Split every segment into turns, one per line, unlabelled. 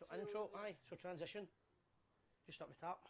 So intro, aye, so transition, just up the top.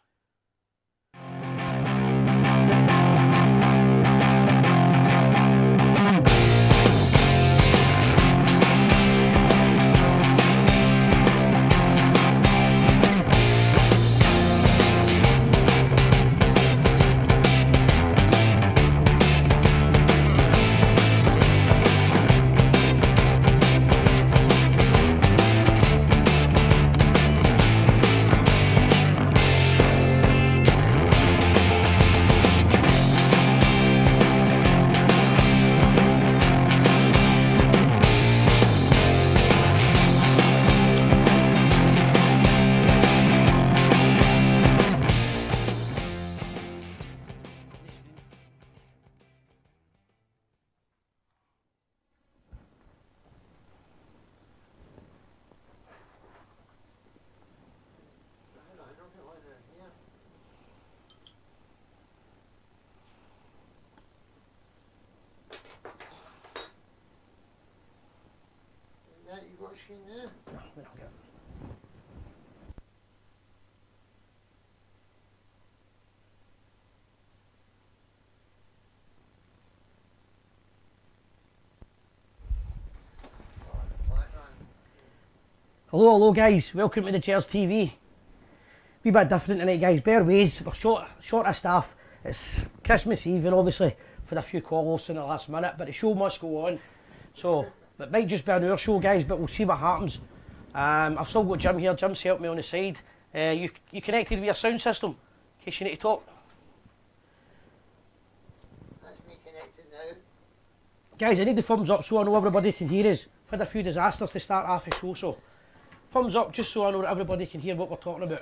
You got a screen there?
No, we don't get it. Hello guys, welcome to the Gers TV. Wee bit different tonight guys, bear ways, we're short of staff. It's Christmas Eve and obviously for a few call-offs in the last minute, but the show must go on. So, it might just be an hour show guys, but we'll see what happens. I've still got Jim here, Jim's helped me on the side. You connected with your sound system, in case you need to talk.
That's me connected now.
Guys, I need the thumbs up so I know everybody can hear us. We've had a few disasters to start off the show, so thumbs up just so I know that everybody can hear what we're talking about.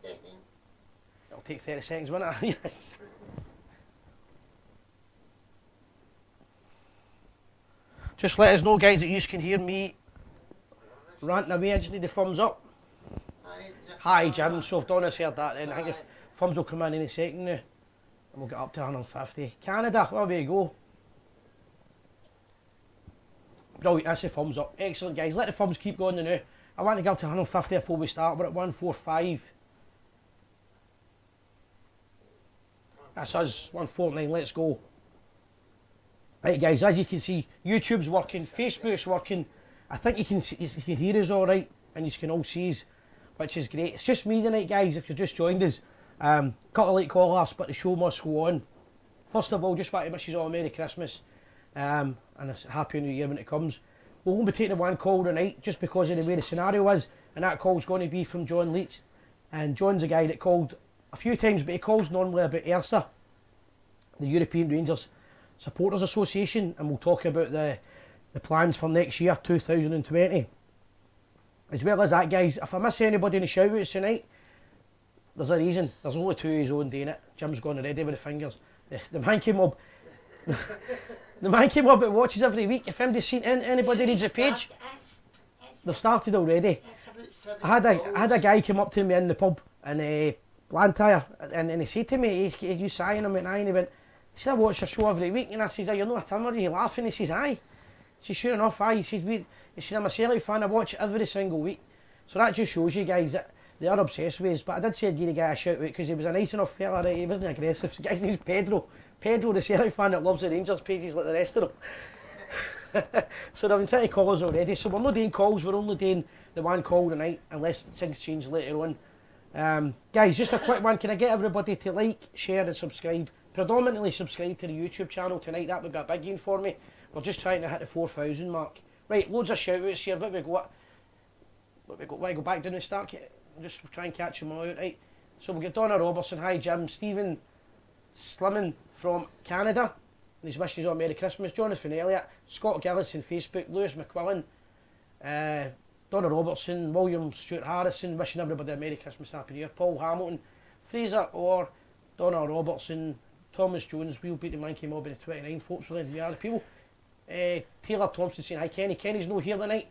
Testing.
It'll take 30 seconds, won't it? Yes. Just let us know guys that you can hear me ranting away. I just need the thumbs up. Hi Jim, so if Donna's heard that then I think if thumbs will come in any second now and we'll get up to 150. Canada, well there you go. Brilliant, that's the thumbs up. Excellent guys, let the thumbs keep going now. I want to get up to 150 before we start. We're at 145. That's us, 149, let's go. Right guys, as you can see, YouTube's working, Facebook's working. I think you can hear us alright and you can all see us, which is great. It's just me tonight guys, if you've just joined us. Cut a late call-offs, but the show must go on. First of all, just want to wish you all a Merry Christmas and a Happy New Year when it comes. We'll only be taking one call tonight just because of the way the scenario is, and that call's going to be from John Leach. And John's a guy that called a few times, but he calls normally about ERSA, the European Rangers Supporters Association, and we'll talk about the plans for next year, 2020. As well as that guys, if I miss anybody in the shout outs tonight, there's a reason. There's only two of his own doing it. Jim's gone already with the fingers. The man came up. The man came up and watches every week. If anybody's seen anybody reads the page, they've started already. I had a guy come up to me in the pub in Blantyre and he said to me, "Are you sighing?" I went, "Aye," and he went, he said, "I watch your show every week," and I says, "Are you not a timber? Are you laughing?" He says, "Aye." He says, "Sure enough, aye." He says, he said, "I'm a Celtic fan, I watch it every single week." So that just shows you guys that they are obsessed with us. But I did say I'd give the guy a shout out because he was a nice enough fella, right? He wasn't aggressive. So the guy's name's Pedro. Pedro, the Celtic fan that loves the Rangers pages like the rest of them. So they've been trying to call us already. So we're not doing calls, we're only doing the one call tonight, unless things change later on. Guys, just a quick one. Can I get everybody to like, share and subscribe? Predominantly subscribe to the YouTube channel tonight. That would be a big one for me. We're just trying to hit the 4,000 mark. Right, loads of shout outs here. What we got? Why go back down the start? Just try and catch them all out, right? So we'll get Donna Robertson. Hi Jim. Stephen Slimmin from Canada. And he's wishing us all Merry Christmas. Jonathan Elliott. Scott Gillis on Facebook. Lewis McQuillan. Donna Robertson. William Stuart Harrison. Wishing everybody a Merry Christmas, Happy New Year. Paul Hamilton. Fraser Orr. Donna Robertson. Thomas Jones. We'll beat the man came up in the 29th. Folks, we are the people. Taylor Thompson saying hi Kenny. Kenny's no here tonight.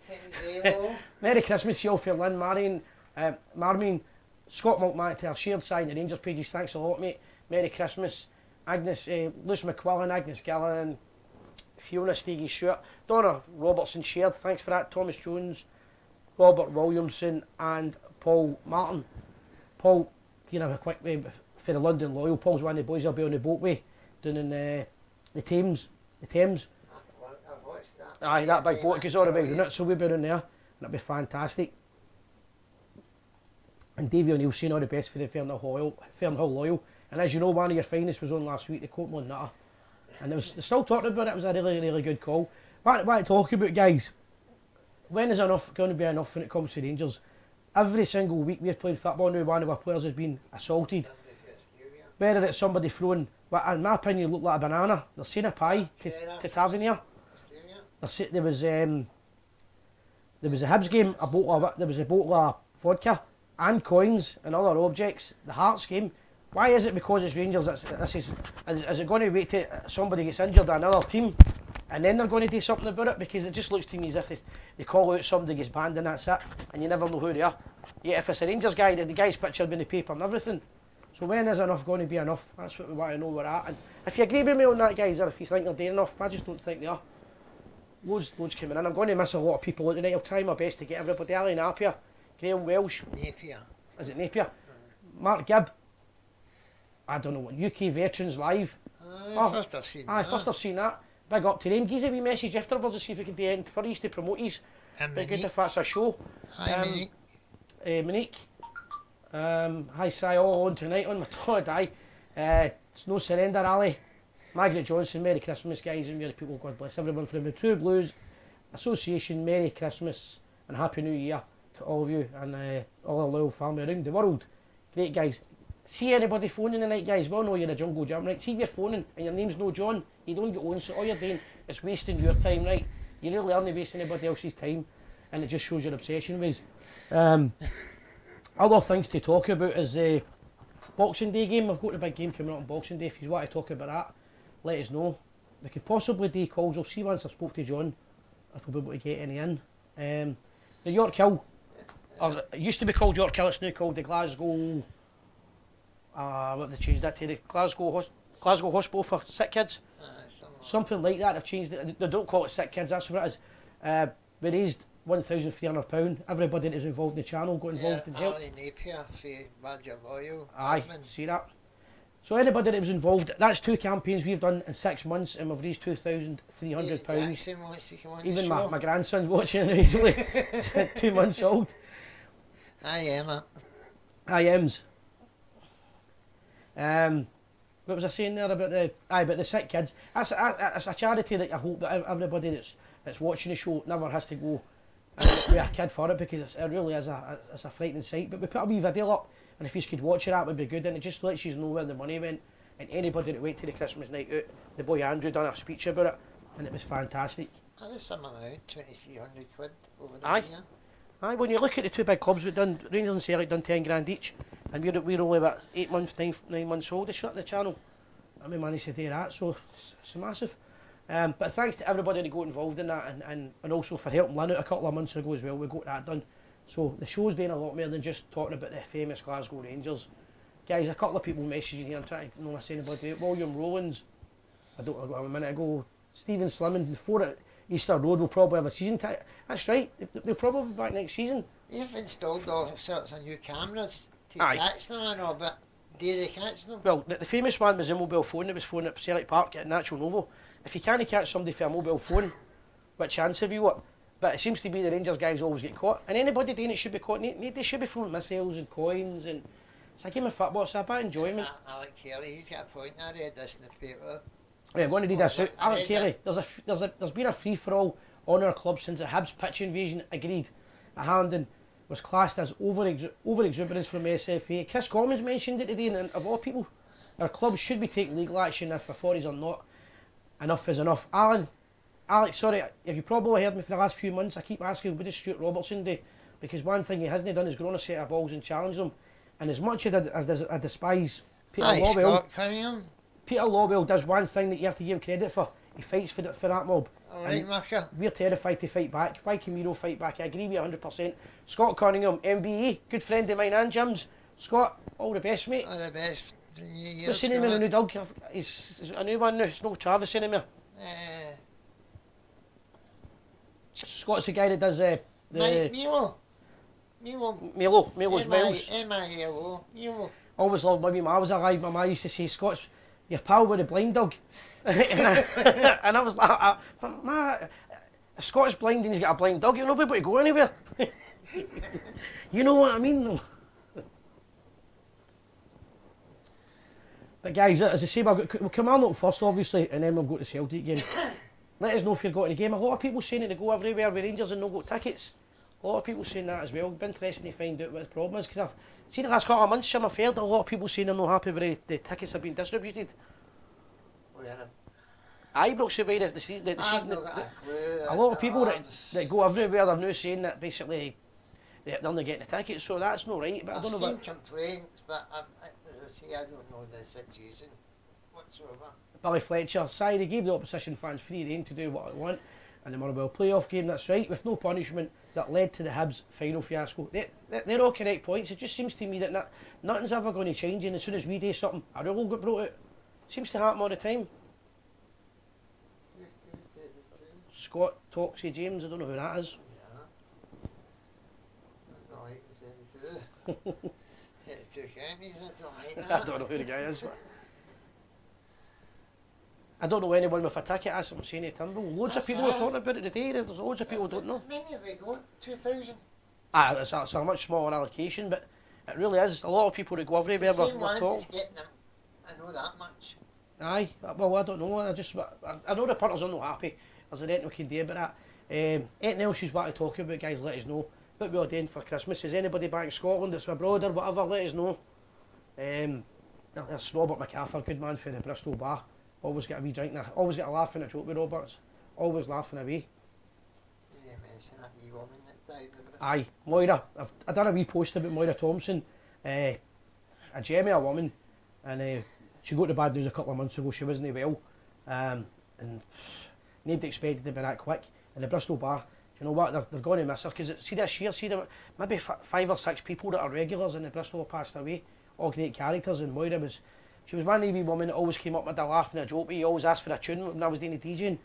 Merry Christmas to you all for Lynn, Marmin, Scott Maltman to our shared side the Rangers pages. Thanks a lot mate. Merry Christmas. Agnes, Lewis McQuillan, Agnes Gillan, Fiona Steagy Stewart, Donna Robertson shared. Thanks for that. Thomas Jones, Robert Williamson and Paul Martin. Paul, you know, a quick way for the London Loyal. Paul's one of the boys I'll be on the boatway down in the Thames. The Thames.
I've watched that.
Aye, that big boat goes all the way around it, so we'll be down there, and it'll be fantastic. And Davy O'Neill's saying all the best for the Fernhill Loyal. And as you know, one of your finest was on last week, the Copeland Nutter. And they're still talking about it. It was a really, really good call. What to talk about, guys? When is enough going to be enough when it comes to Rangers? Every single week we're playing football now, one of our players has been assaulted. Whether it's somebody throwing, what in my opinion looked like a banana. They're saying a pie to Tavernier. There was a Hibs game, there was a bottle of vodka and coins and other objects. The Hearts game. Why is it because it's Rangers? Is it going to wait till somebody gets injured at another team and then they're going to do something about it? Because it just looks to me as if they call out somebody gets banned and that's it, and you never know who they are. Yet if it's a Rangers guy, the guy's picture in the paper and everything. So when is enough going to be enough? That's what we want to know where we're at. And if you agree with me on that, guys, or if you think they're doing enough, I just don't think they are. Loads coming in. I'm going to miss a lot of people out tonight. I'll try my best to get everybody. Ali Napier, Graham Welsh.
Napier.
Is it Napier? Mark Gibb. I don't know what, UK Veterans Live.
First I've seen
that.
that.
First I've seen that. Big up to them. Give us a wee message afterwards to see if we can do anything for you to promote you. Be good if that's a show.
Hi, Monique.
Monique. Hi, Si, all on tonight on my Todd. It's no surrender, Ali. Margaret Johnson, Merry Christmas, guys, and Merry people. God bless everyone from the True Blues Association. Merry Christmas and Happy New Year to all of you and all our loyal family around the world. Great, guys. See anybody phoning tonight, guys? We all know you're a jungle gym, right? See if you're phoning and your name's no John, you don't get on, so all you're doing is wasting your time, right? You really aren't wasting anybody else's time, and it just shows your obsession with other things to talk about is the Boxing Day game. I've got a big game coming up on Boxing Day. If you want to talk about that, let us know. We could possibly do calls. I'll see once I spoke to John if we'll be able to get any in. The York Hill, or it used to be called York Hill, it's now called the Glasgow. What have they changed that to? The Glasgow Hospital for Sick Kids. Something like that. They've changed it. They don't call it Sick Kids. That's what it is. We raised £1,300. Everybody that was involved in the channel got involved in help.
Ali Napier for Managerial Loyal.
Aye, see that. So anybody that was involved, that's 2 campaigns we've done in 6 months, and we've raised £2,300. Even my grandson's watching it easily. 2 months old.
Hi, Emma.
Hi, Ems. What was I saying there about the sick kids? That's a charity that I hope that everybody that's watching the show never has to go and with a kid for it, because it really is a frightening sight. But we put a wee video up, and if you could watch it, that would be good, and it just lets you know where the money went. And anybody that went to the Christmas night out, the boy Andrew done a speech about it, and it was fantastic.
That was some amount, 2,300 quid over the year.
Aye, when you look at the 2 big clubs we've done, Rangers and Celtic done 10 grand each, and we're only about 8 months, 9 months old. They shut the channel, and we managed to do that, so it's massive. But thanks to everybody that got involved in that, and also for helping Lynn out a couple of months ago as well. We got that done. So the show's doing a lot more than just talking about the famous Glasgow Rangers. Guys, a couple of people messaging here. I'm trying to know if anybody out. William Rowlands, I got a minute ago. Stephen Slimmon, before at Easter Road will probably have a season ticket. That's right, they'll probably be back next season.
You've installed all sorts of new cameras to catch them and all, but do they catch them?
Well, the famous one was a mobile phone that was phoned at Celtic Park at Natural Novo. If you can't catch somebody for a mobile phone, what chance have you got? But it seems to be the Rangers guys always get caught. And anybody doing it should be caught. They should be throwing missiles and coins, and it's a game of football, it's a bit of enjoyment.
Alec Kelly, he's got a point. I read this in the paper.
Yeah, I'm going to read this out. Alec Kelly, there's been a free-for-all on our club since the Hibs pitch invasion agreed. A handing was classed as over-exuberance from SFA. Chris Commons mentioned it today, and of all people, our club should be taking legal action if authorities are not. Enough is enough. Alex, sorry, have you probably heard me for the last few months? I keep asking, what does Stuart Robertson do? Because one thing he hasn't done is grown a set of balls and challenged them. And as much as I despise Peter Lawwell, Peter Lawwell does one thing that you have to give him credit for. He fights for that mob.
Alright, Marker.
We're terrified to fight back. Why can we not fight back? I agree with you 100%. Scott Cunningham, MBE, good friend of mine and Jim's. Scott, all the best, mate.
All the best.
What's the name of the new dog? It's a new one now. It's no Travis anymore. Scott's the guy that does
Mike Milo.
Milo's Miles.
M-I-L-O, Milo.
Always loved my wee ma was alive. My ma used to say, Scott's your pal with the blind dog. And I was like, but ma, if Scott's blind and he's got a blind dog, he'll not be able to go anywhere. You know what I mean though. But guys, as I say, we'll come on first obviously, and then we'll go to Celtic game. Let us know if you're going to the game. A lot of people saying that they go everywhere with Rangers and no got tickets. A lot of people saying that as well. It'd be interesting to find out what the problem is, because I've seen the last couple of months, I've heard a lot of people saying they're not happy with the tickets have been distributed. Ibrox should be the season. A lot of people that go everywhere are now saying that basically they're not getting the tickets, so that's not right. But I don't know.
I've seen complaints, but as I say, I don't know the situation whatsoever.
Billy Fletcher, sorry, they gave the opposition fans free rein to do what they want in the Motherwell playoff game, that's right, with no punishment that led to the Hibs final fiasco. They're all correct points. It just seems to me that nothing's ever going to change, and as soon as we do something, a rule will get brought out. Seems to happen all the time. Scott Toxie James, I don't know who that is.
Yeah. I don't like the 32. 32 counties, I don't like that.
I don't know who the guy is. But I don't know anyone with a ticket, as I'm saying to Turnbull. Loads of people are talking about it today, there's loads of people who don't know.
How many have we got? 2,000?
It's a much smaller allocation, but it really is. A lot of people that go everywhere
It's the same
were
ones
talking.
that's getting them. I know that much.
Aye, well I don't know, I know the punters are not happy. There's anything we can do about that. Anything else you want to talk about, guys, let us know. What we are doing for Christmas, is anybody back in Scotland that's abroad or whatever, let us know. There's Robert McArthur, good man for the Bristol bar. Always get a wee drink there, always get a laugh and a joke with Roberts. Always laughing away.
You mentioned that wee woman that died.
Aye, Moira. I've done a wee post about Moira Thompson, a Gemmy, a woman, and she got the bad news a couple of months ago. She wasn't well, and nobody expected to be that quick. And the Bristol bar, you know what, they're going to miss her, because see this year, maybe 5 or 6 people that are regulars in the Bristol passed away, all great characters, and Moira she was one of the wee women that always came up with a laugh and a joke. He always asked for a tune when I was doing the DJing.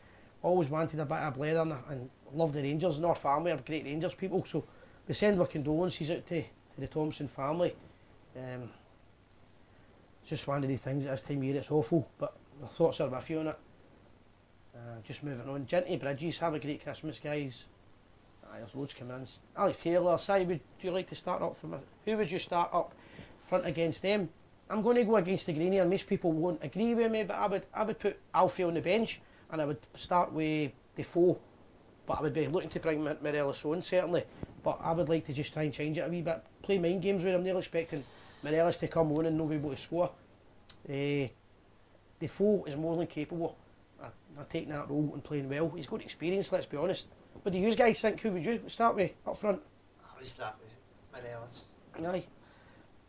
Always wanted a bit of blather and loved the Rangers, and our family are great Rangers people. So we send our condolences out to the Thompson family. Just one of the things at this time of year, it's awful, but our thoughts are with you on it. Just moving on. Ginty Bridges, have a great Christmas, guys. There's loads coming in. Alex Taylor, Si, would you like to start up from who would you start up front against them? I'm going to go against the Greenier, and most people won't agree with me, but I would put Alfie on the bench, and I would start with Defoe, but I would be looking to bring Morelos on certainly, but I would like to just try and change it a wee bit, play mind games with him. They're expecting Morelos to come on and not be able to score. Defoe is more than capable of taking that role and playing well. He's got experience, let's be honest. What do you guys think? Who would you start with up front?
I would start with Morelos.
Aye.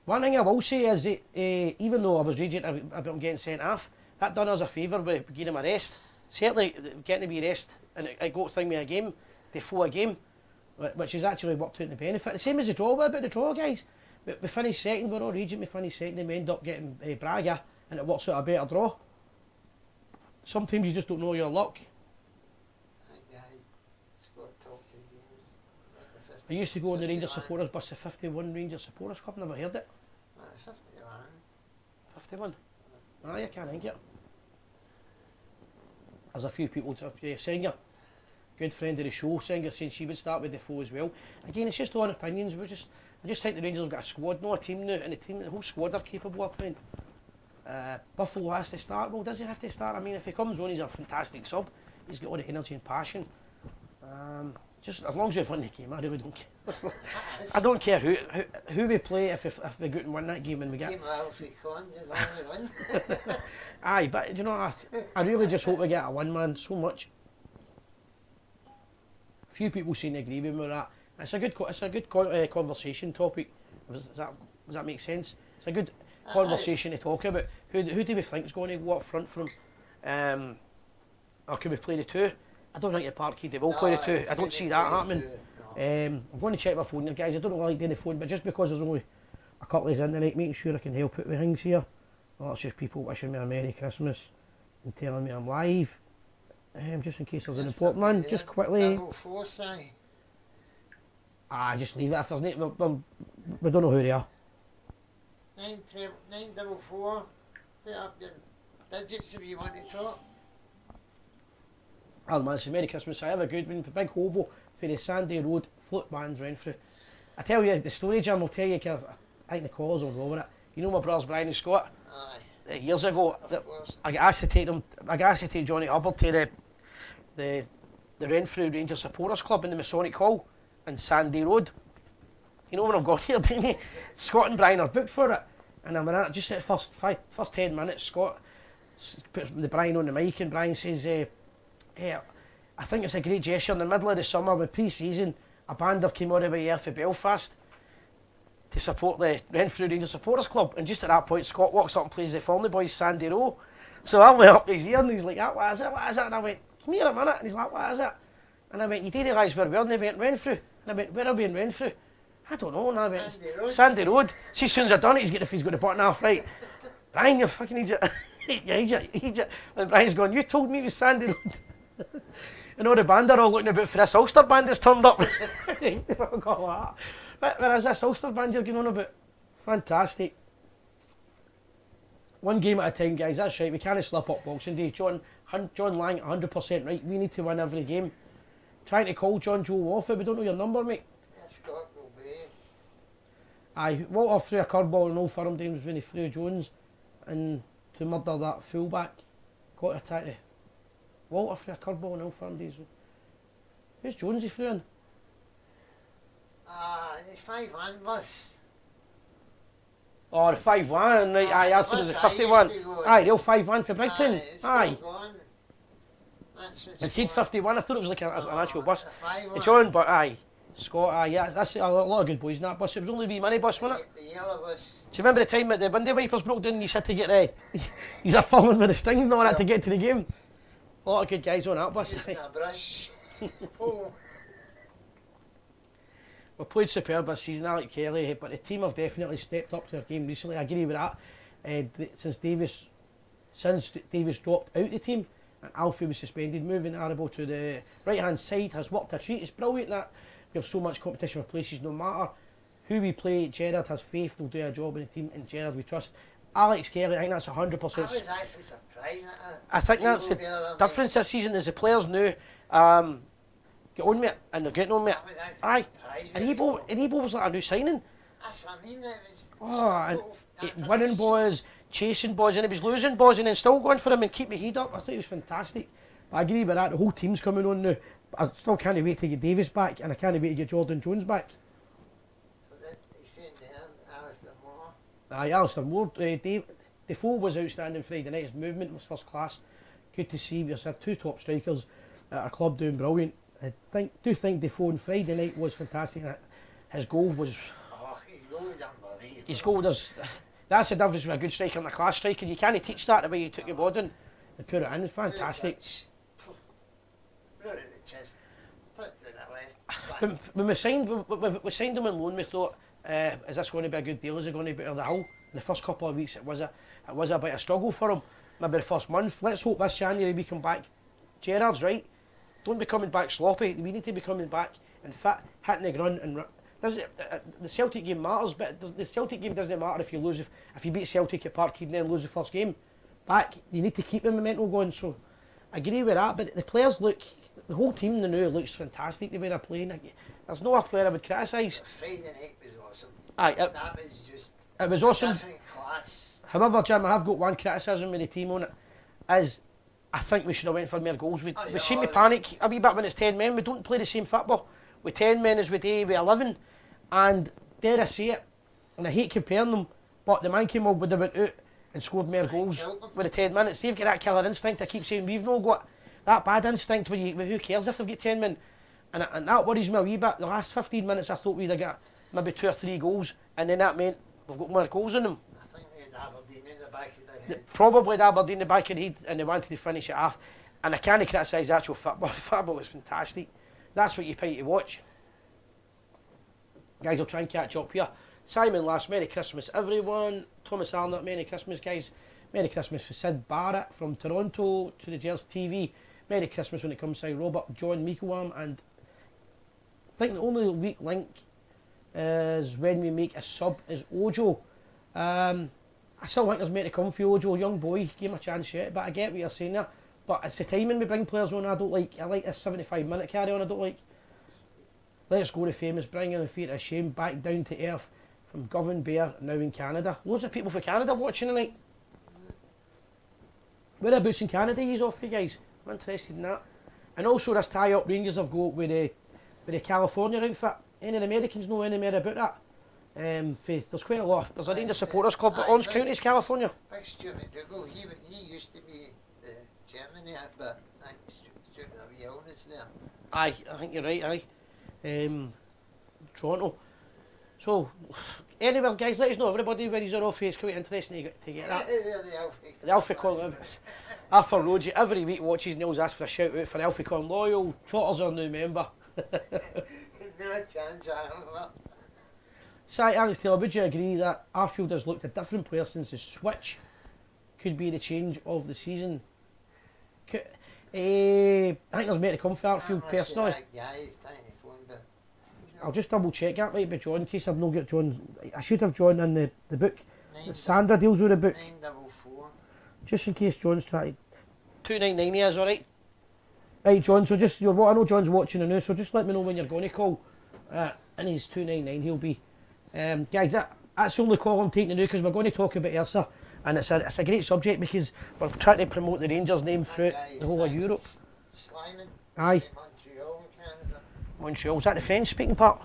One thing I will say is that even though I was raging about him getting sent off, that done us a favour with giving him a rest. Certainly getting a wee rest, and it got thing with a game, Defoe a game, which has actually worked out in the benefit. The same as the draw. What about the draw, guys? We finished second, we're all raging, we finished second, and we end up getting Braga, and it works out a better draw. Sometimes you just don't know your luck. I used to go on the Rangers supporters bus, the 51 Rangers supporters club, never heard it.
51.
51? Aye, I can't think it. There's a few people, Singer, good friend of the show, Singer, saying she would start with Defoe as well. Again, it's just on opinions. I just think the Rangers have got a squad, not a team now, and the whole squad are capable of playing. Buffalo has to start. Well, does he have to start? I mean, if he comes on, he's a fantastic sub. He's got all the energy and passion. Just as long as we win the game, I really don't care. I don't care who we play if we go and win that game and we get.
Team Alfie Cons is only one.
Aye, but you know, I really just hope we get a win, man. So much. Few people seem to agree with me with that. It's a good conversation topic. Does that make sense? It's a good conversation to talk about. Who do we think is going to go up front from? Or can we play the two? I don't think the Parkhead they will play the two. I don't see that happening. I'm going to check my phone here, guys. I don't really like doing the phone, but just because there's only a couple of us in tonight, making sure I can help out with things here. Well, it's just people wishing me a Merry Christmas and telling me I'm live. Just in case there's an important one, just quickly. Just leave it. If there's we don't know who they are.
944. Put up your digits if you want to talk.
Oh man, it's a Merry Christmas. I have a good one. The big hobo for the Sandy Road float bands round through. I tell you, the story, Jim, will tell you, I think the callers will go over it. You know my brothers Brian and Scott?
Aye.
Years ago, I got asked to take Johnny Hubbard to the Renfrew Rangers Supporters Club in the Masonic Hall in Sandy Road. You know where I'm going here, don't you? Scott and Brian are booked for it. And I'm in it, just at the first 10 minutes, Scott puts the Brian on the mic and Brian says, hey, I think it's a great gesture in the middle of the summer with pre-season, a band have came all the way here for Belfast to support the Renfrew Rangers Supporters Club. And just at that point, Scott walks up and plays the Formley Boys Sandy Row. So I went up to his ear and he's like, what is it? And I went, come here a minute. And he's like, what is it? And I went, you do realise where we are? And they went, Renfrew. And I went, where are we in Renfrew? I don't know. And I went, Sandy Road. See, as soon as I've done it, he's got the button off right. Brian, you fucking idiot. idiot. And Brian's going, you told me it was Sandy Road. And all the band are all looking about for this Ulster band that's turned up. Where is this Ulster band you're going on about? Fantastic. One game at a time, guys, that's right. We can't slip up Boxing Day. John Lang, 100% right. We need to win every game. Trying to call John Joe off it, we don't know your number, mate.
Scott Gilbray.
Aye, Walter threw a curveball in Old Firm Dames when he threw Jones and to murder that fullback. Got to attack it. Walter threw a curveball in Old Firm Dames. Who's Jones he threw in?
It's 5-1 bus.
Oh, the 5-1, right, aye, that's it was the 51. Aye, the old 5-1 for Brighton.
Aye.
It said 51, I thought it was like an actual bus.
It's
on, but aye. Scott, aye, yeah, that's a lot of good boys in that bus. It was only a wee mini bus, wasn't it?
The yellow bus.
Do you remember the time that the window wipers broke down and you had to get the... He's a falling with the strings and all that to get to the game. A lot of good guys on that bus.
Using a brush. Oh.
We played superb this season, Alec Kelly, but the team have definitely stepped up to their game recently. I agree with that. Since Davis dropped out the team and Alfie was suspended, moving Arabo to the right-hand side has worked a treat. It's brilliant that we have so much competition for places. No matter who we play, Gerard has faith they'll do a job in the team, and Gerard we trust. Alex Kelly, I think that's 100%.
I was actually surprised at that.
I think that's the difference this season is the players now get on with it, and they're getting on with it. Aye. And Ebo was like a new signing.
That's what I mean, it was
winning balls, chasing balls, and he was losing balls and then still going for him and keep my head up. I thought he was fantastic. But I agree with that, the whole team's coming on now. I still can't wait to get Davis back, and I can't wait to get Jordan Jones back.
So he's saying there, Alistair Moore.
Aye, Alistair Moore. Defoe was outstanding Friday night, his movement was first class. Good to see, we had two top strikers at our club doing brilliant. I do think Defoe on Friday night was fantastic. His goal was...
Oh, his goal was unbelievable.
His goal does... That's the difference with a good striker and a class striker. You can't teach that the way you took your ball in and put it in. It's fantastic.
Right in the chest. Touched through that left.
When we signed him on loan, we thought, is this going to be a good deal? Is it going to be the hill? In the first couple of weeks, it was a bit of a struggle for him. Maybe the first month. Let's hope this January we come back. Gerard's right. Don't be coming back sloppy. We need to be coming back and fit, hitting the grunt. And the Celtic game matters, but the Celtic game doesn't matter if you lose. If you beat Celtic at Parkhead and then lose the first game. Back, you need to keep the momentum going. So I agree with that. But the players look, the whole team now looks fantastic the way they're playing. There's no player I would criticise.
Friday night was awesome.
Aye,
that was just.
It was awesome.
Different class.
However, Jim, I have got one criticism with the team on it. Is I think we should have went for more goals. We seem to panic a wee bit when it's 10 men. We don't play the same football with 10 men as we do with 11. And dare I say it, and I hate comparing them, but the man came up would have went out and scored more goals with the 10 minutes. They've got that killer instinct. I keep saying we've not got that bad instinct where who cares if they've got 10 men. And that worries me a wee bit. The last 15 minutes I thought we'd have got maybe 2 or 3 goals, and then that meant we've got more goals in them.
I think they had Aberdeen in the back of their head.
Probably had Aberdeen in the back of the head, and they wanted to finish it off. And I can't criticise the actual football. The football was fantastic. That's what you pay to watch. Guys, I'll try and catch up here. Simon Last, Merry Christmas everyone. Thomas Arnott, Merry Christmas guys. Merry Christmas for Sid Barrett from Toronto to the Gers TV. Merry Christmas when it comes to Robert John Meekleham and think the only weak link is when we make a sub is Ojo. I still think there's more to come for Ojo, young boy, give him a chance yet, but I get what you're saying there. But it's the timing we bring players on I don't like. I like this 75-minute carry on I don't like. Let's go to famous, bring in the feet of shame, back down to earth from Govan Bear, now in Canada. Loads of people from Canada watching tonight. Whereabouts in Canada he's off, you guys? I'm interested in that. And also this tie-up Rangers have got with the California outfit. Any of the Americans know any more about that? There's quite a lot. There's a Rangers supporters club at Orange County, California.
Big Stuart McDougall, he used to be the chairman there, but I think Stuart a wee illness there.
Aye, I think you're right, aye. Toronto. So, anyway, guys, let us know everybody where he's off. It's quite interesting to get that. The Alfie Corn. Arthur Rogie every week watches Neil's ask for a shout out for Alfie Corn. Loyal, Trotter's our new member.
No chance I have.
Si, Alex Taylor, would you agree that Arfield has looked a different player since the switch? Could be the change of the season. I think there's more to come for Arfield personally.
Yeah, he's trying to phone, but
I'll just double check that might be John in case I've not got John. I should have John in the book. Sandra deals with the book.
944.
Just in case John's trying. 299 he is, alright? Right, John, so just, I know John's watching the news, so just let me know when you're going to call. And he's 299, he'll be. Guys, that's the only call I'm taking now because we're going to talk about Elsa. And it's a great subject because we're trying to promote the Rangers name throughout the whole of Europe.
Slimon.
Aye.
Montreal, Canada.
Montreal, is that the French speaking part?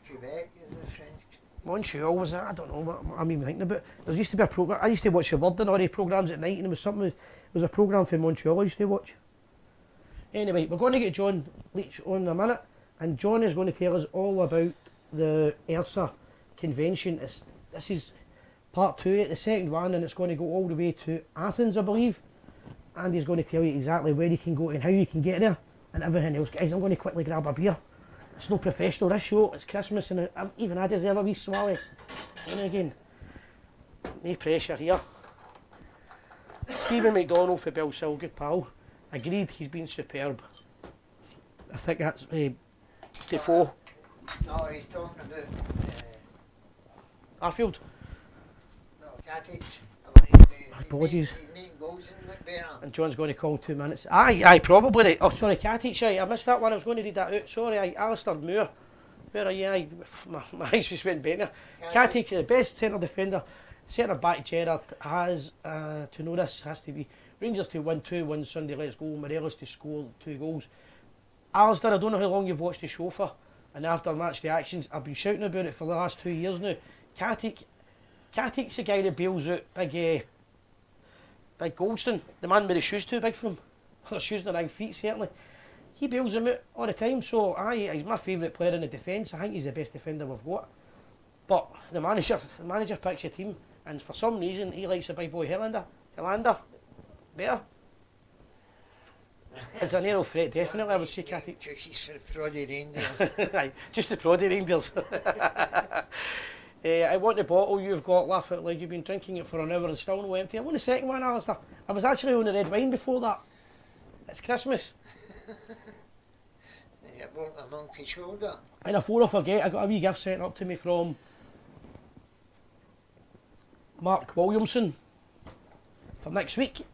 Quebec is the French.
Montreal, was that? I don't know what I'm even thinking about. There used to be a programme, I used to watch the Word and all the programmes at night and there was something, it was a programme for Montreal I used to watch. Anyway, we're going to get John Leach on in a minute and John is going to tell us all about the ERSA convention. This is part 2, the second one, and it's going to go all the way to Athens, I believe. And he's going to tell you exactly where you can go and how you can get there and everything else. Guys, I'm going to quickly grab a beer. It's no professional, this show, it's Christmas and even I deserve a wee swally. And again, no pressure here. Stephen McDonald for Belsill, good pal. Agreed, he's been superb. I think that's Defoe.
No, he's talking about
Arfield.
no, Katic.
Apologies.
He's making goals in McBain.
And John's going to call 2 minutes. Aye, probably. Right. Oh, sorry, Katic, I missed that one. I was going to read that out. Sorry, Alistair Moore. Where are you? Aye, my eyes just went better. Katic, the best centre defender. Centre back Gerrard has, to know this, has to be Rangers to win 2-1 Sunday, let's go. Morelos to score 2 goals. Alistair, I don't know how long you've watched the show for. And after match reactions, I've been shouting about it for the last 2 years now. Katic's the guy that bails out big Goldston, the man with the shoes too big for him. The shoes in the big feet, certainly. He bails him out all the time, so he's my favourite player in the defence. I think he's the best defender we've got. But the manager picks a team, and for some reason he likes a big boy Helander better. As a narrow threat, definitely, I would say Katic.
Cookies for the proddy Rangers.
Aye, just the proddy Rangers. I want the bottle you've got, laugh out loud, you've been drinking it for an hour and still no empty. I want the second one, Alistair. I was actually on the red wine before that. It's Christmas.
Yeah, well, a monkey shoulder.
And before I forget, I got a wee gift sent up to me from Mark Williamson for next week.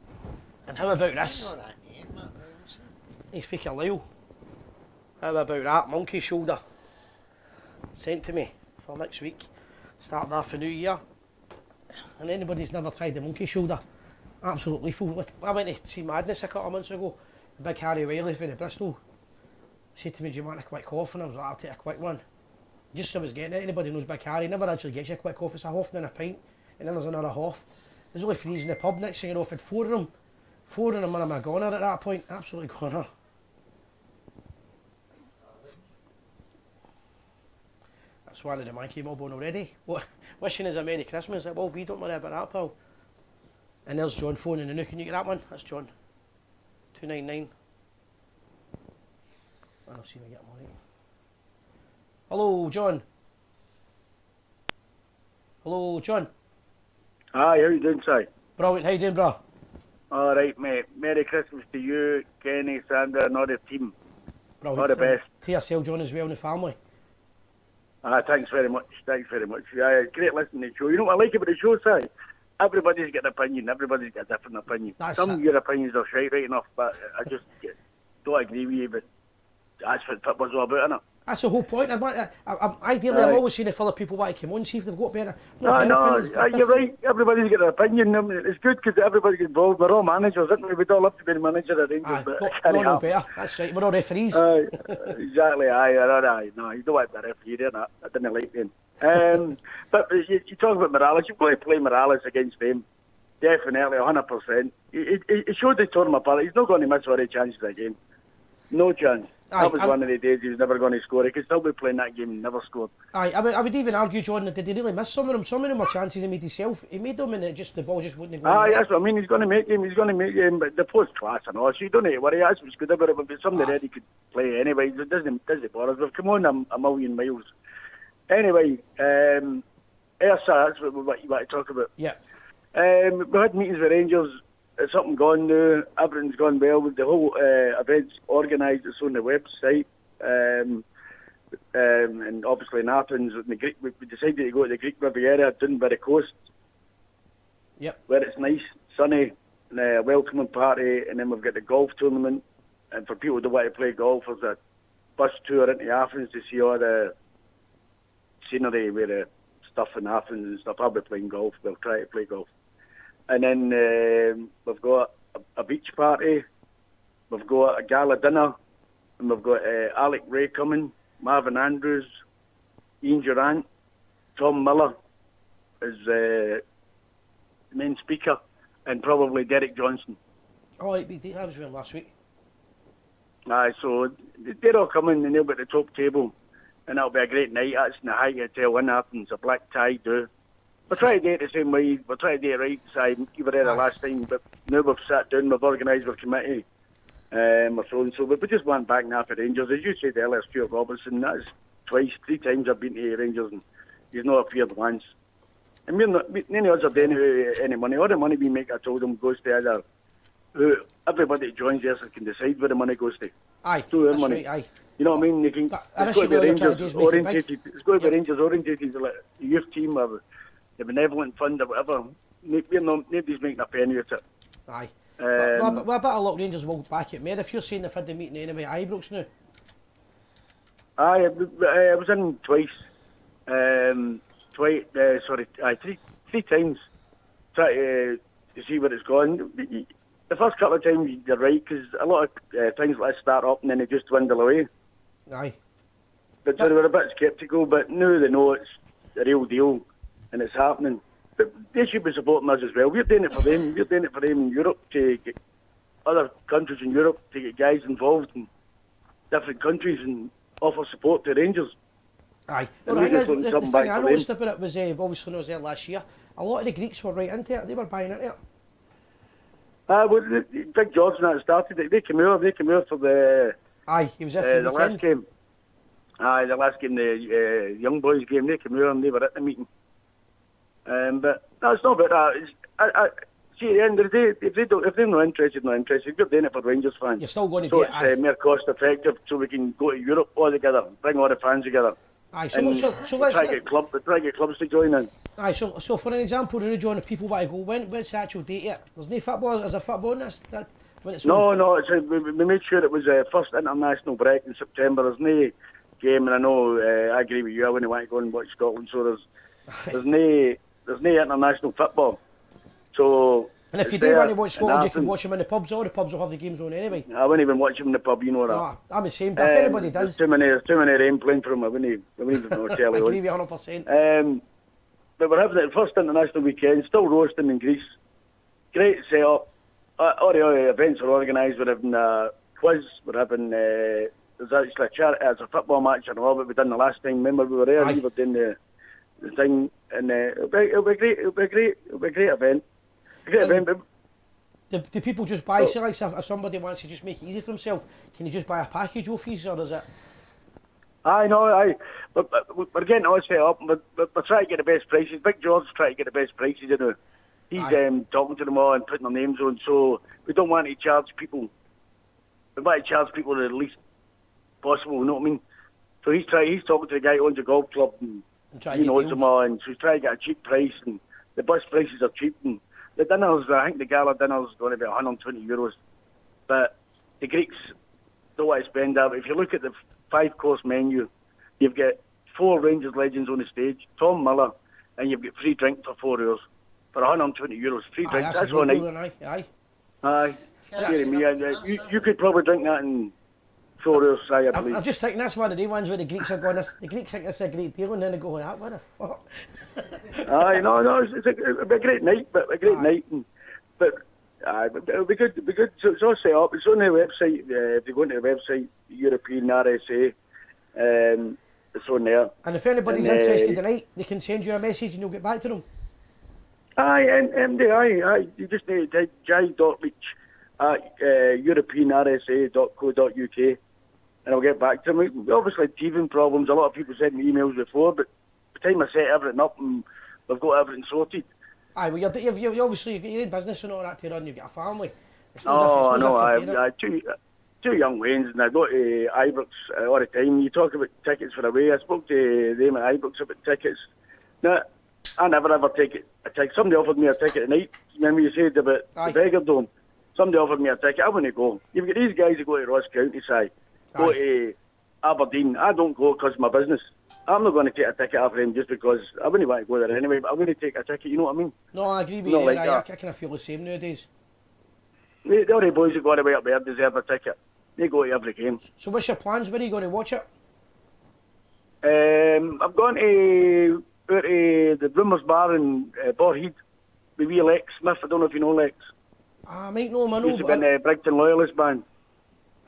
And how about this?
I know that name, Mark Williamson.
He's fake a Lyle. How about that monkey shoulder? Sent to me for next week. Starting off the new year. And anybody's never tried the monkey shoulder, absolutely full. I went to see Madness a couple of months ago. The big Harry Wiley from the Bristol said to me, do you want a quick cough? And I was like, I'll take a quick one. Just as I was getting it, anybody knows Big Harry never actually gets you a quick cough. It's a half and then a pint, and then there's another half. There's only 3 in the pub. Next thing you know, I've had 4 of them. 4 of them and I'm a goner at that point. Absolutely goner. That's one of the man came up on already. What? Wishing us a Merry Christmas. Well, we don't worry about that, pal. And there's John phoning in now. Can you get that one? That's John. 299. I'll see if I get him right. Hello, John. Hello, John.
Hi, how you doing, Si?
Brilliant. How you doing, bro?
All right, mate. Merry Christmas to you, Kenny, Sandra, and all the team.
Brilliant.
All the best.
To yourself, John, as well, and the family.
Thanks very much. Thanks very much. Great listening to the show. You know what I like about the show, Si? Everybody's got an opinion. Everybody's got a different opinion. Some of your opinions are shite, right enough, but I just don't agree with you. But that's what football's all about, innit?
That's the whole point. Ideally, I'm always saying if other people want to come on, see if they've got better.
You're right. Everybody's got an opinion. I mean, it's good because everybody gets involved. We're all managers, aren't we? We'd all love to be the manager at Rangers, but
no better. That's right. We're all referees.
Exactly. No, you don't want the referee there. I didn't like them. But you talk about Morales. You've got to play Morales against them. Definitely, 100%. He showed they tore him apart. He's not going to miss any chances again. No chance. That was one of the days he was never going to score. He could still be playing that game and never scored.
I would even argue, John, that did he really miss some of them? Some of them were chances he made himself. He made them and the ball just wouldn't go in.
That's what I mean. He's going to make him. But the post class and all, so you don't need to worry. That's what's good about it. But somebody there he could play anyway. It doesn't bother us. We've come on a million miles. Anyway, Ersa, that's what you want to talk about.
Yeah.
We had meetings with Rangers. It's up and gone now. Everything's gone well. The whole event's organised. It's on the website. And obviously in Athens, we decided to go to the Greek Riviera down by the coast.
Yep.
Where it's nice, sunny, and a welcoming party. And then we've got the golf tournament. And for people who want to play golf, there's a bus tour into Athens to see all the scenery with the stuff in Athens and stuff. I'll be playing golf. We'll try to play golf. And then we've got a beach party, we've got a gala dinner, and we've got Alec Ray coming, Marvin Andrews, Ian Durant, Tom Miller as the main speaker, and probably Derek Johnson.
Oh, that was well last week.
So they're all coming and they'll be at the top table, and that'll be a great night. That's in the High Hotel in Athens, a black tie do. We're trying to do it the same way. We're trying to do it right side. You were there the last time, but now we've sat down, we've organised our committee. We're throwing so we just went back now for Rangers. As you said earlier, Stuart Robertson, that's three times I've been to Rangers and he's not appeared once. And we're not, none of us are doing any money. All the money we make, I told them, goes to either everybody that joins us can decide where the money goes to.
Aye,
to
that's
money.
Right, aye.
You know what I mean? It's got to be Rangers orientated. It's got to be Rangers orientated, like the youth team or the benevolent fund or whatever. Nobody's making a penny out of it.
Aye. But I bet a lot of Rangers will back it more. If you're saying they've had the meeting anyway at Ibrox now.
I was in twice. Three times. Try to see where it's gone. The first couple of times you're right, because a lot of things like this start up and then they just dwindle away.
Aye.
But they were a bit sceptical, but now they know it's the real deal and it's happening. But they should be supporting us as well. We're doing it for them. We're doing it for them in Europe, to get other countries in Europe, to get guys involved in different countries and offer support to Rangers.
Aye. Well, the thing I noticed about it was, obviously when I was there last year, a lot of the Greeks were right into it. They were buying into it.
Big George and that started it. They came out for the...
Aye, he was there for
the last game. Aye, the last game, the young boys game, they came out and they were at the meeting. But no, it's not about that. See, at the end of the day, if they're not interested, we're doing it for Rangers fans.
You're still going to
do
it.
It's more cost effective, so we can go to Europe all together, bring all the fans together.
Aye, so
let's try to get clubs to join in.
Aye, so for an example, John, if people want to go, when's the actual date yet? There's no football. Is there football in this? When it's
no. We made sure it was first international break in September. There's no game, and I know I agree with you. I wouldn't want to go and watch Scotland, so there's no international football. So.
And if you do want to watch Scotland, you can watch them in the pubs. All the pubs will have the games on anyway.
I wouldn't even watch them in the pub, you know that.
No, I'm the same, but if anybody does.
There's too many rain playing for them. I wouldn't even know telly on.
I agree with you 100%.
But we're having the first international weekend, still roasting in Greece. Great setup. All the other events are organised. We're having a quiz. We're having there's actually a football match and all that we done the last time. Remember we were there. We were doing the thing, and it'll be great. It'll be a great event.
Do people just buy, say like if somebody wants to just make it easy for himself, can you just buy a package of fees, or is it?
But we're getting all set up, we're trying to get the best prices. Big George's trying to get the best prices, you know. He's talking to them all and putting their names on, so we don't want to charge people. We want to charge people the least possible. You know what I mean? So he's talking to the guy who owns a golf club, and
try
he
to
knows
get
them
deals.
all, and so he's trying to get a cheap price, and the bus prices are cheap, and the dinners, I think the gala dinner's going to be €120. But the Greeks don't want to spend that. If you look at the 5-course menu, you've got 4 Rangers legends on the stage, Tom Miller, and you've got free drink for 4 hours. For €120, free
Aye,
drink,
that's
that's
a
all
great
night.
deal, aye.
Aye.
Can't
Dear
see
me,
nothing
and,
else,
you could probably drink that in 4 hours, I believe.
I'm just thinking that's one of the ones where the Greeks are going, the Greeks think this is a great deal, and then they go, what the fuck?
Aye, no, it'll be a great night, but a great
Aye.
night. But it'll be good. So it's all set up. It's on the website. If you go into the website, European RSA, it's on there.
And if anybody's
And,
interested tonight, they can send you a message and you'll get back to them.
Aye, and aye. You just need to type jai.leach at europeanrsa.co.uk, and I'll get back to them. Obviously, teething problems. A lot of people sent me emails before, but by the time I set everything up and we've got everything sorted.
Aye, well, you're obviously you've got your own business and all that to run, you've got a family. It's
Oh, I know.
as if you did it.
I two young Waynes, and I go to Ibrox all the time. You talk about tickets for away. I spoke to them at Ibrox about tickets. Now, I never ever take it. Somebody offered me a ticket tonight. Remember you said about
Aye.
the Beggar Dome? Somebody offered me a ticket. I wouldn't go. You've got these guys who go to Ross County side, go
Aye.
to Aberdeen. I don't go because of my business. I'm not going to take a ticket off them just because I wouldn't want to go there anyway, but I'm going to take a ticket, you know what I mean?
No, I agree with
Not
you
like
there,
that.
I kind of feel the same nowadays.
The other boys who go all the way up there deserve a ticket. They go to every game.
So what's your plans? When are you going to watch it?
I'm going to the Rumours Bar in Borheed with wee Lex Smith. I don't know if you know Lex.
I might know him, I
He
know,
used to
but
be in the Brighton Loyalist band.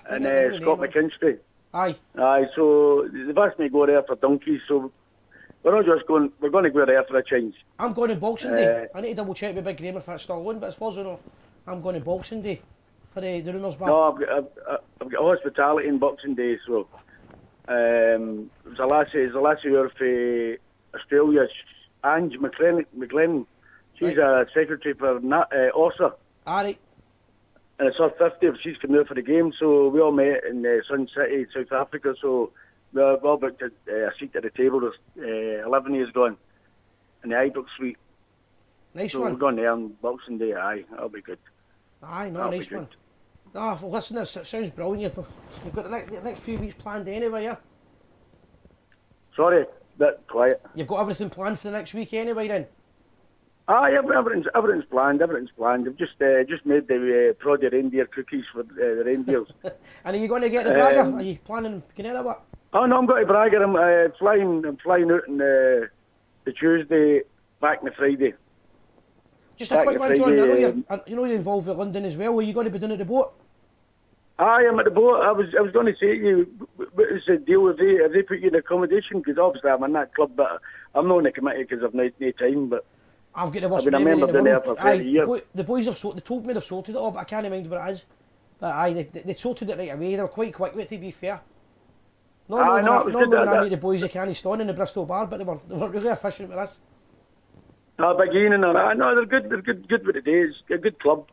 I
And
think I know the
Scott
name.
McKinstry.
Aye.
Aye, so they've asked me to go there for donkeys, so we're not just going, we're going to go there for a change.
I'm going on Boxing Day. I need to double check with Big Graham if that's still on, but I suppose I know. I'm going on Boxing Day for the Rumours Bar.
No, I've got hospitality in Boxing Day, so it was a lassie here for Australia, Ange McLennan. She's a secretary for OSA.
Alright.
And it's her 50th, she's coming out for the game, so we all met in Sun City, South Africa, so we all booked a seat at the table. There's 11 years gone in the Ibrox suite.
Nice
So we're
one.
going there on Boxing Day, aye, that'll be good.
Aye, no,
That'll
nice
be
one.
good.
Ah, well, listen, it sounds brilliant. You've got the next few weeks planned anyway, yeah?
Sorry, bit quiet.
You've got everything planned for the next week anyway then?
Aye, everything's planned, I've just made the Proddy reindeer cookies for the reindeers.
And are you going to get the Braga? Are you planning getting out of it?
Oh no, I'm going to Braga. I'm flying out on the Tuesday, back on the Friday.
Just a
Back
quick
to
one, John. I know
Friday,
you're involved with London as well. Are you going to be doing it at the boat?
Aye, I'm at the boat. I was going to say to you, what is the deal? Have they put you in accommodation? Because obviously I'm in that club, but I'm not in the committee because I've no time. But
I've got the worst
I've been a
memory in
member
the
down there
world.
for 30 years.
The boys have they told me they've sorted it all, but I can't remember what it is. But aye, they sorted it right away. They were quite quick with it, to be fair. Normally,
no, it was good
when I
that-
meet the boys, they can't stand in the Bristol bar, but they were really efficient with us.
Begin and all that. No, they're good with the days. A good club.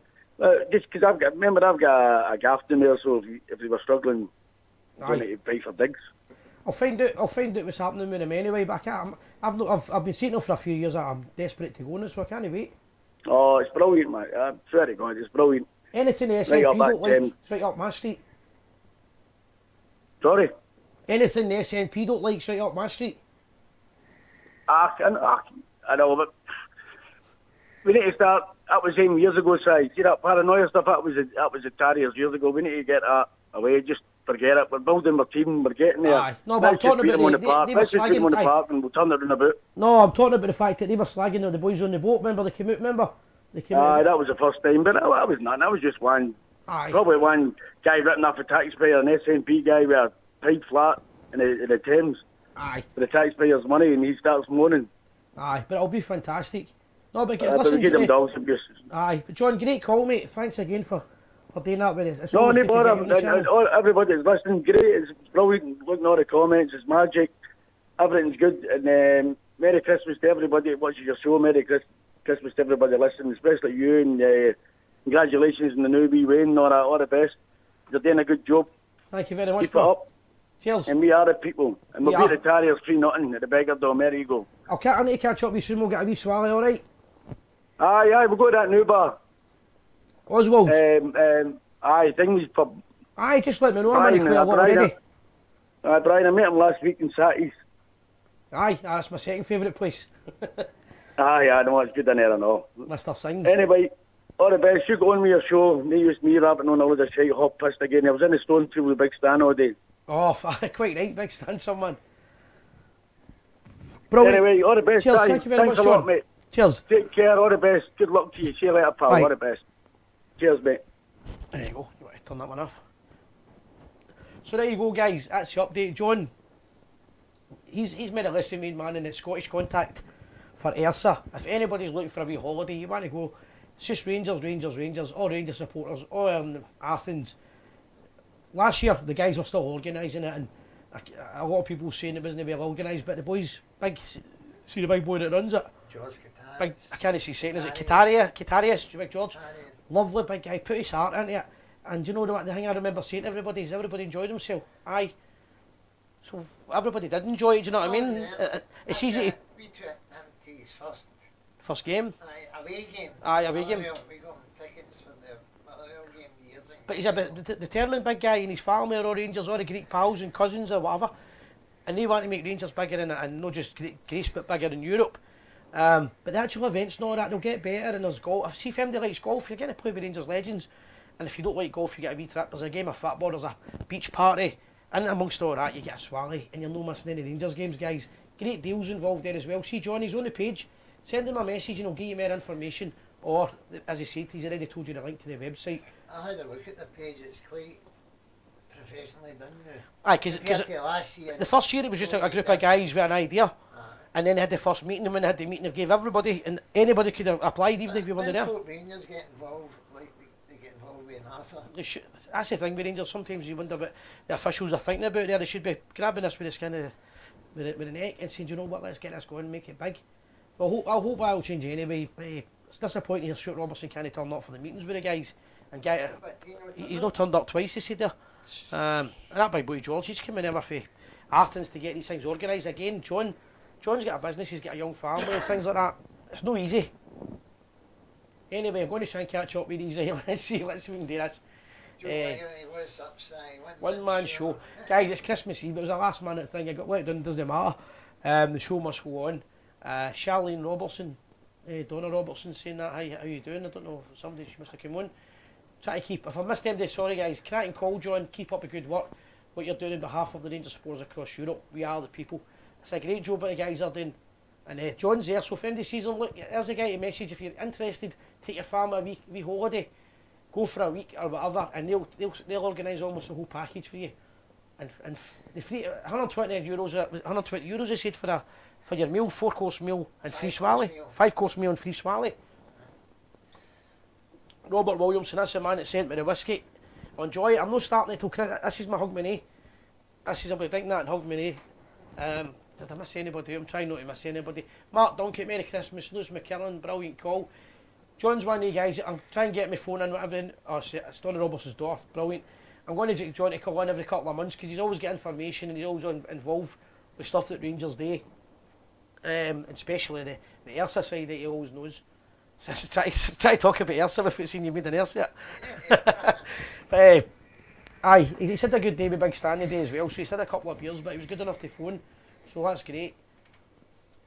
Just because I've got a gaff in there, so if they were struggling, going
Aye.
to pay for digs.
I'll find out what's happening with them anyway. But I can't. I've been seeing them for a few years. I'm desperate to go now, so I can't wait.
Oh, it's brilliant, man. I swear to God, it's brilliant.
Anything the
Right
SNP
up
don't
that,
like, it's right up my street.
Sorry.
Anything the SNP don't like, it's right up my street.
I know, but we need to start. That was him years ago, Si. See that paranoia stuff? That was the Terriers years ago. We need to get that away. Just forget it. We're building our team. We're getting there.
Aye. No, but I'm
Let's just
talking
beat
about
them on the
they
park.
were
Let's just beat them on the
slagging.
park and we'll turn it about.
No, I'm talking about the fact that they were slagging the boys on the boat. Remember they came out? Remember they came out.
That was the first time, but that was nothing. That was just one.
Aye.
Probably one guy written off a taxpayer, an SNP guy with a tight flat in the Thames
Aye.
for the taxpayers' money, and he starts moaning.
Aye. But it'll be fantastic. No, but
But we
listen,
give them dogs abuse.
aye. But John, great call, mate. Thanks again for doing that with us. It's
No,
always
no
good to get you
bother.
on the channel.
Everybody's listening. Great. It's brilliant. Looking at all the comments. It's magic. Everything's good. And Merry Christmas to everybody that watches your show. Merry Christmas to everybody listening, especially you. And congratulations on the new wee Wayne. All the best. You're doing a good job.
Thank you very much,
Keep it
bro.
up.
Cheers.
And we are the people. And we'll
We
beat
are.
the Terriers 3-0 at the Beggar Dome. There you go.
I need to catch up with you soon. We'll get a wee swally, alright?
Aye, we'll go to that new bar.
Oswald.
Aye, things for
Aye, just let me know. I'm in
Brian.
quite a lot already.
Brian, I met him last week in Satties.
Aye, that's my second favourite place.
Aye, I know, it's good in there and all.
Mr. Sings.
Anyway, all the best. You go on with your show. Me use me rapping on a load of shit, hot pissed again. I was in the stone field with Big Stan all day.
Oh, quite right, big stand, someone. Brilliant.
Anyway, all the best.
Cheers,
Aye.
thank you very
Thanks
much,
a lot,
John.
mate.
Cheers.
Take care, all the best. Good luck to you. See you later, pal.
Bye.
All the best. Cheers, mate.
There you go. You want to turn that one off? So there you go, guys. That's the update. John, he's made a list of main man in the Scottish contact for Ayrsa. If anybody's looking for a wee holiday, you want to go, it's just Rangers, all Rangers supporters, all Athens. Last year, the guys were still organising it, and a lot of people saying it wasn't well organised, but the boys, see the big boy that runs it?
George Kataris.
Big, I can't see saying, is it Katarius, Big George?
Kataris.
Lovely big guy, put his heart into it. And you know the thing I remember saying to everybody is everybody enjoyed themselves. Aye. So everybody did enjoy it, do you know what I mean?
Yeah.
It's easy to...
We took him to his
First game?
away game.
Aye, away game.
Motherwell, we got him tickets for the Motherwell game years ago.
But he's a bit the Terling big guy, and his family are all Rangers, all the Greek pals and cousins or whatever. And they want to make Rangers bigger and not just Grace but bigger in Europe. But the actual events and all that, they'll get better, and there's golf. See if anybody likes golf, you're getting to play with Rangers legends. And if you don't like golf, you get a wee trip. There's a game of football, there's a beach party, and amongst all that, you get a swally, and you're no missing any Rangers games, guys. Great deals involved there as well. See Johnny's on the page, send him a message and he'll give you more information. Or, as he said, he's already told you the link to the website.
I had a look at the page, it's quite professionally done now.
Aye, because
Compared to last year.
the first year it was just a group of guys with an idea. And then they had the first meeting, and when they had the meeting, they gave everybody, and anybody could have applied even if you weren't there.
Hope Rangers get involved, like they get involved with NASA.
That's the thing with Rangers, sometimes you wonder what the officials are thinking about there. They should be grabbing this with the skin of with the neck and saying, you know what, let's get this going, make it big. Well, I hope that'll change anyway. It's disappointing that Stuart Robertson can't turn up for the meetings with the guys. And he's not turned up twice, he said there. And that big boy George, he's coming over for Athens to get these things organised again. John's got a business, he's got a young family and things like that. It's no easy. Anyway, I'm going to try and catch up with these. Let's see if we can do this. One man show. Guys, it's Christmas Eve. It was a last minute thing. I got let down, doesn't matter. The show must go on. Charlene Robertson, Donna Robertson saying that. How you doing? I don't know. Somebody, she must have come on. Try to keep, if I missed anybody, sorry guys. Can call John, keep up the good work. What you're doing on behalf of the Rangers supporters across Europe. We are the people. It's a great job that the guys are doing. And John's there, so if end of season, look, there's the guy to message. If you're interested, take your family a wee holiday, go for a week or whatever, and they'll organise almost a whole package for you. And the free 120 euros they said for your meal, 4-course meal and free swally, 5-course meal and free swally. Robert Williamson, that's the man that sent me the whiskey. Enjoy it. I'm not starting it till Christmas. This is my hug me nay. This is I'll be drinking that and hug me nay. Did I miss anybody? I'm trying not to miss anybody. Mark Dunkett, Merry Christmas. Lewis McKillen, brilliant call. John's one of you guys. I'm trying to get my phone in, whatever. Oh, it's Donny Robertson's door. Brilliant. I'm going to get John to call in every couple of months because he's always got information and he's always involved with stuff that Rangers do. Especially the Ayrsa side that he always knows. So try to talk about Ayrsa if it's seen you made an Ayrsa yet. But aye, he's had a good day with Big Stan today as well. So he's had a couple of beers, but he was good enough to phone. So that's great.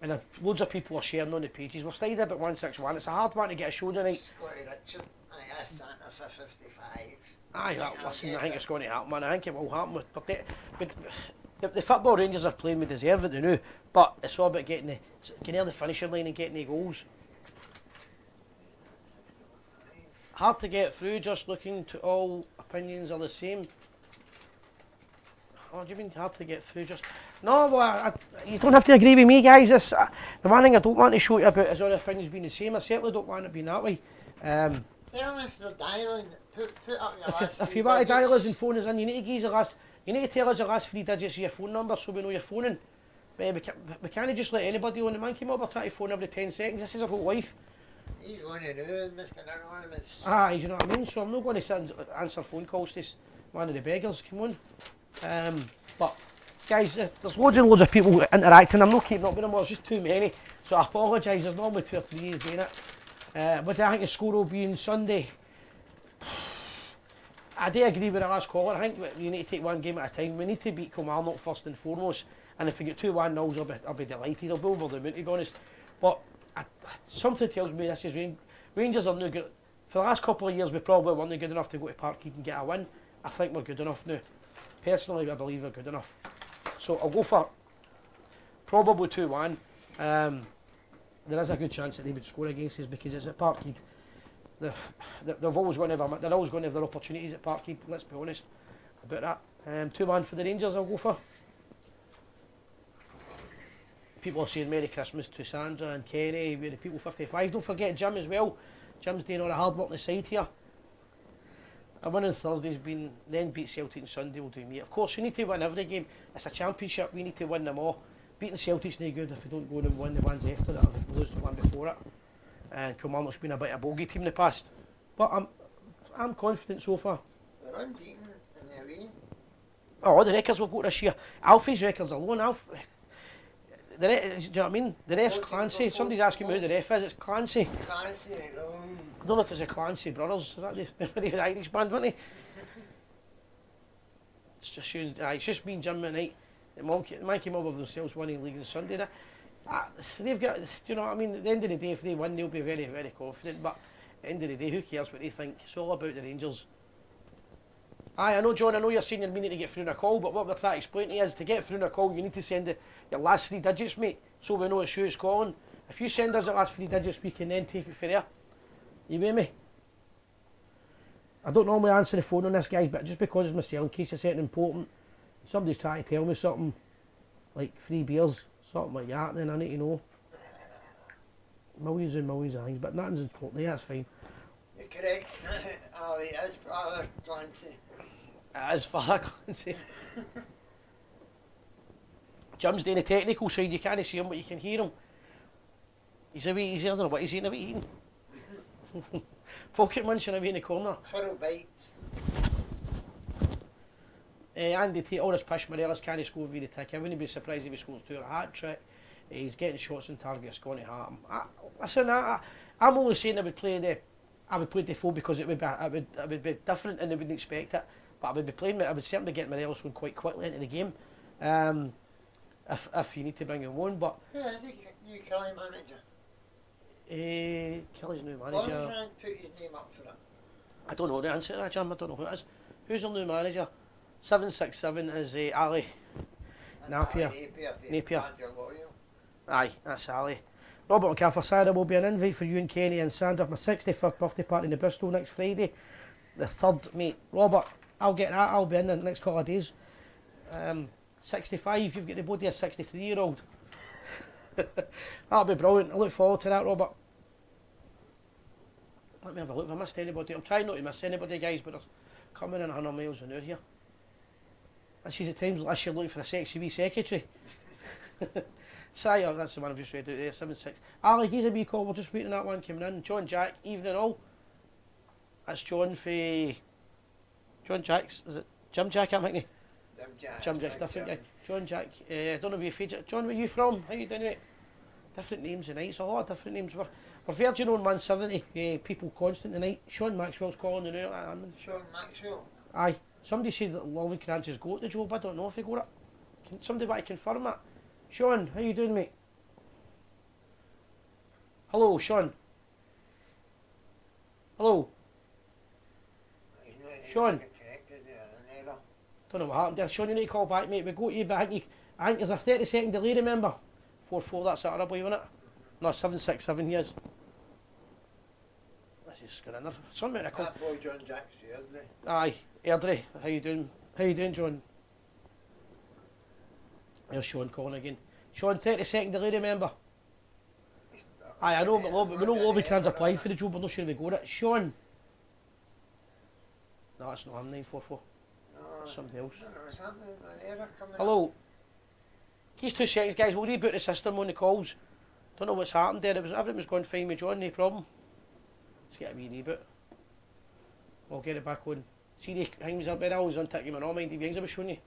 And loads of people are sharing on the pages. We've stayed about 161. It's a hard one to get a show tonight.
Scotty Richard, I asked Santa for 55.
Aye, listen, I think it's going to happen, man. I think it will happen. But the football Rangers are playing, we deserve it, they know. But it's all about getting the finishing line and getting the goals. Hard to get through, just looking to all opinions are the same. Oh, do you mean hard to get through? No, well, you don't have to agree with me, guys. The one thing I don't want to show you about is all the opinions being the same. I certainly don't want it being that way.
Tell them if they're dialing, put up your last
if you want to dial us and phone us in, you need to give us you need to tell us the last 3 digits of your phone number so we know you're phoning. We can't just let anybody on. The man came over trying to phone every 10 seconds. This is our whole life.
He's one of them, Mr. Anonymous.
Aye, you know what I mean? So I'm not going to sit and answer phone calls to one of the beggars, come on. But Guys, there's loads and loads of people interacting. I'm not keeping up with them, there's just too many. So I apologise, there's normally 2 or 3 years doing it. What do I think the score will be on Sunday? I do agree with the last caller. I think we need to take one game at a time. We need to beat Kilmarnock first and foremost. And if we get 2-1-0s, I'll be delighted. I'll be over the moon, to be honest. But something tells me this is Rangers are no good. For the last couple of years, we probably weren't good enough to go to Parkhead and get a win. I think we're good enough now. Personally, I believe we're good enough. So I'll go for probably 2-1. There is a good chance that they would score against us because it's at Parkhead. They're always going to have their opportunities at Parkhead. Let's be honest about that. 2-1 for the Rangers. I'll go for. People are saying Merry Christmas to Sandra and Kenny. We're the people 55. Don't forget Jim as well. Jim's doing all the hard work on the side here. A win on Thursday's then beat Celtic on Sunday will do me. Of course, we need to win every game. It's a championship, we need to win them all. Beating Celtic's no good if we don't go and win the ones after that, if we lose the one before it. And Kilmarnock's been a bit of a bogey team in the past. But I'm confident so far.
They're unbeaten in the away.
Oh, the records will go this year. Alfie's records alone, do you know what I mean? The ref's Clancy. Somebody's asking me who the ref is. It's Clancy.
Clancy,
I don't know if it's the Clancy Brothers. Is that the Irish band, weren't they? It's just me and Jim tonight. The man came up with themselves winning league on Sunday. They've got, you know what I mean? At the end of the day, if they win, they'll be very, very confident. But at the end of the day, who cares what they think? It's all about the Rangers. I know, John, I know you're saying you're meaning to get through in a call, but what we're trying to explain to you is to get through in a call, you need to send your last 3 digits, mate, so we know it's who it's calling. If you send us the last 3 digits, we can then take it for there. You with me? I don't normally answer the phone on this, guys, but just because it's myself, in case it's something important, somebody's trying to tell me something, like free beers, something like that, then I need to know. Millions and millions of things, but nothing's important, yeah, that's fine.
You're correct. Ali is Father Clancy.
It is Father Clancy. Jim's doing the technical side, you can't see him, but you can hear him. He's a wee, I don't know what he's eating, a wee eating. Pocket munching away in the corner.
Twirl bites.
Andy all this pish Morelos can't score via the tick. I wouldn't be surprised if he scores 2 or a hat trick. He's getting shots on target, it's going to happen. Listen, I'm only saying I would play Defoe because it would be different and they wouldn't expect it. But I would certainly get Morelos one quite quickly into the game. If you need to bring him on, but
Who is he? New Kelly manager?
Kelly's new manager.
Bonner put his name up for it.
I don't know the answer to that, Jim. I don't know who it is. Who's our new manager? 767 is Ali. Napier. Napier. Aye, that's Ali. Robert McCaffrey, Sarah will be an invite for you and Kenny and Sandra for my 65th birthday party in the Bristol next Friday, the 3rd, mate. Robert, I'll get that. I'll be in the next couple of days. 65, you've got the body of a 63-year-old. That'll be brilliant. I look forward to that, Robert. Let me have a look. Have I missed anybody? I'm trying not to miss anybody, guys, but there's coming in 100 miles an hour here. This is at times like you're looking for a sexy wee secretary. Sire, that's the one I've just read out there, 7-6. Ali, he's a wee call, we're just waiting on that one coming in. John Jack, evening all. That's John for... John Jack's, is it Jim Jack, I'm thinking? Jim Jack's different guy. John Jack, I don't know if you feed it. John, where you from? How you doing it? Different names tonight, it's a lot of different names. We're Virgin on 170, people constant tonight. Sean Maxwell's calling the new.
Sean Maxwell?
Aye. Somebody said that Lovencrantz has got the job, I don't know if he got it. Can somebody want to confirm that? Sean, how you doing, mate? Hello, Sean. Hello. Sean. Don't know what happened there. Sean, you need to call back, mate. We got you, but I think there's a 30-second delay, remember? 4-4, that's it, I believe, isn't it? No, 7-6-7 years. This is going in there. Something to call.
That boy John Jack's Airdrie.
Aye, Airdrie. How you doing? How you doing, John? There's Sean calling again. Sean, 30-second delay, remember? Aye, I know, but we know Lovencrantz applied for the job, we're not sure we got it. Sean. No, that's not him, 944. Somebody else. Hello. Just 2 seconds, guys. We'll reboot the system on the calls. Don't know what's happened there. Everything was going fine with John, no problem. Let's get a wee reboot. We'll get it back on. See the things up there, I was on ticking my mind. The things I was showing you.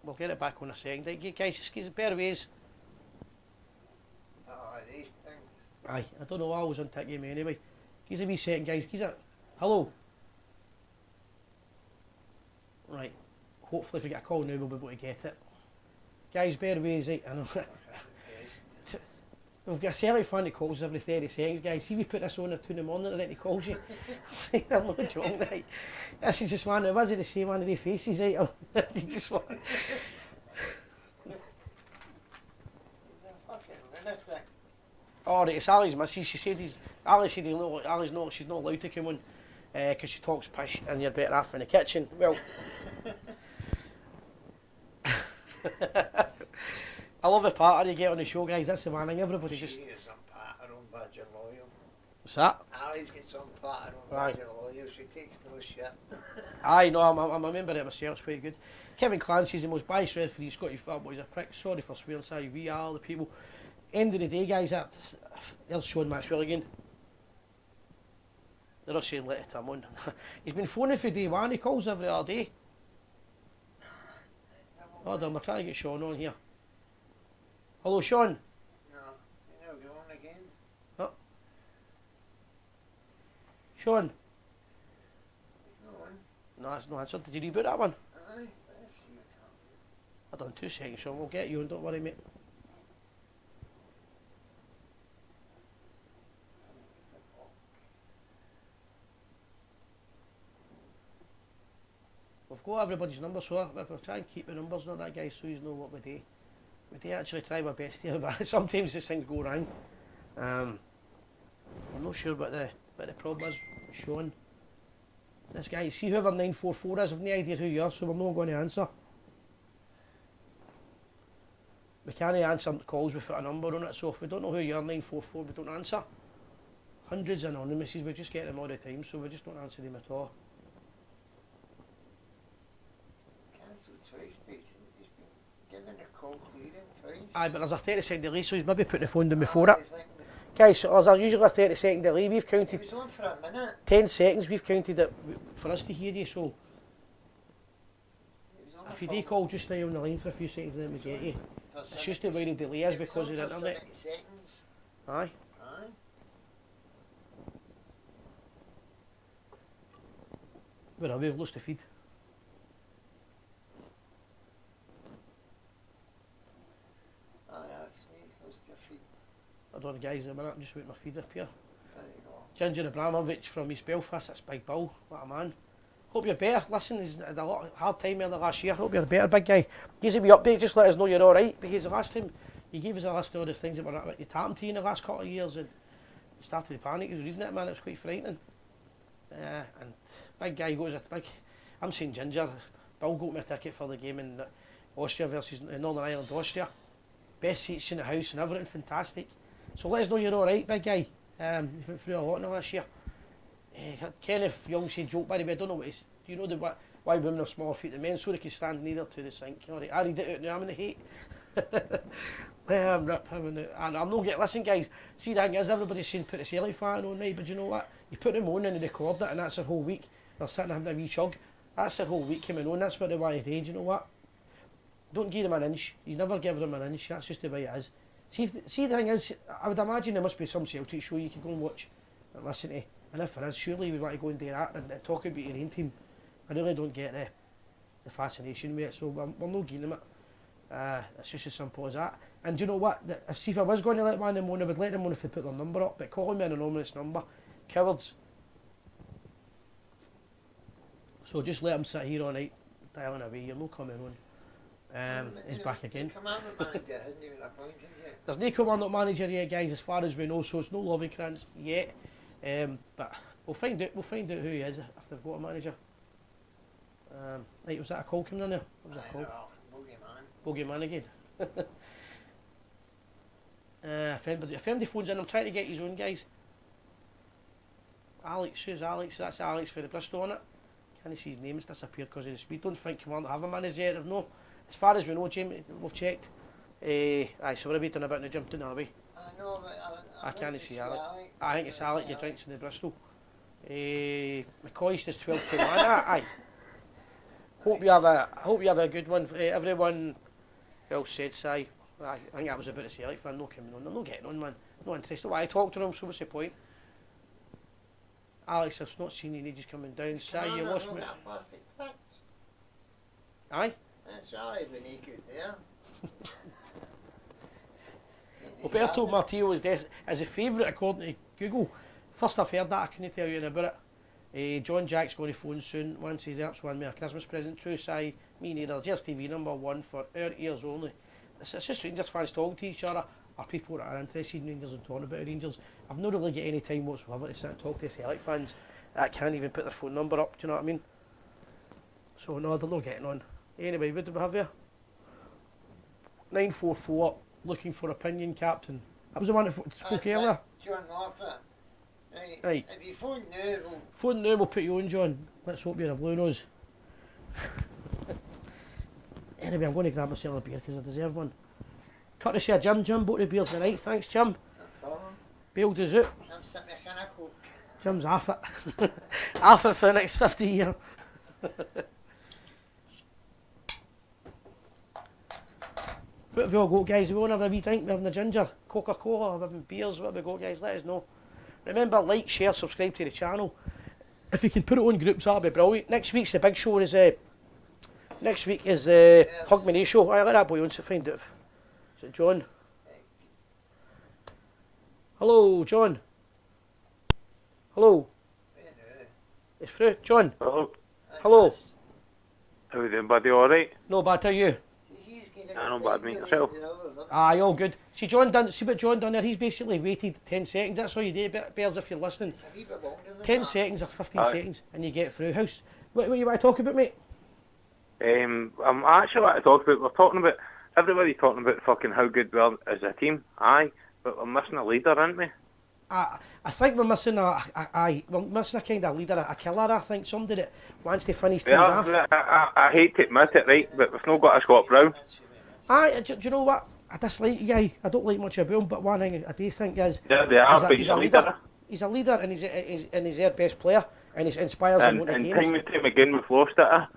We'll get it back on a second. Right, guys, just give us a pair of ways.
Oh, these things.
Aye, I don't know, I was on tick me anyway. Give us a wee second, guys. Give us a... Hello? Right. Hopefully if we get a call now, we'll be able to get it. Guys, bear with us, right? I know. We've got a Celtic fan that calls us every 30 seconds, guys. See if we put this on at 2 in the morning and then he calls you. I'm not joking, right? This is just one of us, the same one of their faces, right? He just want... Oh, right, it's Ali's missus. She said Ali said she's not allowed to come on because she talks pish and you're better off in the kitchen. Well, I love the patter you get on the show, guys. That's the one thing. Everybody
She
just...
is some patter on Badger Loyal.
What's that?
Ali's got some patter on
Aye.
Badger Loyal. She takes no shit.
Aye, no, I'm a member of it myself. It's quite good. Kevin Clancy's the most biased referee in Scottish football. He's a prick. Sorry for swearing. Sorry, we are the people. End of the day, guys, there's Sean Maxwell again. They're not saying let it come on. He's been phoning for day one. He calls every other day. Hold on, we're trying to get Sean on here. Hello, Sean.
No, you know, go on again.
Oh. Sean.
No one.
No, that's no answer. Did you reboot that one?
Aye, let's see what's happening.
Hold on 2 seconds, Sean. We'll get you on. Don't worry, mate. We've got everybody's numbers, so we'll try and keep the numbers on that, guys, so you know what we do. We do actually try our best here, but sometimes these things go wrong. I'm not sure what the problem is with Sean. This guy, see whoever 944 is, I've no idea who you are, so we're not going to answer. We can't answer calls without a number on it, so if we don't know who you are, 944, we don't answer. Hundreds of anonymouses, we just get them all the time, so we just don't answer them at all.
Twice, he's been given a call clearing twice.
Aye, but there's a 30-second delay, so he's maybe put the phone down before it. Guys, so there's usually a 30-second delay. We've
It
counted
was on for a minute.
10 seconds. We've counted it for us to hear you. So
It was on
if
a
you do call, just stay on the line for a few seconds, and then we get you.
for
It's just the way the delay is because of the internet.
70 seconds.
Aye.
Aye.
Where are we? We've lost the feed.
Aye, that's me. Those your feet.
I don't know, guys. A minute. I'm just waiting my feed up here.
There you go.
Ginger Abramovich from East Belfast. That's Big Bill. What a man. Hope you're better. Listen, he's had a lot of hard time here the last year. Hope you're better, big guy. Give us a wee update. Just let us know you're all right. Because the last time you gave us a list of all the things that were happened to you in the last couple of years, and you started to panic. You was reading it, man. It was quite frightening. And big guy goes a big. I'm saying Ginger. Bill got me a ticket for the game in Austria versus Northern Ireland, Austria. Best seats in the house and everything, fantastic. So let us know you're all right, big guy. You went through a lot in the last year. Kenneth Young said joke, by the way, I don't know what is. Do you know why women have smaller feet than men? So they can stand neither to the sink. Alright, I read it out now, I'm in the hate. Rip, and I'm not getting, listen guys, see the thing is, everybody's saying put the Celtic fan on, right, but you know what? You put them on and they record it and that's their whole week. They're sitting having a wee chug. That's their whole week coming on, that's what they want to do, you know what? Don't give them an inch, you never give them an inch, that's just the way it is. See the thing is, I would imagine there must be some Celtic show you can go and watch and listen to. And if there is, surely we want to go and do that and talk about your own team. I really don't get the fascination with it, so we're not giving them it. It's just as simple as that. And do you know what? See, if I was going to let one of them on, I would let them on if they put their number up, but calling me an anonymous number, cowards. So just let them sit here all night, dialing away, you're not coming on. He's back again.
The commandment manager hasn't even appointed yet.
There's no commandant manager yet, guys, as far as we know, so it's no Lovencrantz yet. But we'll find out who he is if they've got a manager. Right, was that a call coming in there? What was that call? Bogeyman again. If anybody phones in, I'm trying to get his own, guys. Alex, who's Alex? That's Alex for the Bristol on it. Can't see his name, it's disappeared because of the speed. Don't think Commander have a manager yet, no. As far as we know, Jamie, we've checked. Aye, so what are we doing about in the gym down away?
I know, but
I can't see Alex. I think it's Alex, your drinks in the Bristol. McCoy's is 12 to 1, aye. Hope you have a good one. Everyone, well said, Si. I think that was about the Celtic fan. No coming on. I'm not getting on, man. No interested. Why I talk to them? So what's the point? Alex, I've not seen you in ages coming down. Si, you lost me. Aye.
That's right, when he could there.
Roberto Martillo is a favourite according to Google. First I've heard that, I can't tell you anything about it. John Jack's going to phone soon. Once he that's won me a Christmas present. True Si, me neither. Gers TV #1 for our ears only. It's just Rangers fans talking to each other, or people that are interested in Rangers and talking about Rangers. I've not really got any time whatsoever to sit and talk to Celtic fans that can't even put their phone number up, do you know what I mean? So no, they're not getting on. Anyway, what do we have here? 944, looking for opinion, Captain. That was the one that spoke earlier.
John Moffat.
Right.
If you phone now,
Phone now, we'll put you on, John. Let's hope you're a blue nose. Anyway, I'm going to grab myself a beer because I deserve one. Courtesy of Jim bought the beers tonight. Thanks, Jim.
no problem.
Bailed us out.
I'm sitting a can of Coke.
Jim's off it. Off it for the next 50 years. What have we all got, guys? We want to have a wee drink? We're having a ginger, Coca-Cola, we're having beers. What have we got, guys? Let us know. Remember, like, share, subscribe to the channel. If you can put it on groups, that'll be brilliant. Next week's the big show. Next week is the Hug Me Nay show. I let that boy on to find out. Is it John? Hello, John. Hello. It's through. John.
Hello.
Hello.
How you doing, buddy? All right?
No bad, how are you?
I know bad, mate. Yourself?
Aye, all good. See what John done there? He's basically waited 10 seconds. That's all you do, Bears, if you're listening. 10 seconds or 15 seconds and you get through. House. What you want to talk about, mate?
I'm actually want to talk about, we're talking about, everybody's talking about fucking how good we are as a team. Aye, but we're missing a leader, aren't we?
I think we're missing we're missing a kind of leader, a killer, I think. Somebody that wants to finish things off.
I hate to admit it, right, but we've not got a Scott Brown.
Aye, do you know what? I dislike the guy. I don't like much about him, but one thing I do think is...
Yeah, they are, but he's a leader.
He's a leader and he's their best player and he inspires them on the games.
And time again we've lost it.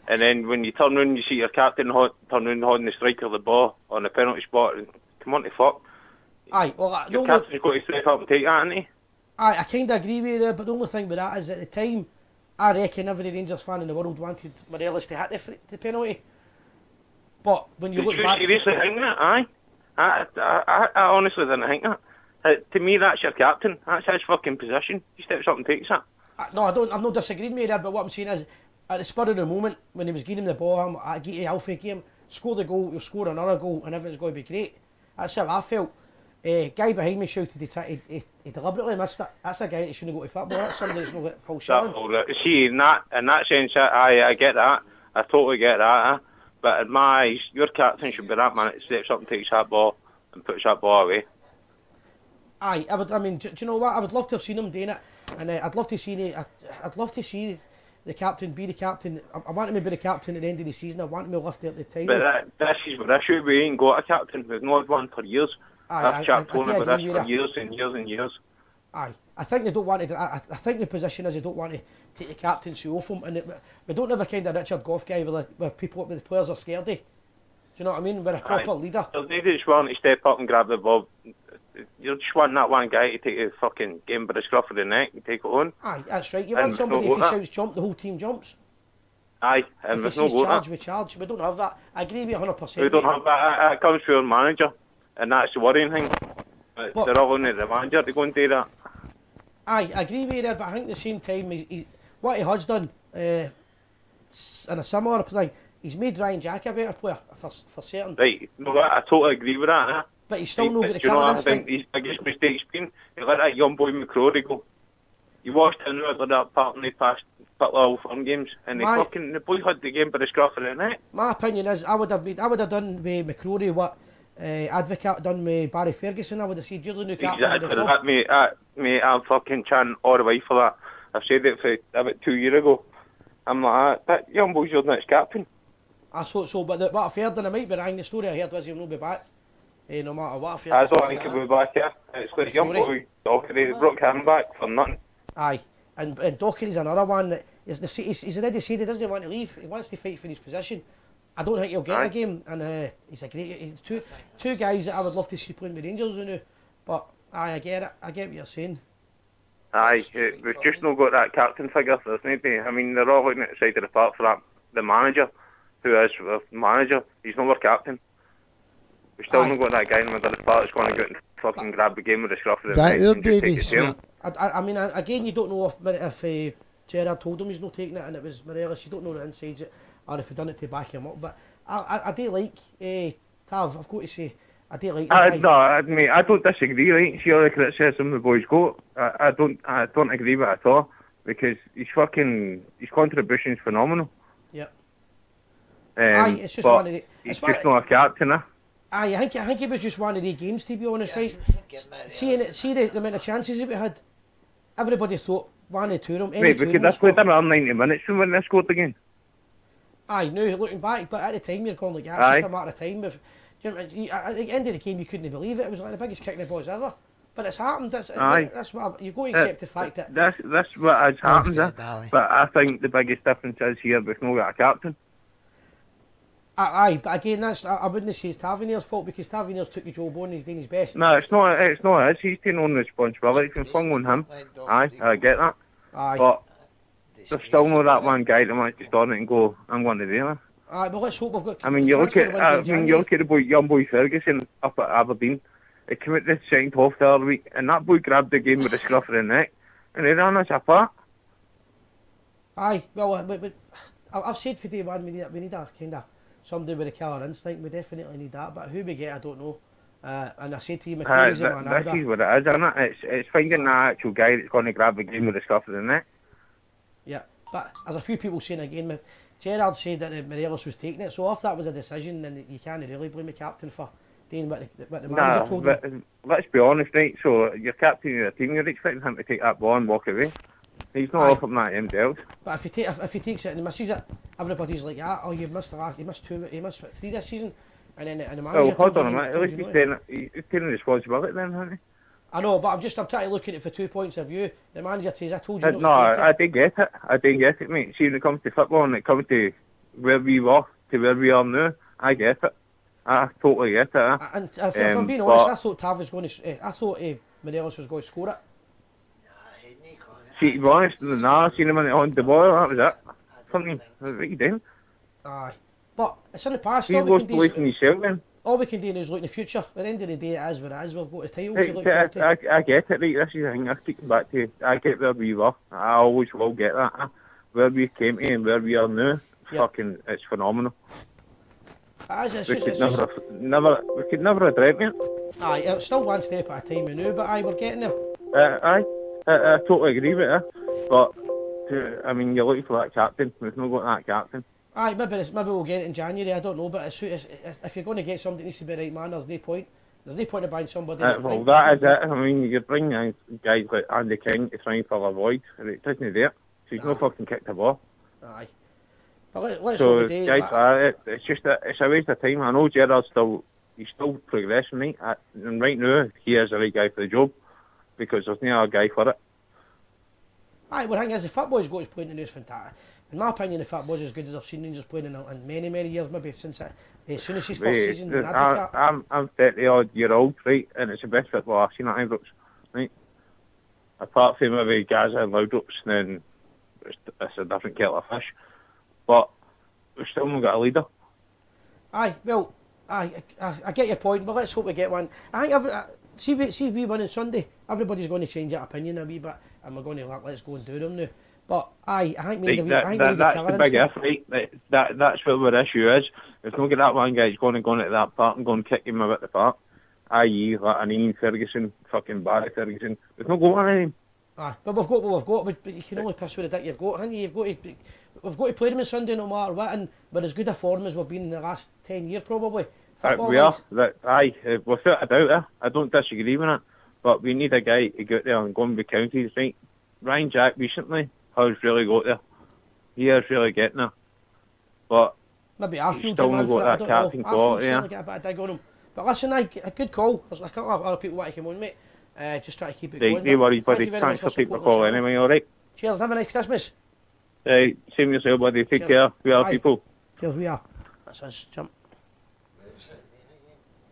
And then when you turn around, you see your captain turn around holding the striker the ball on the penalty spot. And come on to fuck.
Aye, well...
Your captain's got to step up and take that, hasn't he?
Aye, I kind of agree with you there, but the only thing with that is at the time, I reckon every Rangers fan in the world wanted Morelos to hit the penalty. But when you look back...
Did you seriously think that? Aye. I honestly didn't think that. To me, that's your captain. That's his fucking position. He steps up and takes it.
No, I'm not disagreeing with you there, but what I'm saying is, at the spur of the moment, when he was giving him the ball, I get you Alfie game, score the goal, you'll score another goal, and everything's going to be great. That's how I felt. Guy behind me shouted he deliberately missed it. That's a guy that shouldn't go to football. That's somebody that's not got full shot.
See, in that sense, I get that. I totally get that. But in my eyes, your captain should be that man that steps up and takes that ball and puts that ball away.
Aye, I mean, do you know what? I would love to have seen him doing it, and I'd love to see the captain be the captain. I want him to be the captain at the end of the season. I want him to lift it at the time.
But this is the issue. We ain't got a captain. We've not had one for years. I've chatted about this for years and years and years.
Aye, I think they don't want to. I think the position is they don't want to take the captaincy off him, and we don't have a kind of Richard Gough guy where the players are scared of. Do you know what I mean? We're a proper leader.
They just want to step up and grab the ball. You just want that one guy to take the fucking game by the scruff of the neck and take it on.
Aye, that's right. You want somebody, if he shouts jump, the whole team jumps.
Aye, and
if
there's no
charge, we charge. We don't have that. I agree with you 100%.
We don't have that. It comes from our manager, and that's the worrying thing. They're all only the manager to go and do that.
Aye, I agree with you there, but I think at the same time, what he has done, in a similar thing, he's made Ryan Jack a better player, for certain.
Right, no, I totally agree with that.
But he's still not got the
killer
instinct.
I think his biggest mistake's been, he let that young boy McCrory go. You watched him with that partner in the past couple of Old Firm games, and the boy had the game by the scruff of the neck. My
opinion is, I would have done with McCrory what Advocate done with Barry Ferguson. I would have said you're the new captain.
Exactly that, mate. I'm fucking chanting all the way for that. I've said it for about 2 years ago. I'm like, that young boy's your next captain.
I thought so, but what I've heard, and I might be wrong, the story I heard was he'll not be back. No matter what I've heard.
I don't think he'll be back here. It's like young boy, Dockery, broke him back for nothing.
Aye, and Dockery's another one that he's already said he doesn't want to leave. He wants to fight for his position. I don't think he'll get a game, and he's a great. He's two guys that I would love to see playing with Rangers now. But I get it. I get what you're saying.
Aye, we've just not got that captain figure. There's maybe. I mean, they're all looking at the side of the park for that. The manager, who is the manager, he's not our captain. We've still not got that guy in the middle of the park that's going to go out and fucking grab the game with the scruff of the neck and just take it to him.
I mean, again, you don't know if Gerrard told him he's not taking it and it was Morelos. You don't know the insides, or if he done it to back him up. But I do like Tav. I've got to say, I do like.
No, I mean, I don't disagree. Right, see all the criticism the boys got. I don't agree with it at all because his contribution is phenomenal.
Yep.
It's just one of the. He's just not a captain,
I think it was just one of the games, to be honest, right? See the amount of chances that we had. Everybody thought one or two of them.
Mate, we could have played another 90 minutes when they scored again.
Aye, now looking back, but at the time you're going like that. It's just a matter of time. At the end of the game, you couldn't believe it. It was like the biggest kick in the balls ever. But it's happened. That's what you've got to accept the fact that.
That's what has happened. But I think the biggest difference is here we've not got a captain.
Aye, but again, I wouldn't say it's Tavernier's fault because Tavernier's took the job on. He's doing his best.
No, it's not his. He's taking on the responsibility. It's flung on him. Aye, I get that.
Aye.
But there's still not that one guy that wants to start it and go, I'm going to do it.
Aye, but let's hope we've got.
I mean, you look at the young boy Ferguson up at Aberdeen. He came out the second half the other week, and that boy grabbed the game with the scruff of the neck, and he ran us apart.
Aye, well, but I've said for day one we need a kind of somebody with a killer instinct. We definitely need that, but who we get, I don't know. And I said to you,
this is what it is, isn't it? It's finding the actual guy that's going to grab the game with the scruff of the neck.
Yeah, but there's a few people saying again, Gerrard said that Morelos was taking it, so if that was a decision, then you can't really blame the captain for doing what the manager told him.
Let's be honest, right? So you're captain of the team, you're expecting him to take that ball and walk away. He's not offering that himself.
But if he takes it and he misses it, everybody's like, oh, you missed three this season, and then the manager.
Oh, hold on a minute. At least he's taking responsibility then, hasn't he?
I know, but I'm trying to look at it for 2 points of view. The manager says, I told you not
no,
to take it.
I didn't get it, mate. See, when it comes to football and it comes to where we were to where we are now, I get it. I totally get it.
And if I'm being honest, I thought Tav was going to. I thought Morelos was going to score it.
See, to be honest, I seen him on the ball. That was it. Something. What are you doing?
Aye, but it's in the past.
He was believing himself then.
All we can do is look in the future. At the end of the day, it is what it is. We've got the title to look forward to.
I get it, right? This is the thing. I keep back to. I get where we were. I always will get that. Where we came to and where we are now, fucking, it's phenomenal. We could never have dreamt it.
Aye, it's still one step at a time now, but aye, we're getting there.
I totally agree with you. But I mean, you're looking for that captain. We've not got that captain.
Aye, maybe we'll get it in January. I don't know, but if you're going to get somebody that needs to be the right man, there's no point. There's no point in buying somebody.
Well, that is it. I mean, you bring in guys like Andy King to try and fill a void, and it doesn't there. So he's not fucking kicked the ball.
Aye. But let's
so
hope we do.
Guys, it's just it's a waste of time. I know Gerrard's he's still progressing, right? And right now, he is the right guy for the job because there's no other guy for it.
Aye, well, the thing is, the football's got his point in the news fantastic. In my opinion, the football's as good as I've seen Rangers playing in many, many years, maybe since as soon as his first season.
I'm 30 odd year old, right? And it's the best football I've seen at Ibrox, right? Apart from maybe Gaza and Loudrops, then it's a different kettle of fish. But we've still not got a leader. Aye,
well, I get your point, but let's hope we get one. I think see if we win on Sunday, everybody's going to change that opinion a wee bit, and we're going to let's go and do them now. But I think we need
that's the big if, right? That's what our issue is. If not get that one guy, he's going to go into that park and go and kick him about the park. I.e., like an Ian Ferguson, fucking Barry Ferguson. There's no going on him.
Aye, but we've got what we've got. But you can only piss with the dick you've got. Haven't you? We've got to play them on Sunday no matter what, and we're as good a form as we've been in the last 10 years probably.
We are. Without a doubt, I don't disagree with it. But we need a guy to go out there and go and be counties, right? Ryan Jack recently has really got there. He is really getting there. But
maybe I feel
still not got that captain quality.
I get a bit of dig on him. But listen, a good call. There's a couple of other people want to come on, mate. Just try to keep it going.
No worries, buddy. Thanks for taking the call anyway, alright?
Cheers, have a nice Christmas.
Same yourself, buddy. Take
Cheers.
care. We are
Aye.
people.
Cheers, we are. That's us, jump.
Where's that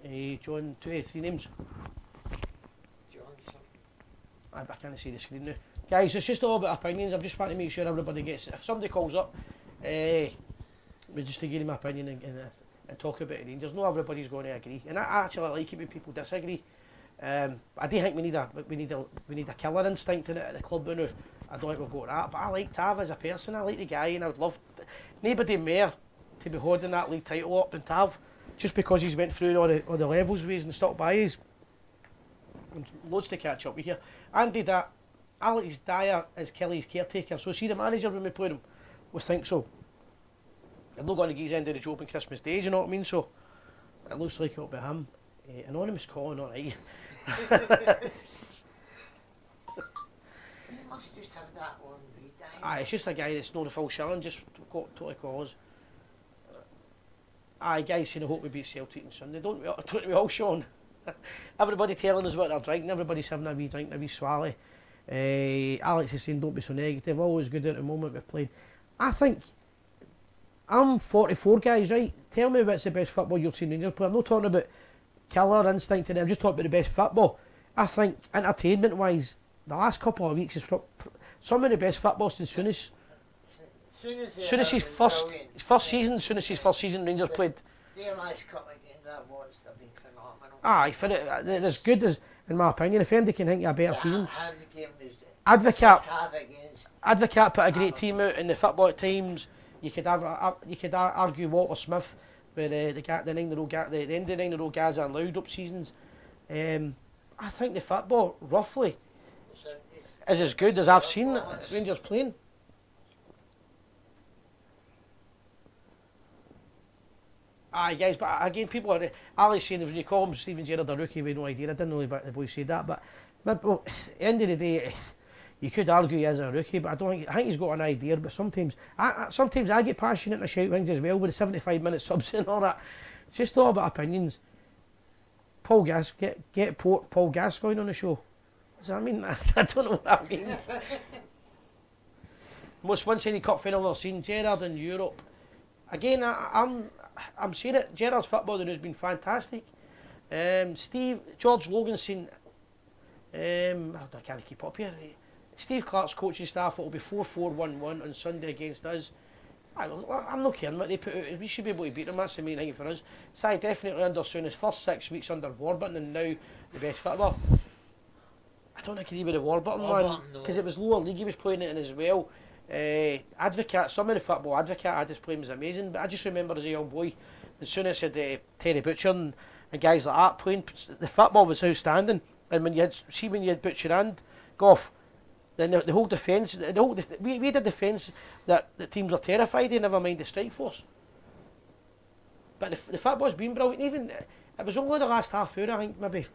name again?
John, 2 names.
Johnson.
I can't see the screen now. Guys, it's just all about opinions. I'm just trying to make sure everybody gets it. If somebody calls up, we just to give him my opinion and talk about it. There's no everybody's going to agree. And I actually like it when people disagree. I do think we need a killer instinct in it at the club now. I don't think we've got that, but I like Tav as a person. I like the guy, and I would love nobody more to be holding that league title up than Tav, just because he's went through all the levels with us and stuck by us. Loads to catch up with here. Andy, that Alex Dyer is Kelly's caretaker, so see the manager when we play him, we think so. I'm not going to get his end of the job on Christmas Day, you know what I mean? So it looks like it'll be him. Anonymous calling, alright.
You must just have that one read down.
Aye, it's just a guy that's not a full shilling, just got totally cause. Aye, guys saying I hope we beat Celtic on Sunday. Don't we all, Sean? Everybody telling us what they're drinking, everybody's having a wee drink, a wee swally. Alex is saying don't be so negative, always good at the moment we've played. I think, I'm 44 guys, right? Tell me what's the best football you've seen Rangers play. I'm not talking about killer instinct today, I'm just talking about the best football. I think, entertainment wise, the last couple of weeks is some of the best football since Souness. Soon as his first season Rangers played.
The last couple of games I've watched have been phenomenal.
Aye, for it, as good as, in my opinion, if anybody can think of a better season.
How the game was
Advocate put a great team out in the football at times. You could argue Walter Smith with the end of the 9-year-old Gaza and Loud up seasons. I think the football roughly is as good as I've seen Rangers playing. Aye, guys, but again, people are. Ali's saying when you call him Steven Gerrard a rookie, we have no idea. I didn't know the boy said that, but at the end of the day, you could argue he is a rookie, but I think he's got an idea. But sometimes I get passionate and I shout things as well with the 75-minute subs and all that. It's just all about opinions. Paul Gascoigne on the show. Does that mean? I don't know what that means. Most one-sided cup final I've seen. Gerrard in Europe. Again, I'm saying it. Gerrard's football has been fantastic. George Logan's seen. I can't keep up here. Steve Clark's coaching staff, it'll be 4-4-1-1 on Sunday against us. I'm not caring what they put out. We should be able to beat them. That's the main thing for us. Sai definitely under Souness. First 6 weeks under Warburton, and now the best football. I don't agree with the Warburton one because it was lower league he was playing it in as well. Advocate, some of the football Advocate I just playing was amazing, but I just remember as a young boy, as soon as I had Terry Butcher and guys like that playing, the football was outstanding. And when you had Butcher and Goff, then the whole defence, we had a defence that the teams were terrified of, never mind the strike force. But the football's been brilliant. Even it was only the last half hour, I think, maybe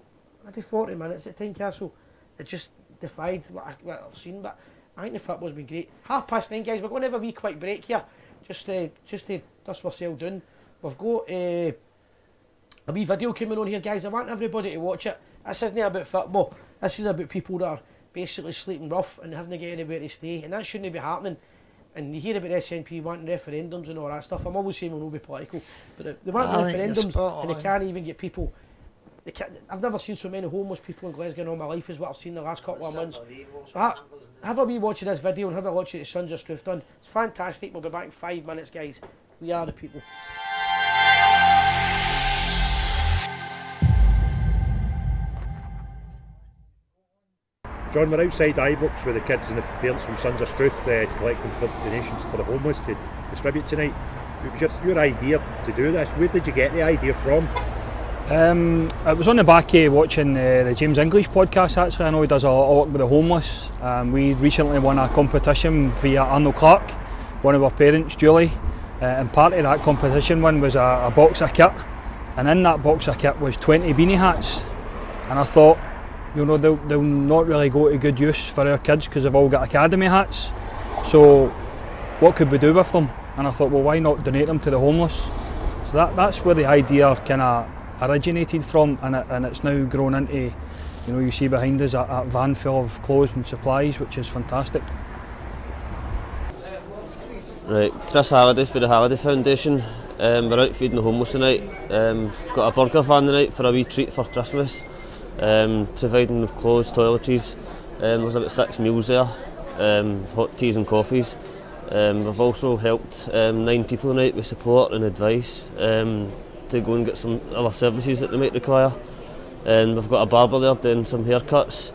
40 minutes at Tynecastle. It just defied what I've seen. But I think the football's been great. 9:30, guys. We're going to have a wee quick break here, just to dust ourselves down. We've got a wee video coming on here, guys. I want everybody to watch it. This isn't about football. This is about people that are basically sleeping rough and having to get anywhere to stay, and that shouldn't be happening. And you hear about SNP wanting referendums and all that stuff. I'm always saying we'll not be political, but they want referendums and they can't even get people. I've never seen so many homeless people in Glasgow in all my life as what I've seen the last couple of months. So have a wee watch of this video and have a watch of the Sons of Struth done. It's fantastic. We'll be back in 5 minutes, guys. We are the people.
John, we're outside Ibrox with the kids and the parents from Sons of Struth collecting for donations for the homeless to distribute tonight. It was your idea to do this. Where did you get the idea from?
It was on the back of watching the James English podcast. Actually, I know he does a lot with the homeless. We recently won a competition via Arnold Clark, one of our parents, Julie, and part of that competition win was a box of kit, and in that box of kit was 20 beanie hats, and I thought, you know, they'll not really go to good use for our kids because they've all got academy hats. So what could we do with them? And I thought, well, why not donate them to the homeless? So that's where the idea kind of originated from, and it's now grown into, you know, you see behind us a van full of clothes and supplies, which is fantastic.
Right, Chris Halliday for the Halliday Foundation. We're out feeding the homeless tonight. Got a burger van tonight for a wee treat for Christmas. Providing clothes, toiletries. There's about 6 meals there. Hot teas and coffees. We've also helped 9 people tonight with support and advice to go and get some other services that they might require. We've got a barber there doing some haircuts,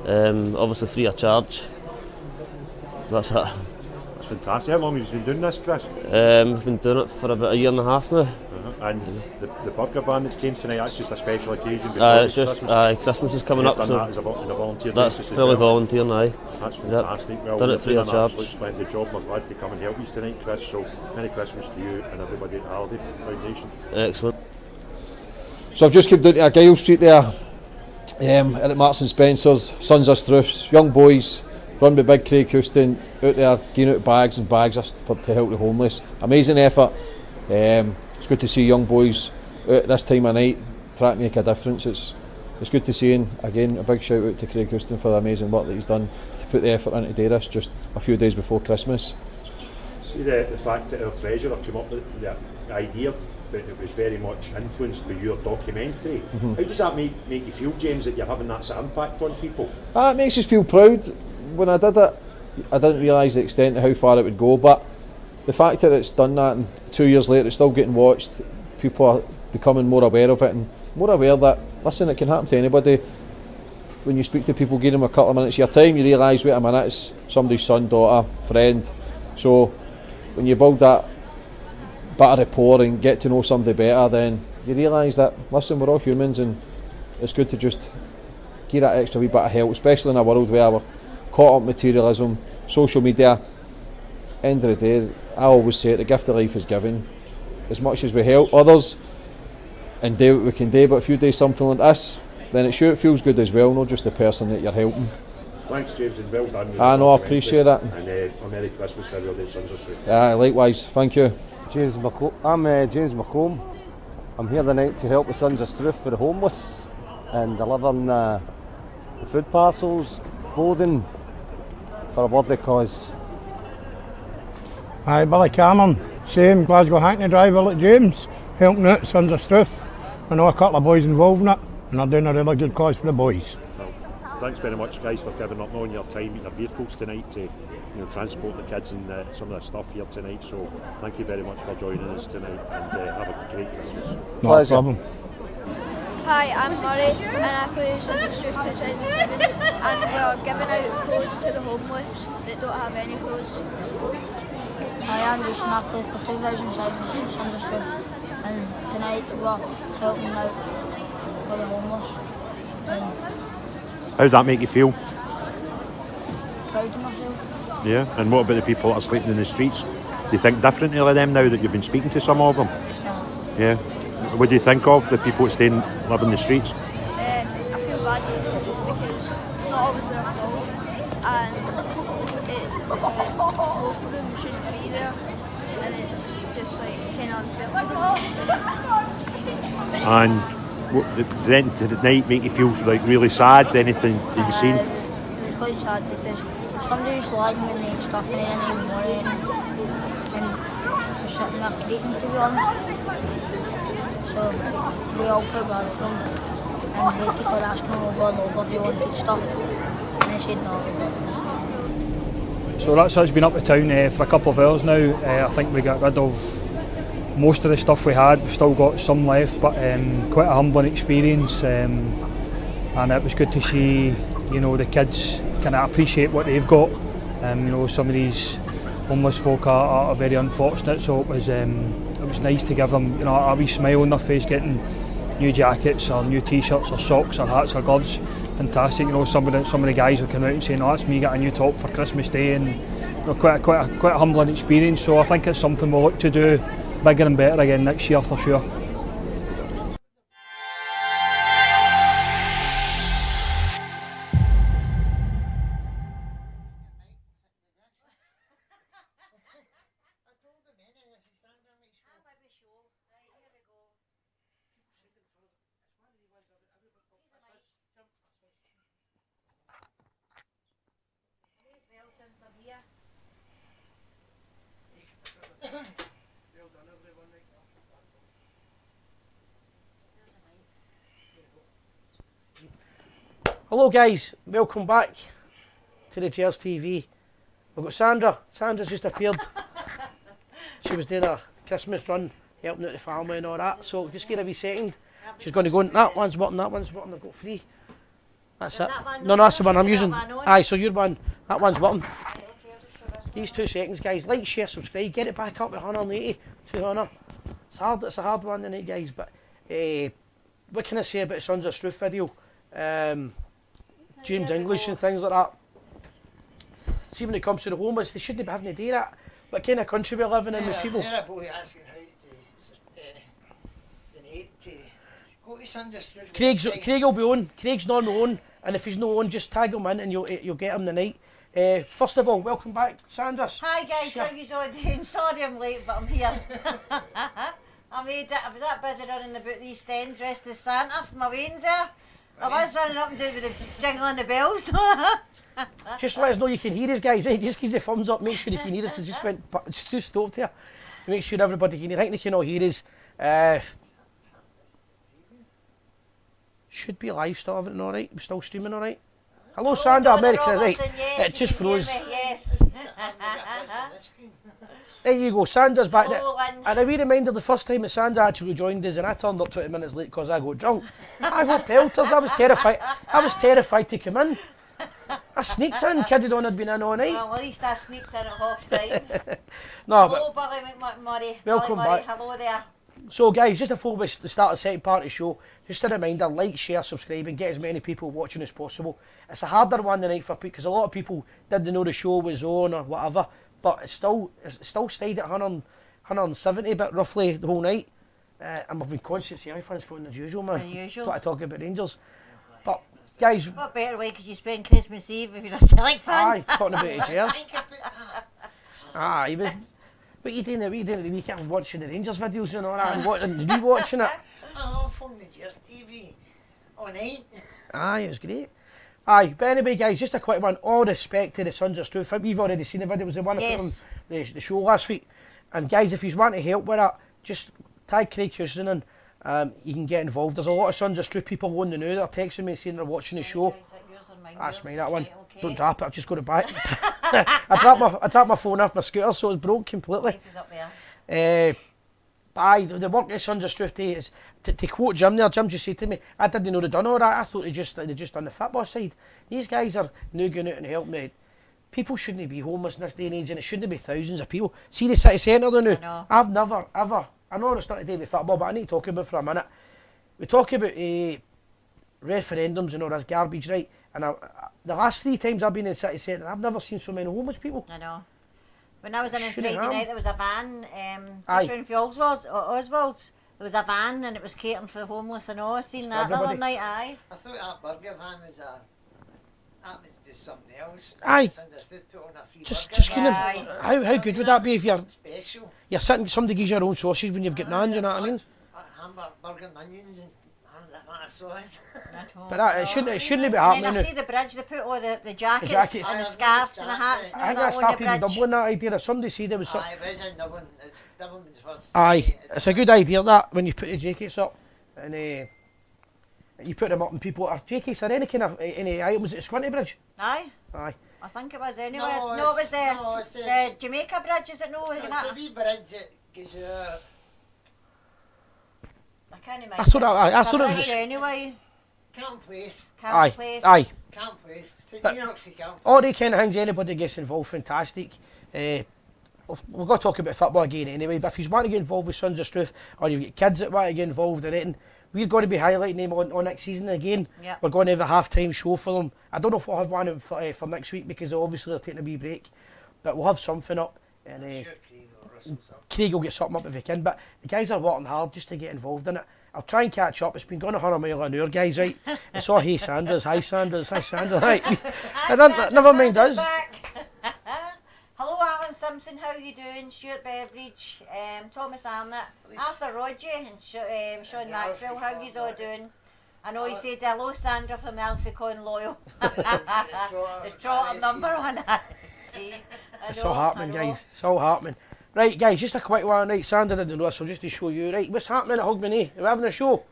obviously free of charge. That's it.
That's fantastic. How long have you been doing this, Chris?
We've been doing it for about a year and a half now.
And the burger van that came tonight, that's just a special occasion?
It's just Christmas is coming up, so
that as a volunteer
that's
basis as
fully
well.
volunteering, aye.
That's fantastic.
Yep.
Well,
Done it
you're
free
doing
of
an
charge.
absolute splendid job. We're glad to come and help you tonight, Chris. So, Merry Christmas to you and everybody at the Halliday Foundation.
Excellent.
So I've just come down to Argyle Street there, at Marks and Spencer's, Sons of Struths, young boys, run by Big Craig Houston, out there giving out bags and bags to help the homeless. Amazing effort. It's good to see young boys out this time of night trying to make a difference. It's good to see him. Again, a big shout out to Craig Houston for the amazing work that he's done to put the effort into do this just a few days before Christmas.
See the fact that our treasurer came up with the idea, but it was very much influenced by your documentary. How does that make you feel, James, that you're having that sort of impact on people?
It makes us feel proud. When I did it, I didn't realise the extent of how far it would go, but the fact that it's done that and 2 years later it's still getting watched, people are becoming more aware of it and more aware that, listen, it can happen to anybody. When you speak to people, give them a couple of minutes of your time, you realise, wait a minute, it's somebody's son, daughter, friend. So when you build that bit of rapport and get to know somebody better, then you realise that, listen, we're all humans and it's good to just give that extra wee bit of help, especially in a world where we're caught up in materialism, social media. End of the day, I always say it, the gift of life is giving. As much as we help others and do what we can do, but if you do something like this, then it feels good as well, not just the person that you're helping.
Thanks, James, and well done.
I know, I appreciate that.
And a Merry Christmas for everybody at Sons of Struths.
Likewise, thank you.
I'm James McComb. I'm here tonight to help the Sons of Struth for the homeless and delivering the food parcels, clothing for a worthy cause.
Hi, Billy Cameron, same Glasgow Hackney driver like James, helping out Sons of Struth. I know a couple of boys involved in it and they're doing a really good cause for the boys.
Well, thanks very much, guys, for giving up on your time in your vehicles tonight to transport the kids and some of the stuff here tonight. So thank you very much for joining us tonight and have a great Christmas.
No problem.
Hi, I'm Murray and I play Sons of Struth 2007s and we're giving out clothes to the homeless that don't have any clothes.
Hi, I'm Jason. I play for 2007 Sons of Struth and tonight we're helping out for the homeless.
How does that make you feel?
Proud of myself.
Yeah, and what about the people that are sleeping in the streets? Do you think differently of them now that you've been speaking to some of them? Yeah. What do you think of the people that live in the streets?
I feel bad for them because it's not always their fault and most of them shouldn't be there and it's just like kind of unfair to them.
And did the night make you feel like really sad? Anything that you've seen?
It was quite sad because somebody was lying with the stuff in any morning and just sitting there creating, to be honest. So we all felt bad for them and we keep on asking them over and over if they wanted stuff and they said no.
So that's us been up to town for a couple of hours now. I think we got rid of most of the stuff we had. We've still got some left, but quite a humbling experience and it was good to see the kids kind of appreciate what they've got. Some of these homeless folk are very unfortunate, so it was nice to give them a wee smile on their face, getting new jackets or new t-shirts or socks or hats or gloves. Fantastic. Some of the guys will come out and say, "No, that's me getting a new top for Christmas Day," and quite a humbling experience. So I think it's something we'll look to do bigger and better again next year for sure.
Hello guys, welcome back to the Gers TV. We've got Sandra. Sandra's just appeared. She was doing a Christmas run, helping out the family and all that. So just give her a wee second. She's going to go in. That one's button, that one's button. I've got three. That's it. No, that's the one I'm using. Aye, so your one. That one's button. These 2 seconds, guys. Like, share, subscribe. Get it back up to 180. 200. It's a hard one tonight, guys. But what can I say about the Sons of Struth video? James English and things like that. See, when it comes to the homeless, they shouldn't be having to do that. What kind of country we're living in with people?
They're a boy asking how to donate to go to Sons of Struth.
Craig will be on. Craig's not on, and if he's not on, just tag him in and you'll get him tonight. First of all, welcome back, Sandra.
Hi guys, how you all doing? Sorry I'm late, but I'm here. I was that busy running about the East End dressed as Santa for my wains there. I was running up and down with the jingling the bells.
Just let us know you can hear us, guys. Just give us a thumbs up, make sure you can hear us, because it's too stopped here. Make sure everybody can hear. I think they can all hear us. Should be live still, haven't it? All right, we're still streaming, all right. Hello, Sandra, America, right?
Yes,
it just froze.
Yes.
There you go, Sandra's back there.
Hello,
And a wee reminder, the first time that Sandra actually joined us, and I turned up 20 minutes late because I got drunk. I got pelters, I was terrified. I was terrified to come in. I sneaked in, kidded on I'd been in all night.
Well, at least I sneaked in at half time.
No,
hello, Billy McMurray.
Welcome
Billy Murray,
back.
hello there.
So guys, just before we start the second part of the show, just a reminder, like, share, subscribe and get as many people watching as possible. It's a harder one tonight for people, because a lot of people didn't know the show was on or whatever, but it's still stayed at 170 but roughly the whole night. And we've been conscious the iPhone's phone as usual, man.
As usual.
Got to talk about Rangers. But guys,
What better way could you spend Christmas Eve if you're a Celtic fan?
aye, talking about the Gers. Aye, what are you doing at the weekend, watching the Rangers videos and all that, and re-watching it?
Oh, from the Gers TV all night.
Aye, it was great. Aye, but anyway, guys, just a quick one. All respect to the Sons of Struth. We've already seen the video. It was the one I put on the show last week. And guys, if you want to help with it, just tag Craig Houston in. You can get involved. There's a lot of Sons of Struth people on the now that are texting me saying they're watching the show. That's me, that one.
Okay.
Don't drop it, I've just got it back. I dropped my phone off my scooter, so it's broke completely.
Up there.
Aye, the work that Sons of Struth do is, to quote Jim there, Jim just said to me, I didn't know they'd done all that, I thought they just done the football side. These guys are now going out and helping me. People shouldn't be homeless in this day and age, and it shouldn't be thousands of people. See the city centre though now, I've never, ever, I know it's not to do with football, but I need to talk about it for a minute. We talk about referendums and all this garbage, right? And the last 3 times I've been in the city centre, I've never seen so many homeless people.
I know. When I was in on
Shouldn't
Friday
have.
night, there was a van,
Aye.
just round for Oswald's. There was a van and it was catering for the homeless and all. I seen that the other
everybody.
night, aye.
I thought that burger van was that was just something else.
Aye.
Sons of Struth put on a free
Just
burger
kind of,
van.
how good would that be if you're
Special.
sitting, somebody gives you your own sausage when you've got none, you know what I mean?
Hamburger and onions and that sauce.
But that, it shouldn't be
And
happening
then I
now.
see the bridge, they put all the jackets,
jackets.
and the scarves and the hats and
I
all
think I
that on the
started in
bridge.
Dublin, that idea. Somebody said there was some,
Aye, it was in Dublin. Dublin was first.
aye, it's a good idea that, when you put the jackets up, and you put them up and people, are jackets or any kind of, any items at the Squinty Bridge?
Aye.
Aye.
I think it was anyway.
No,
No, it was
it's
the Jamaica Bridge, is it no?
It's a wee bridge that gives you
I can't remember.
That's what that's what it
Bridge
was.
anyway.
Camp Place.
Camp
Aye,
Place.
aye.
Camp Place.
But
St. Enoch's Camp
All
Place.
the kind of things, anybody gets involved, fantastic. We've got to talk about football again anyway, but if you want to get involved with Sons of Struth, or you've got kids that want to get involved in it, we're going to be highlighting them on next season again.
Yep.
We're going to have a half-time show for them. I don't know if we'll have one for next week, because obviously they're taking a wee break, but we'll have something up, and Craig will get something up if he can, but the guys are working hard just to get involved in it. I'll try and catch up. It's been going 100 mile an hour, guys, right? It's all hey Sanders, hi Sanders, right? And then, never mind us.
Hello Alan Simpson, how are you doing? Stuart Beveridge, Thomas Arnott, Arthur Rodgers and Sean Maxwell, how are you all doing? I know he said hello Sandra from Alfie Con Loyal. The trot number one. See,
It's all happening, guys. It's all happening. Right, guys, just a quick one. Right, Sandra didn't know this, so just to show you. Right, what's happening at Hogmanay? Are we having a show?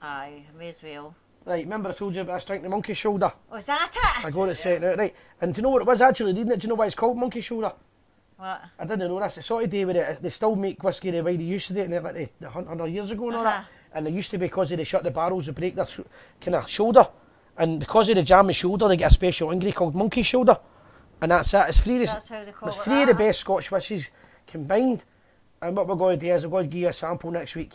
Aye, may as well.
Right, remember I told you about this drink, the monkey shoulder?
Oh, is that it?
I got it set out, right. And do you know what it was actually reading it? Do you know why it's called monkey shoulder?
What?
I didn't know this. It's sort of day with it. They still make whiskey the way they used to do it, like the 100 years ago and all that. And they used to be, because they shut the barrels, they break their kind of shoulder. And because of the jam of shoulder, they get a special ingredient called monkey shoulder. And that's it. It's three,
That's how they call
it's
it
three of the best Scotch whiskies combined. And what we're going to do is we're going to give you a sample next week.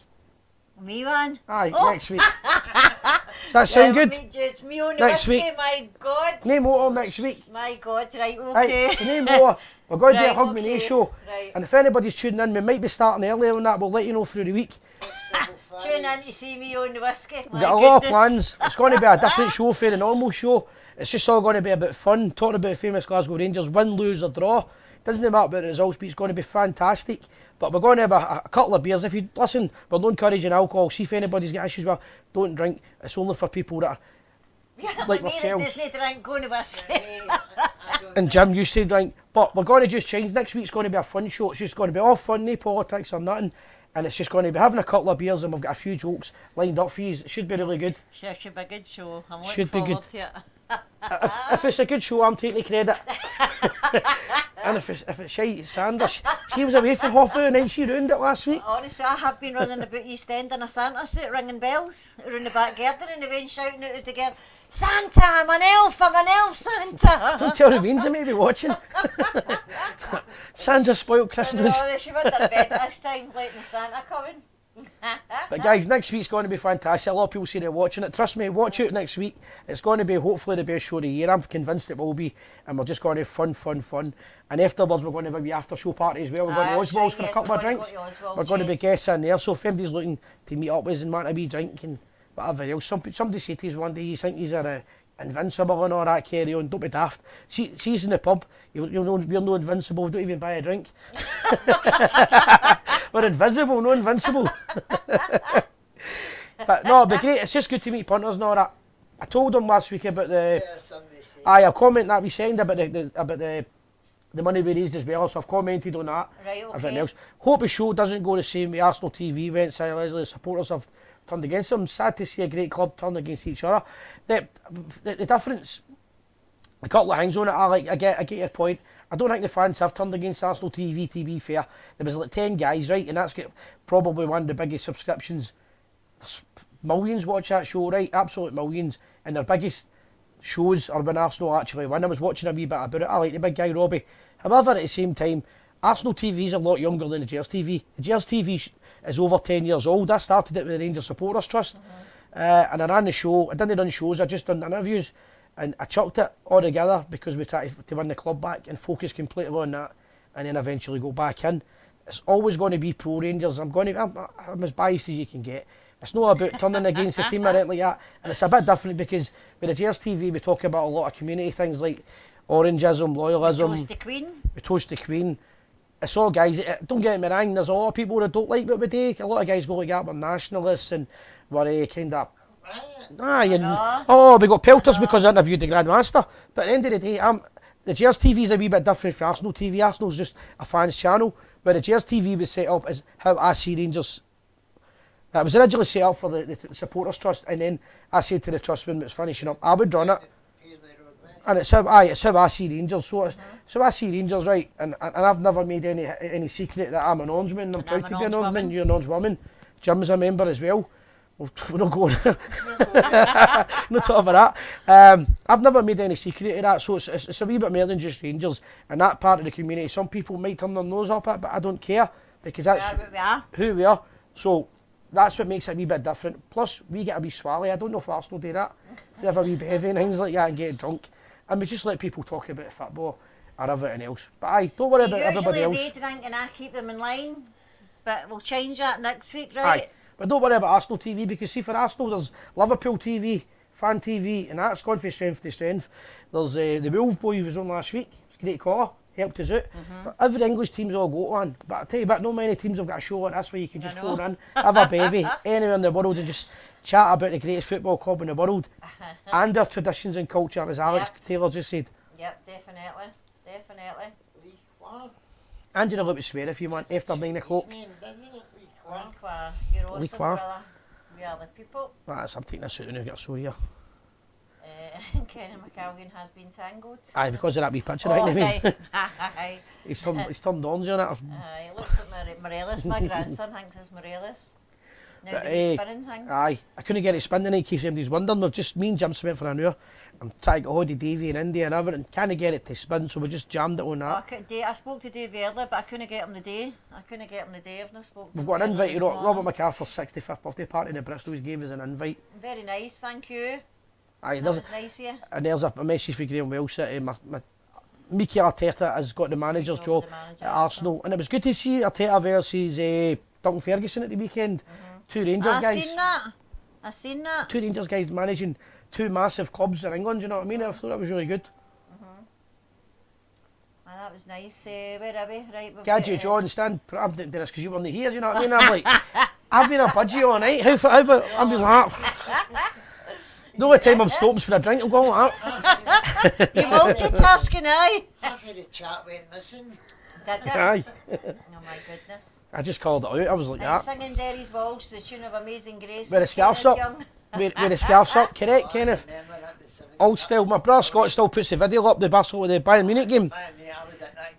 Me one?
Aye, next week. Does that sound good?
It's me on the
Next
whiskey,
week.
my God.
Name water next week.
My God, right, okay.
Right, so name water. We're going to do a
Right,
Hogmanay
okay,
show.
right.
And if anybody's tuning in, we might be starting earlier on that. We'll let you know through the week.
Tune in to see me on the whiskey.
We've got a lot of plans. It's going to be a different show for the normal show. It's just all going to be a bit fun, talking about famous Glasgow Rangers, win, lose or draw. Doesn't matter about the results, but it's going to be fantastic. But we're going to have a couple of beers. If you listen, we're not encouraging alcohol. See if anybody's got issues with, don't drink. It's only for people that are like myself.
Disney drink, go on the whiskey.
And Jim used to drink. But we're going to just change. Next week's going to be a fun show. It's just going to be all fun, no politics or nothing. And it's just going to be having a couple of beers, and we've got a few jokes lined up for you. It should be really good.
Sure, should be a good show. I'm looking
Should be
forward
good.
to it.
If it's a good show, I'm taking the credit. And if it's shite, Sanders. She was away for half an hour and she ruined it last week.
Honestly, I have been running about East End in a Santa suit, ringing bells around the back garden, and they went shouting out to the Santa, I'm an elf, Santa.
Don't tell the Beans I may be watching. Sandra spoiled Christmas.
No, she went to bed this time, letting Santa coming.
But guys, next week's going to be fantastic. A lot of people say they're watching it. Trust me, watch it next week. It's going to be hopefully the best show of the year. I'm convinced it will be. And we're just going to have fun. And afterwards, we're going to have a wee after show party as well. We're going to Oswald's for a couple of drinks. We're going to be guests in there. So if anybody's looking to meet up with us and want a wee drink and whatever else, somebody said to us one day, you think he's invincible and all that, carry on, don't be daft. She's in the pub, you're no invincible, don't even buy a drink. We're invisible, no invincible. But no, it'd be great. It's just good to meet punters and all that. I told them last week about the. I'll comment that we signed about the money we raised as well. So I've commented on that.
Right, okay.
Everything else. Hope the show doesn't go the same way Arsenal TV went. Si Leslie, the supporters have turned against them. Sad to see a great club turn against each other. The difference. A couple of things on it. I get your point. I don't think the fans have turned against Arsenal TV, to be fair. There was like 10 guys, right? And that's got probably one of the biggest subscriptions. Millions watch that show, right? Absolute millions. And their biggest shows are when Arsenal actually win. I was watching a wee bit about it. I like the big guy, Robbie. However, at the same time, Arsenal TV is a lot younger than the Gers TV. The Gers TV is over 10 years old. I started it with the Rangers Supporters Trust. And I ran the show. I didn't run shows, I just done interviews. And I chucked it all together because we tried to win the club back and focus completely on that, and then eventually go back in. It's always going to be pro Rangers. I'm as biased as you can get. It's not about turning against the team or anything like that. And it's a bit different because with the Gers TV we talk about a lot of community things like orangeism, loyalism.
Toast the Queen.
We toast the Queen. It's all guys, don't get me wrong, there's a lot of people that don't like what we do. A lot of guys go like that, we're nationalists and we're kind of... we got pelters because I interviewed the Grandmaster. But at the end of the day, the Gers TV is a wee bit different from Arsenal TV. Arsenal's just a fans channel, where the Gers TV was set up as how I see Rangers. It was originally set up for the Supporters Trust, and then I said to the trust when it was finishing up, I would run it. And it's how I see Rangers. So I see Rangers, right, and I've never made any secret that I'm an Orangeman. I'm proud to be an Orangeman. You're an Orangewoman. Jim's a member as well. We're not going. Not talking about that. I've never made any secret of that, so it's a wee bit more than just Rangers. And that part of the community, some people might turn their nose up at, but I don't care because that's who we are. So that's what makes it a wee bit different. Plus, we get a wee swally. I don't know if Arsenal do that. They have a wee bevy and things like that and get drunk. And we just let people talk about football or everything else. But aye, don't worry about everybody else.
Usually they drink and I keep them in line, but we'll change that next week, right?
Aye. But don't worry about Arsenal TV because see for Arsenal there's Liverpool TV, Fan TV, and that's gone from strength to strength. There's the Wolves boy who was on last week, great caller, helped us out. But every English team's all got one. But I tell you what, not many teams have got a show like this where you can just phone in, have a bevy, anywhere in the world and just chat about the greatest football club in the world and their traditions and culture, as Alex Taylor just said.
Yep, definitely.
Angela will swear if you want, after 9 o'clock.
His name, doesn't it?
You're awesome,
Liqua.
brother. We are the people.
Right, I'm taking this out and I'll get a show here.
Kenny McCalgan has been tangled.
Aye, because of that wee picture,
Oh,
right?
right. Aye.
He's turned orange on it.
Aye, it looks like Morelis. My grandson thinks it's Morelis. Now
But,
the spinning thing.
aye, I couldn't get it spinning tonight in case anybody's wondering. We've just, me and Jim went for an hour. I'm trying to get hold of Davey in India and everything. Can't get it to spin, so we just jammed it on that.
I spoke to Dave earlier, but I couldn't get him today. I've not spoken to
We've
him
got an
earlier
invite
this
to Robert
morning.
McCarthy's 65th birthday party in Bristol. He gave us an invite.
Very nice, thank you.
Aye,
That
there's
was nice of you.
and there's a message for Graham Welsh that Mikel Arteta has got the manager's job at Arsenal. And it was good to see Arteta versus Duncan Ferguson at the weekend. Two Rangers guys.
I seen that.
Two Rangers guys managing two massive clubs in England, you know what I mean? I thought that was really good.
That was nice. Where are we? Right, we've
Gadget
got,
John, stand. I'm doing this because you weren't here, you know what I mean? I'm like, I've been a budgie all night. How about, I've been like that. The only time I'm stopping for a drink, I'm going like that.
You're multitasking, aye?
Half of the chat went missing.
Did it?
Aye.
Oh my goodness.
I just called it out, I was like
And
that.
singing Derry's Waltz to the tune of Amazing Grace.
With the scarves up. With the scarves up, correct, Kenneth? Old style. My brother Scott still puts the video up, the Barcelona, the Bayern Munich game.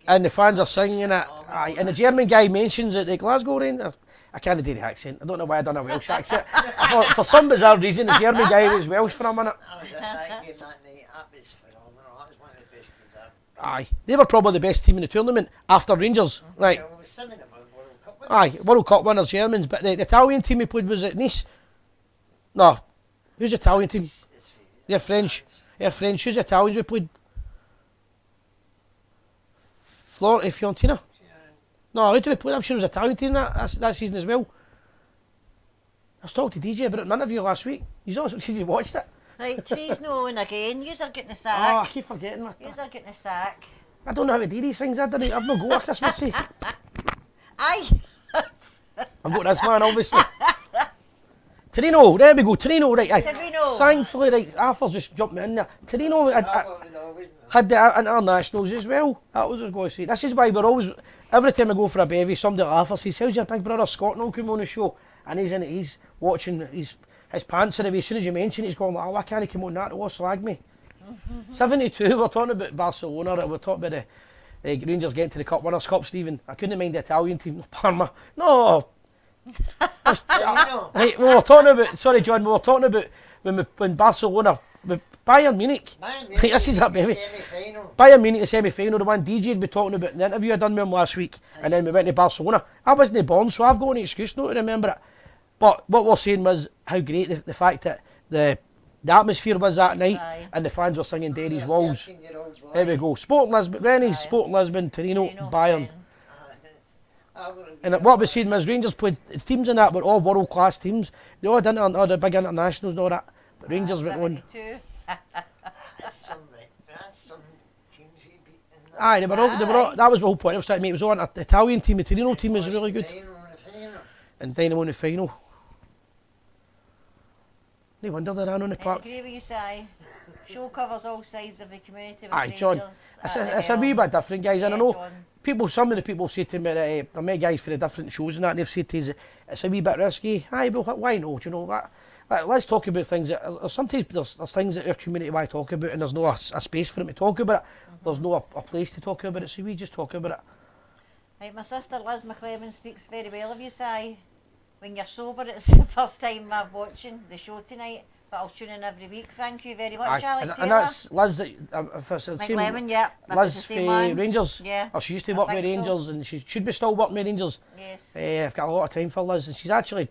And the fans are singing it. Aye. And the German guy mentions that the Glasgow Rangers. I can't do the accent. I don't know why I done a Welsh accent. for some bizarre reason, the German guy was Welsh for a minute.
I was at that game that night. That was phenomenal. That was one of the best games I've
Aye. They were probably the best team in the tournament after Rangers. Right.
Yeah, well, some of them were World Cup winners.
Aye, World Cup winners, Germans. But the Italian team we played was at Nice. No. Who's the Italian team? They're French. They're French. Who's the Italians we played? Fiorentina. No, who did we play? I'm sure it was Italian team that season as well. I was talking to DJ about it in an interview last week. He's also said he watched it.
Right, trees no on again. Yous are getting a sack.
Oh, I keep forgetting that.
Yous are getting a sack.
I don't know how to do these things. I've no go at Christmas.
Aye.
I've got this one, obviously. Torino, there we go. Torino, right. Aye.
Torino.
Thankfully, right. Arthur's just jumped me in there. Torino had the internationals as well. That was what I was going to say. This is why we're always, every time I go for a bevy, somebody like Arthur says, how's your big brother Scott now come on the show? And he's in it, he's watching, his pants are away. As soon as you mention it, he's going, oh, why can't he come on that? Oh, slag me. 72, we're talking about Barcelona, we're talking about the Rangers getting to the Cup Winners' Cup, Stephen. I couldn't mind the Italian team, no, Parma. No. Right, we were talking about, sorry John, we were talking about when Barcelona, with Bayern Munich. Right, this is that baby. Bayern Munich, the semi-final, the one DJ would be talking about in the interview I done with him last week, and then we went to Barcelona. I wasn't born, so I've got an excuse not to remember it. But what we're saying was how great the fact that the atmosphere was that night, and the fans were singing Derry's Walls. There we go. Sporting Lisbon, Rennes, Sporting Lisbon, Torino, Bayern. And what we're saying was Rangers played, teams in that were all world-class teams. They all didn't all the big internationals and all that. But Rangers went on.
Some teams we beat in that.
Aye, they were all, that was the whole point I was trying to make. It was on the Italian team, the Torino team was really good. And Dynamo in the final. No wonder they ran on the
I
park.
agree with you, Si. Show covers all sides of the community. With
Aye, John, it's a wee bit different, guys, and I know some of the people say to me that I met guys for the different shows and that, and they've said to us, it's a wee bit risky. Aye, but why not, you know, that? Let's talk about things that, sometimes there's things that our community why talk about and there's no a space for them to talk about it. There's no a place to talk about it, so we just talk about it.
Right, my sister Liz McClellan speaks very well of you, Si. When you're sober, it's the first time I'm watching the show tonight, but I'll tune in every week. Thank you very much, Alec
and that's Liz, if it's the same,
McLemon, yeah.
Liz for Rangers.
Yeah.
Or she used to work with Rangers, and she should be still working with Rangers.
Yes.
I've got a lot of time for Liz, and she's actually,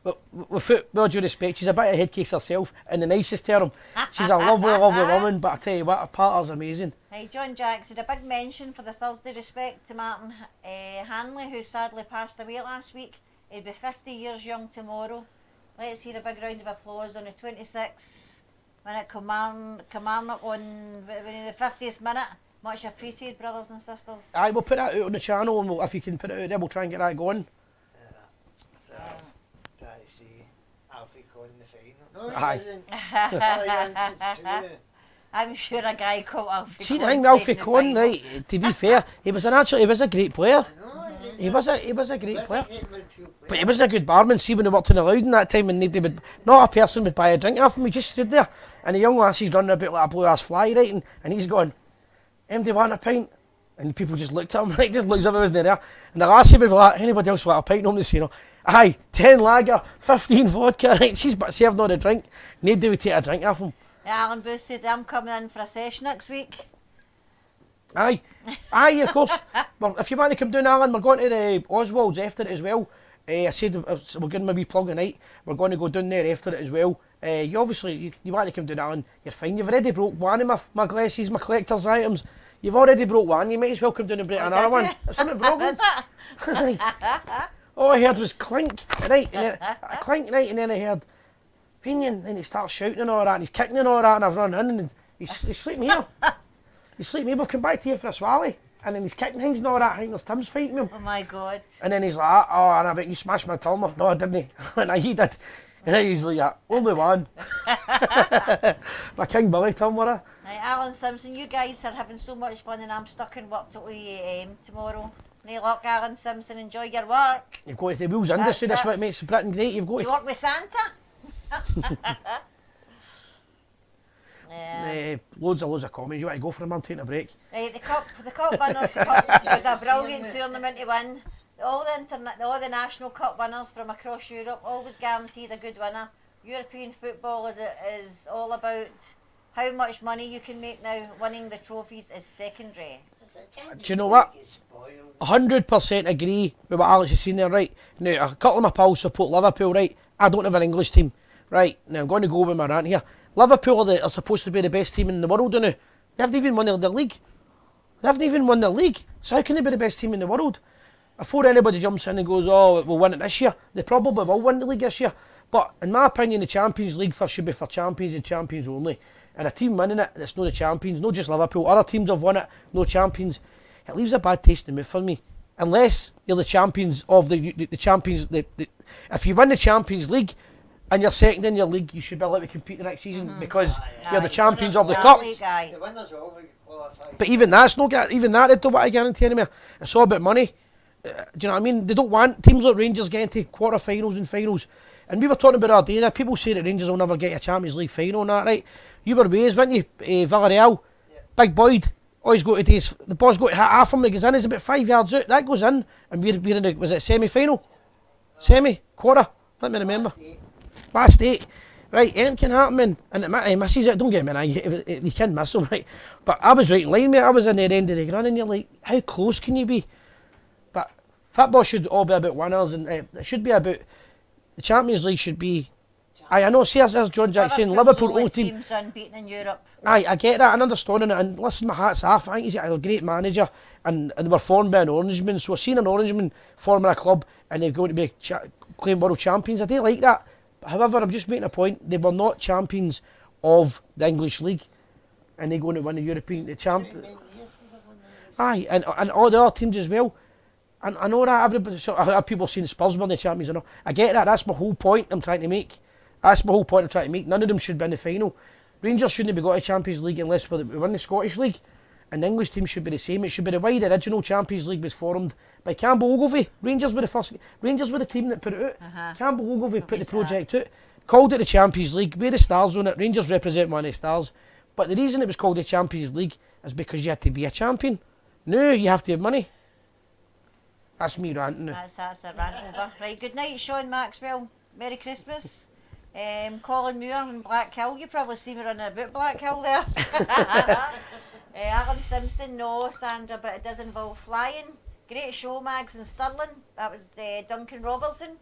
with all due respect, she's a bit of a head case herself, in the nicest term. She's a lovely, lovely woman, but I tell you what, her partner's amazing.
Hey, John Jackson, a big mention for the Thursday respect to Martin Hanley, who sadly passed away last week. He'll be 50 years young tomorrow. Let's hear a big round of applause on the 26th minute Kilmarnock on the 50th minute. Much appreciated, brothers and sisters.
Aye, we'll put that out on the channel, and if you can put it out there, we'll try and get that going.
So, try to see Alfie in the final. No, he
Aye.
doesn't. Oh, he answers to
I'm sure a guy called Alfie
See the
Cohn
thing,
played
Alfie
in the
Cohn,
final.
right? To be fair, he was a great player. He was a great player. But he wasn't a good barman. See, when he worked in the Loudon that time, and they would, not a person would buy a drink off him. He just stood there, and the young lassie's running about like a blue ass fly, right? And he's going, "MD want a pint?" And the people just looked at him, right? Just looks as if he wasn't there. And the lassie would be like, "Anybody else want a pint?" Nobody say, aye, 10 lager, 15 vodka, right? She's serving on a drink. Nobody would take a drink off him.
Alan Booth said, I'm coming in for a session next week.
Aye, of course. Well, if you want to come down, Alan, we're going to the Oswald's after it as well. I said we're giving my wee plug tonight. We're going to go down there after it as well. You obviously, you want to come down, Alan, you're fine. You've already broke one of my glasses, my collector's items. You've already broke one. You might as well come down and break another one. Something broken.
Is it?
All I heard was clink, right? And then a clink, right? And then I heard Pinion, and he starts shouting and all that, and he's kicking and all that, and I've run in, and he's sleeping here. He's sleeping here. We'll come back to you for a swally. And then he's kicking things and all that. I think there's Tim's fighting him.
Oh my God.
And then he's like, oh, and I bet you smashed my Tilmer. No, I didn't. And he did. And then he's like, only one. My King Billy Tilmer.
Right, Alan Simpson, you guys are having so much fun, and I'm stuck in work till 8 AM tomorrow. No luck, Alan Simpson. Enjoy your work.
You've got to the wheels industry. That's what makes Britain great. You've got
Do you work with Santa?
loads of comments. You want to go for them? I'm taking a break.
Right, the Cup Winners' Cup was a brilliant tournament to win. All the national cup winners from across Europe always guaranteed a good winner. European football is all about how much money you can make now. Winning the trophies is secondary.
Do you know what? 100% agree with what Alex has seen there, right? Now, a couple of my pals support Liverpool, right? I don't have an English team, right? Now, I'm going to go with my rant here. Liverpool are supposed to be the best team in the world, don't they? They haven't even won the league. So how can they be the best team in the world? Before anybody jumps in and goes, oh, we'll win it this year, they probably will win the league this year. But in my opinion, the Champions League should be for champions and champions only. And a team winning it that's not the champions, not just Liverpool, other teams have won it, no champions. It leaves a bad taste in the mouth for me. Unless you're the champions of the champions. If you win the Champions League and you're second in your league, you should be allowed to compete the next season because you're the champions of the cup.
The winners are always qualified.
But even that's no, even that they don't want to guarantee anymore. It's all about money. Do you know what I mean? They don't want teams like Rangers getting to quarter-finals and finals. And we were talking about our day, and people say that Rangers will never get a Champions League final and that, right? You were ways, weren't you? Villarreal, yeah. Big Boyd, always go to days. The ball's got to hit half him, it goes in, it's about 5 yards out. That goes in, and we're in the, was it semi-final? Semi? Quarter? Let me remember. Last 8. Right, anything can happen, man. And he misses it, don't get me wrong, you can miss him, right? But I was right in line, mate. I was in the end of the ground, and you're like, how close can you be? But football should all be about winners, and it should be about, the Champions League should be, I know, see, as John Jack saying, Liverpool all team.
Teams unbeaten in Europe.
Aye, I get that, and understanding it, and listen, my hat's off. I think he's a great manager, and we're formed by an Orangeman, so we're seeing an Orangeman forming a club, and they're going to be claim world champions. I do like that. However, I'm just making a point, they were not champions of the English League, and they're going to win the European champion. Aye, and all the other teams as well. And I know that everybody, so I have people saying Spurs won the champions and all. I get that, that's my whole point I'm trying to make. None of them should be in the final. Rangers shouldn't have got a Champions League unless we win the Scottish League. And the English team should be the same. It should be the way the original Champions League was formed by Campbell Ogilvie. Rangers were the team that put it out. Campbell Ogilvie put the project out. Called it the Champions League. We're the stars on it. Rangers represent one of the stars. But the reason it was called the Champions League is because you had to be a champion. Now you have to have money. That's me ranting now.
That's a rant over. Right, good night, Sean Maxwell. Merry Christmas. Colin Muir and Black Hill. You probably see me running about Black Hill there. Alan Simpson, no, Sandra, but it does involve flying. Great show, Mags and Stirling. That was Duncan Robertson.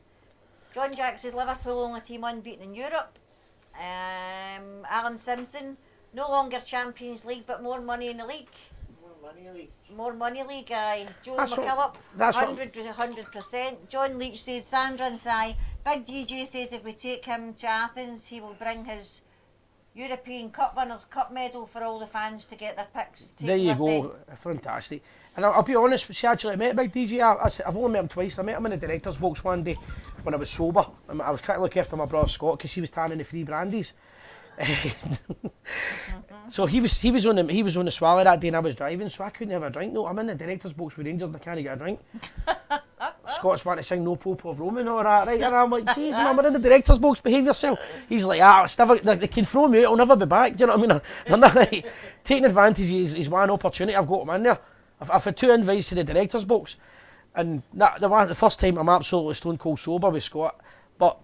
John Jack says Liverpool only team unbeaten in Europe. Alan Simpson, no longer Champions League, but more money in the league. More money league, aye. Joe McKillop, 100%. John Leach says Sandra and Si. Big DJ says if we take him to Athens, he will bring his European Cup Winners' Cup medal for all the fans to get their pics.
There you go, fantastic. And I'll be honest, see, actually, I met Big DJ. I've only met him twice. I met him in the director's box one day when I was sober. I was trying to look after my brother Scott because he was tanning the free brandies. So he was on the Swallow that day and I was driving, so I couldn't have a drink. No, I'm in the director's box with Rangers and I can't get a drink. Scots want to sing No Pope of Rome and all that, right? And I'm like, jeez, man, we're in the director's box, behave yourself. He's like, it's never, they can throw me out, I'll never be back. Do you know what I mean? They're not, like, taking advantage is one opportunity. I've got him in there. I've had 2 invites to the director's box. And the first time I'm absolutely stone cold sober with Scott. But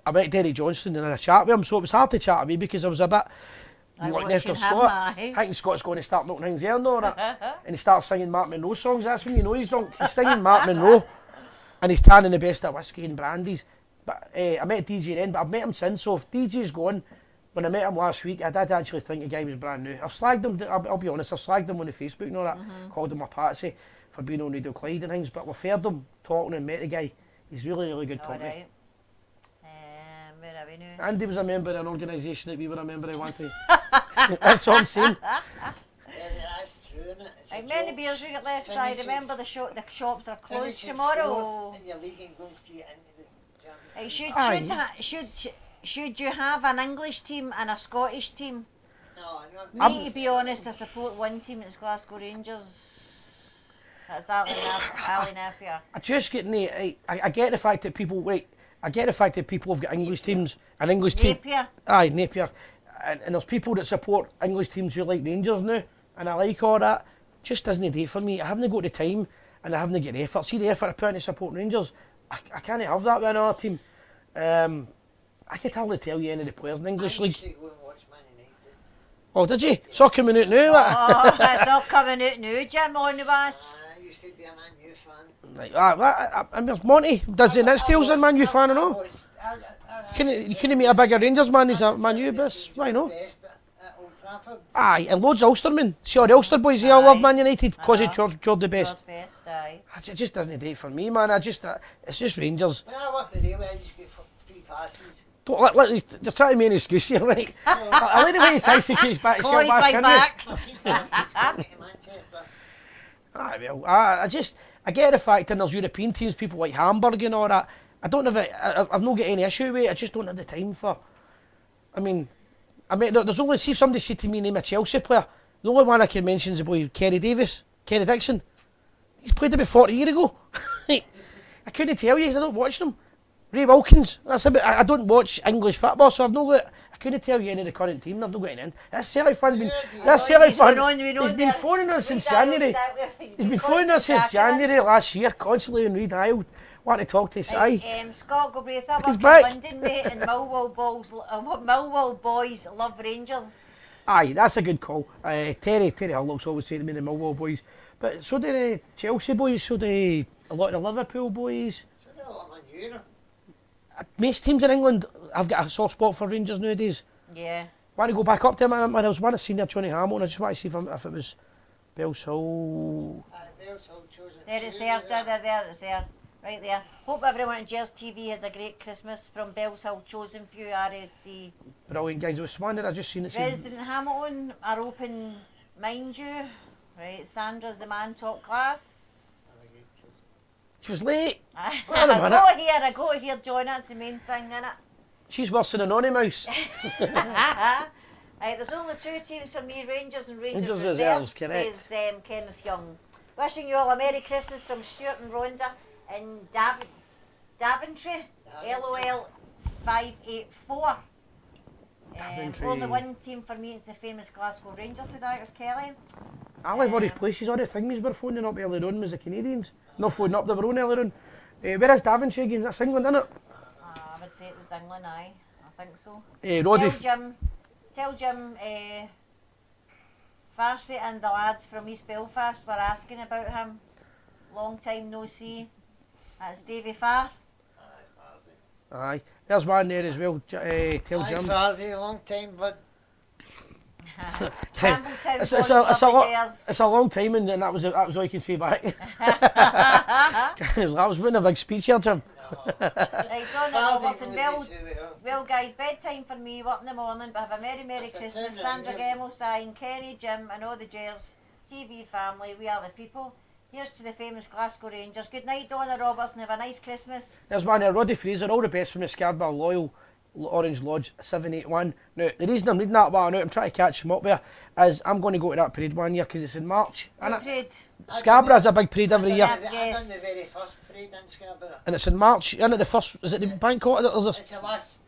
I met Derry Johnston and I had a chat with him, so it was hard to chat with me because I was a bit looking after Scott. I think Scott's going to start knocking things there and all that. And he starts singing Mark Monroe songs. That's when you know he's drunk. He's singing Mark Monroe. And he's tanning the best of whiskey and brandies. But I met DJ then, but I've met him since. So if DJ's gone, when I met him last week, I did actually think the guy was brand new. I've slagged him, I'll be honest, I've slagged him on the Facebook and all that. Called him a patsy for being on Radio Clyde and things. But we've heard him talking and met the guy. He's really, really good company.
Right. Where are we now?
Andy was a member of an organisation that we were a member of one time. That's what I'm saying.
That's true, isn't it?
How many beers you got left? So I remember the shops are closed tomorrow.
And your league and go straight into the
Should you have an English team and a Scottish team?
No,
Me, to be honest, I support one team and it's Glasgow Rangers. That's Ali Napier.
I just get I get the fact that people I get the fact that people have got English teams, an English team.
Napier.
Aye, Napier. And there's people that support English teams who like Rangers now, and I like all that. Just doesn't do for me. I haven't got the time and I haven't got the effort. See the effort I put into supporting Rangers, I can't have that with another team. I could hardly tell you any of the players in the English league. Oh, did you? It's all coming out now.
Oh, it's all coming out now, Jim, on the bus.
I used to be a Man U fan.
Like, I mean, Monty, does he Nitsteel's a Man U fan or no? You couldn't meet a bigger Rangers man, he's a Man U, but why not? Aye, and loads of Ulstermen. See all the Ulster boys, they all love Man United because of George the best. It just doesn't do it for me, man. It's just Rangers.
When I worked with Railway, I just get free passes.
Don't let just try to make an excuse here, right? I like the way he tries to keep back.
Call his way back.
Aye, well, I get the fact that there's European teams, people like Hamburg and all that. I don't have I've not got any issue with it. I just don't have the time for. I mean, there's only, see if somebody said to me name a Chelsea player, the only one I can mention is the boy Kerry Dixon. He's played about 40 years ago. I couldn't tell you, I don't watch them. Ray Wilkins, I don't watch English football, so I couldn't tell you any of the current team, I've not got any in. That's silly fun. He's been phoning us since January. He's been phoning us since January last year, constantly and redialed. Want to talk to us, aye.
Scott Galbraith, I work in London, mate, and Millwall boys love Rangers.
Aye, that's a good call. Terry Hurlock's always saying to me the Millwall boys, but so do the Chelsea boys, so do a lot of the Liverpool boys.
So do a lot of Man U.
Most teams in England, I've got a soft spot for Rangers nowadays.
Yeah.
Want to go back up to him, when I was one of senior Johnny Hamilton, I just want to see if it was Bells Hill.
Bells Hill chosen.
There it's there. Right there. Hope everyone on Gers TV has a great Christmas from Bells Hill Chosen Few RSC.
Brilliant, guys. It was one that I just seen it.
Resident Hamilton are open, mind you. Right, Sandra's the man top class.
She was late.
I got here, John. That's the main thing, innit?
She's worse than an Anonymous mouse.
Right, there's only 2 teams for me, Rangers and Rangers
Reserves,
says Kenneth Young. Wishing you all a Merry Christmas from Stuart and Rhonda in Daventry, LOL 584. Only one team for me, it's the famous Glasgow Rangers with Alex Kelly.
I live all these places, all the things we're phoning up earlier on was the Canadians. Not phoning up, they were on earlier on. Where is Daventry again? That's England, isn't it?
I would say it was England, aye. I think so. Tell Jim Farsi and the lads from East Belfast were asking about him. Long time no see. That's Davy Farr.
Aye. There's one there as well. Tell Jim.
Farsi, a long time, but
it's a long time, and that was all you can say back. That was winning a big speech here, Jim.
Right, Donna Robertson, well guys, bedtime for me, up in the morning, but have a Merry Christmas. Sandra Gemmell, Sign, Kenny, Jim, and all the Gers TV family, we are the people. Here's to the famous Glasgow Rangers. Good night, Donna Robertson, have a nice Christmas.
There's one there, Roddy Fraser, all the best from the Scarborough Loyal. Orange Lodge 781. Now, the reason I'm reading that one out, I'm trying to catch him up there, is I'm going to go to that parade one year because it's in March.
What parade?
Scarborough's a big parade every year.
I done the very first parade in Scarborough.
And it's in March, isn't it the first, is it the bank holiday?
It's the last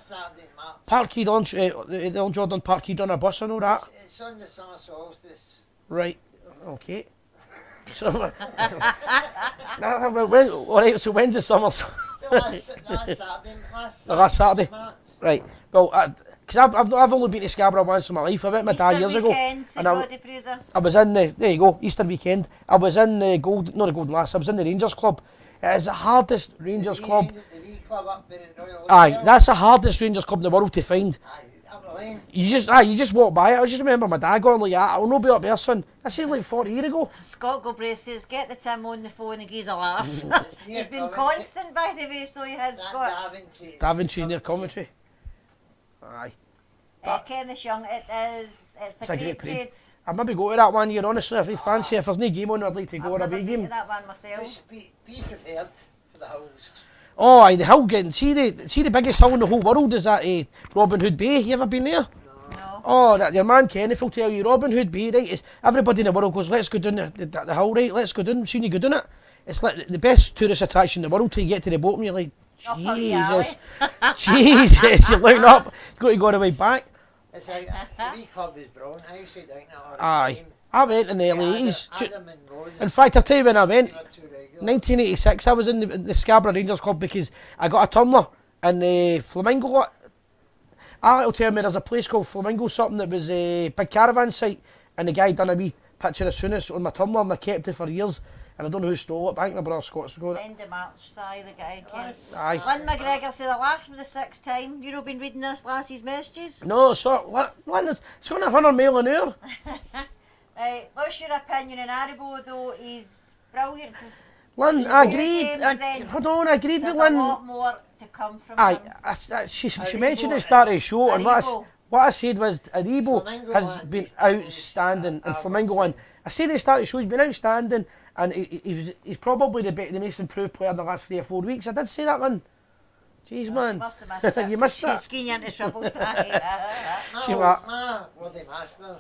Saturday in March.
Parkhead on, the old Jordan Parkhead on a bus and all that.
It's on the summer solstice.
Right, okay. So, alright, so when's the summer?
Last
Saturday. Right, well, because I've only been to Scarborough once in my life. I went with my dad years ago. And I was in the, there you go, Easter weekend. I was in the not the Golden Lass, I was in the Rangers Club. It is the hardest Rangers club.
The wee club up there at Royal
Aye,
Hotel.
that's the hardest Rangers club in the world to find. You just walk by it. I just remember my dad going like, I'll not be up there, son. This is like 40 years ago.
Scott Galbraith says, get the Tim on the phone and give a laugh. He's been constant, by the way, so he has, Scott.
Daventry near Coventry. Aye.
Kenneth Young, it's a great parade.
I'd maybe go to that one year, honestly, if you fancy. If there's no game on, I'd like to go to a big game.
That one myself.
Be prepared for the hills.
Oh, aye, the hill getting, see the biggest hill in the whole world is that Robin Hood Bay. You ever been there?
No.
Oh, your man Kenneth will tell you, Robin Hood Bay, right, is everybody in the world goes, let's go down the hill, right, let's go down, soon you go down it. It's like the best tourist attraction in the world till you get to the boat and you're like, Jesus, Jesus, you're looking up, you've got to go all the way back.
It's like, the wee club is brilliant. I used to drink that all the
Aye,
time.
I went in the early 80s.
Adam and Rose.
In fact, I'll tell you when I went, 1986, I was in the Scarborough Rangers Club because I got a tumbler in the Flamingo lot. I'll tell me there's a place called Flamingo something that was a big caravan site, and the guy done a wee picture of Soonest on my tumbler and I kept it for years, and I don't know who stole it, but I think my brother Scott's got it.
End of March, Si, the guy.
Aye.
Lynn McGregor said the last was the sixth time. You not been reading this lassie's messages?
No, so, it's going 100 mile an hour.
Right, what's your opinion on Haribo though? He's brilliant.
Lynn, I agreed. Hold on, I agreed with Lynn.
There's a lot more to come from
Aye,
him.
she mentioned at the start of the show, and what I said was Haribo has been outstanding, and Flamingo one. I said at the start of the show he's been outstanding, and he's probably the most improved player in the last 3 or 4 weeks. I did say that, Lynn. Jeez, man. You missed that.
She's skiing into trouble, Si.
My worthy master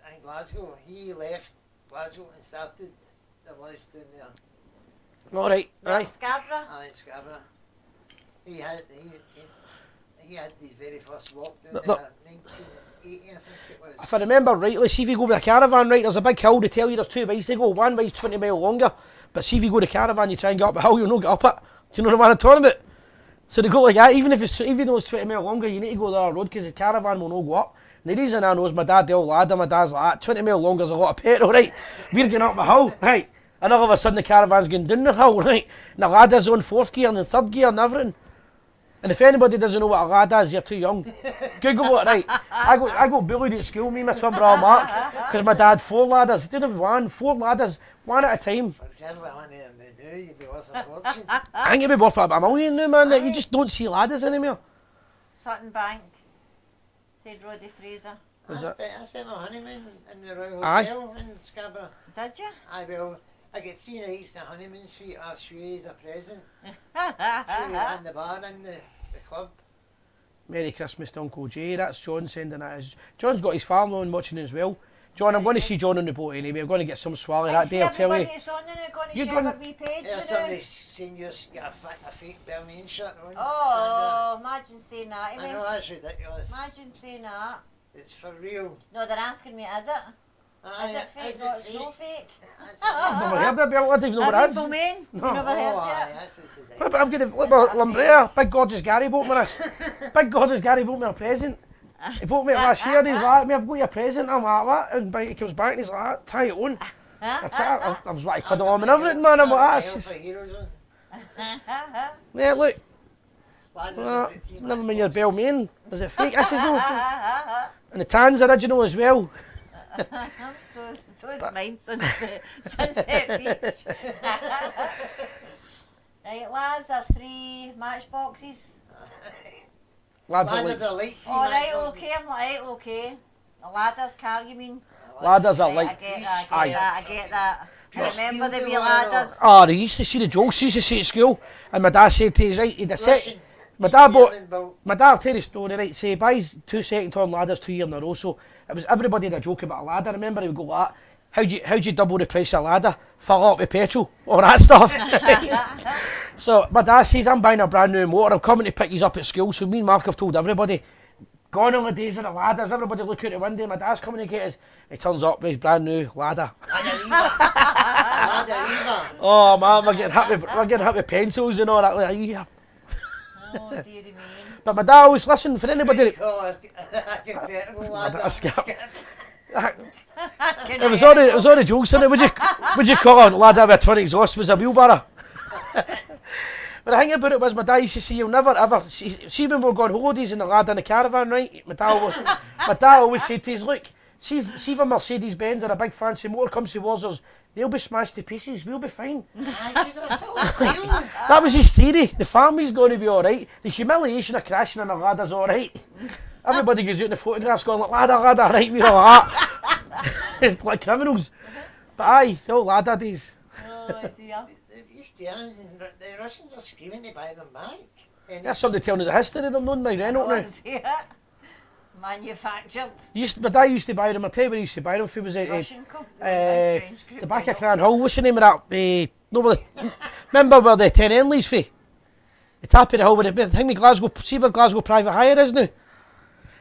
in Glasgow, he left Glasgow and started the lodge down there.
All right, aye.
Scarborough?
Aye, Scarborough. He had his very first walk down there, 1980, I think it was.
If I remember rightly, see if you go with a caravan, right, there's a big hill, they tell you there's 2 ways to go. One way's 20 mile longer, but see if you go to caravan, you try and get up the hill, you'll not get up it. Do you know what I'm talking about? So they go like that, even though it's 20 mile longer, you need to go the other road because the caravan will not go up. And the reason I know is my dad, the old lad, and my dad's like that, 20 mile longer is a lot of petrol, right? We're going up the hill, right? And all of a sudden the caravan's going down the hill, right? And the lad is on 4th gear and the 3rd gear and everything. And if anybody doesn't know what a lad is, you're too young. Google it, right? I got bullied at school, me and my twin brother Mark, because my dad 4 ladders. He didn't have 1, 4 ladders, 1 at a time.
For example, one of them now, you'd be worth a fortune.
I think you'd be worth about $1 million now, man. You just don't see ladders anymore.
Sutton Bank, said Roddy Fraser.
I spent my honeymoon in the Royal
Aye.
Hotel in Scarborough.
Did you?
Aye, well, I get 3 nights in a honeymoon suite. I'll show you as a present. Show you in the bar in the club.
Merry Christmas to Uncle Jay. That's John sending that. John's got his family on watching as well. John, I'm going to see John on the boat anyway. I'm going to get some swally that day, I'll tell you.
Everybody that's on there going to
You're
share
going-
their wee page
There's
today.
somebody saying you've got a fake Balmain shirt on.
Oh, imagine saying that to
I
me.
know, that's ridiculous.
Imagine saying that.
It's for real.
No, they're asking me, is it?
Aye,
Is it fake?
is
No,
it
it's
fake?
no fake.
I've never heard of it, I don't even know what it is.
Balmain?
No.
You never heard
Oh, aye,
it?
that's the design.
But I've got a Lumbrella, big gorgeous Gary bought me this. Big gorgeous Gary bought me a present. He bought me it last year and he's like, I've got you a present. I'm like, what? And he comes back and he's like, try it on. I was like, cuddle on and everything, man. I'm like, that's just... Yeah, look. Never mind your Balmain. Is it fake? This is no fake. And the tan's original as well.
So is mine since Sunset Beach. Right, lads are 3 matchboxes.
Lads are like...
Alright, okay, I'm like, okay. A ladder's car, you mean?
Ladders are
Right,
like...
I get that. Remember the wee ladders?
Oh, they used to see the jokes, he used to say at school, and my dad said to his right, he'd a set, my dad I'll tell you the story, right, say he buys 2 second ton ladders 2 years in a row, so it was everybody had a joke about a ladder. I remember he would go like that, how'd you double the price of a ladder? Fill up with petrol, all that stuff. So my dad says, I'm buying a brand new motor, I'm coming to pick you up at school, so me and Mark have told everybody, gone on the days of the ladders, everybody look out the window, my dad's coming to get us, he turns up with his brand new ladder. Oh man, we're getting hit with pencils and all that, like, yeah.
Oh, dearie me.
But my dad always, listen, for anybody... It was all the jokes in it, would you call a ladder with a twin exhaust was a wheelbarrow? But the thing about it was, my dad used to say, you'll never ever, see when we're going holidays in the lad in the caravan, right? My dad always said to us, look, see if a Mercedes Benz or a big fancy motor comes towards us, they'll be smashed to pieces, we'll be fine. That was his theory, the family's going to be alright, the humiliation of crashing in a ladder's alright. Everybody goes out in the photographs going like, ladder, right, we're all like that. Like criminals. But aye, the old ladder days.
Oh dear.
The Russians are screaming to buy them back.
That's somebody telling us a history of them, known by Renault now.
Manufactured.
My dad used to buy them, I'll tell you where he used to buy them, if he was at the back of Cran Hall, what's the name of that? Remember where the 10 Henleys for? The top of the hill with the thing with Glasgow, see where Glasgow Private Hire is now?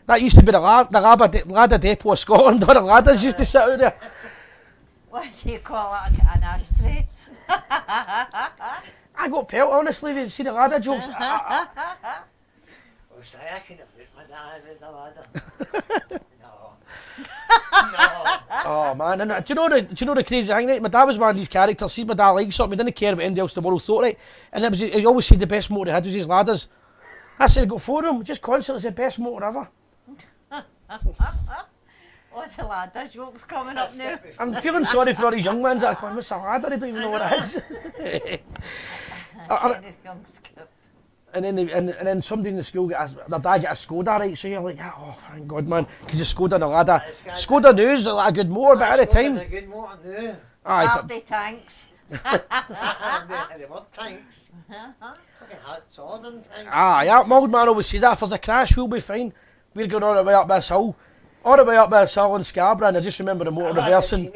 That used to be the ladder depot of Scotland, all the ladders used to sit out there.
What do you call it, an ashtray?
I got pelt, honestly, if you see the ladder jokes.
Oh, sorry, I could have put my dad with the ladder. No.
Oh man, and do you know the crazy thing, right? My dad was one of these characters, see my dad liked something, he didn't care about anything else the world thought, right? And it was, he always said the best motor he had was his ladders. I said, I got 4 of them, just constantly, it's the best motor ever.
What's the ladder jokes coming up now?
I'm feeling sorry for all these young ones that are going, what's a ladder? They don't even know what it is. And then somebody in the school their dad got a Skoda, right? So you're like, oh thank God, man, because the Skoda and the ladder. Skoda news is like a good motor, but at the time.
Skoda's a good motor now.
Hardy tanks.
They were tanks. Fucking solid tanks.
Yeah, my old man always says that if there's a crash, we'll be fine. We're going all the way up this hill. All the way up this hill in Scarborough, and I just remember the motor reversing.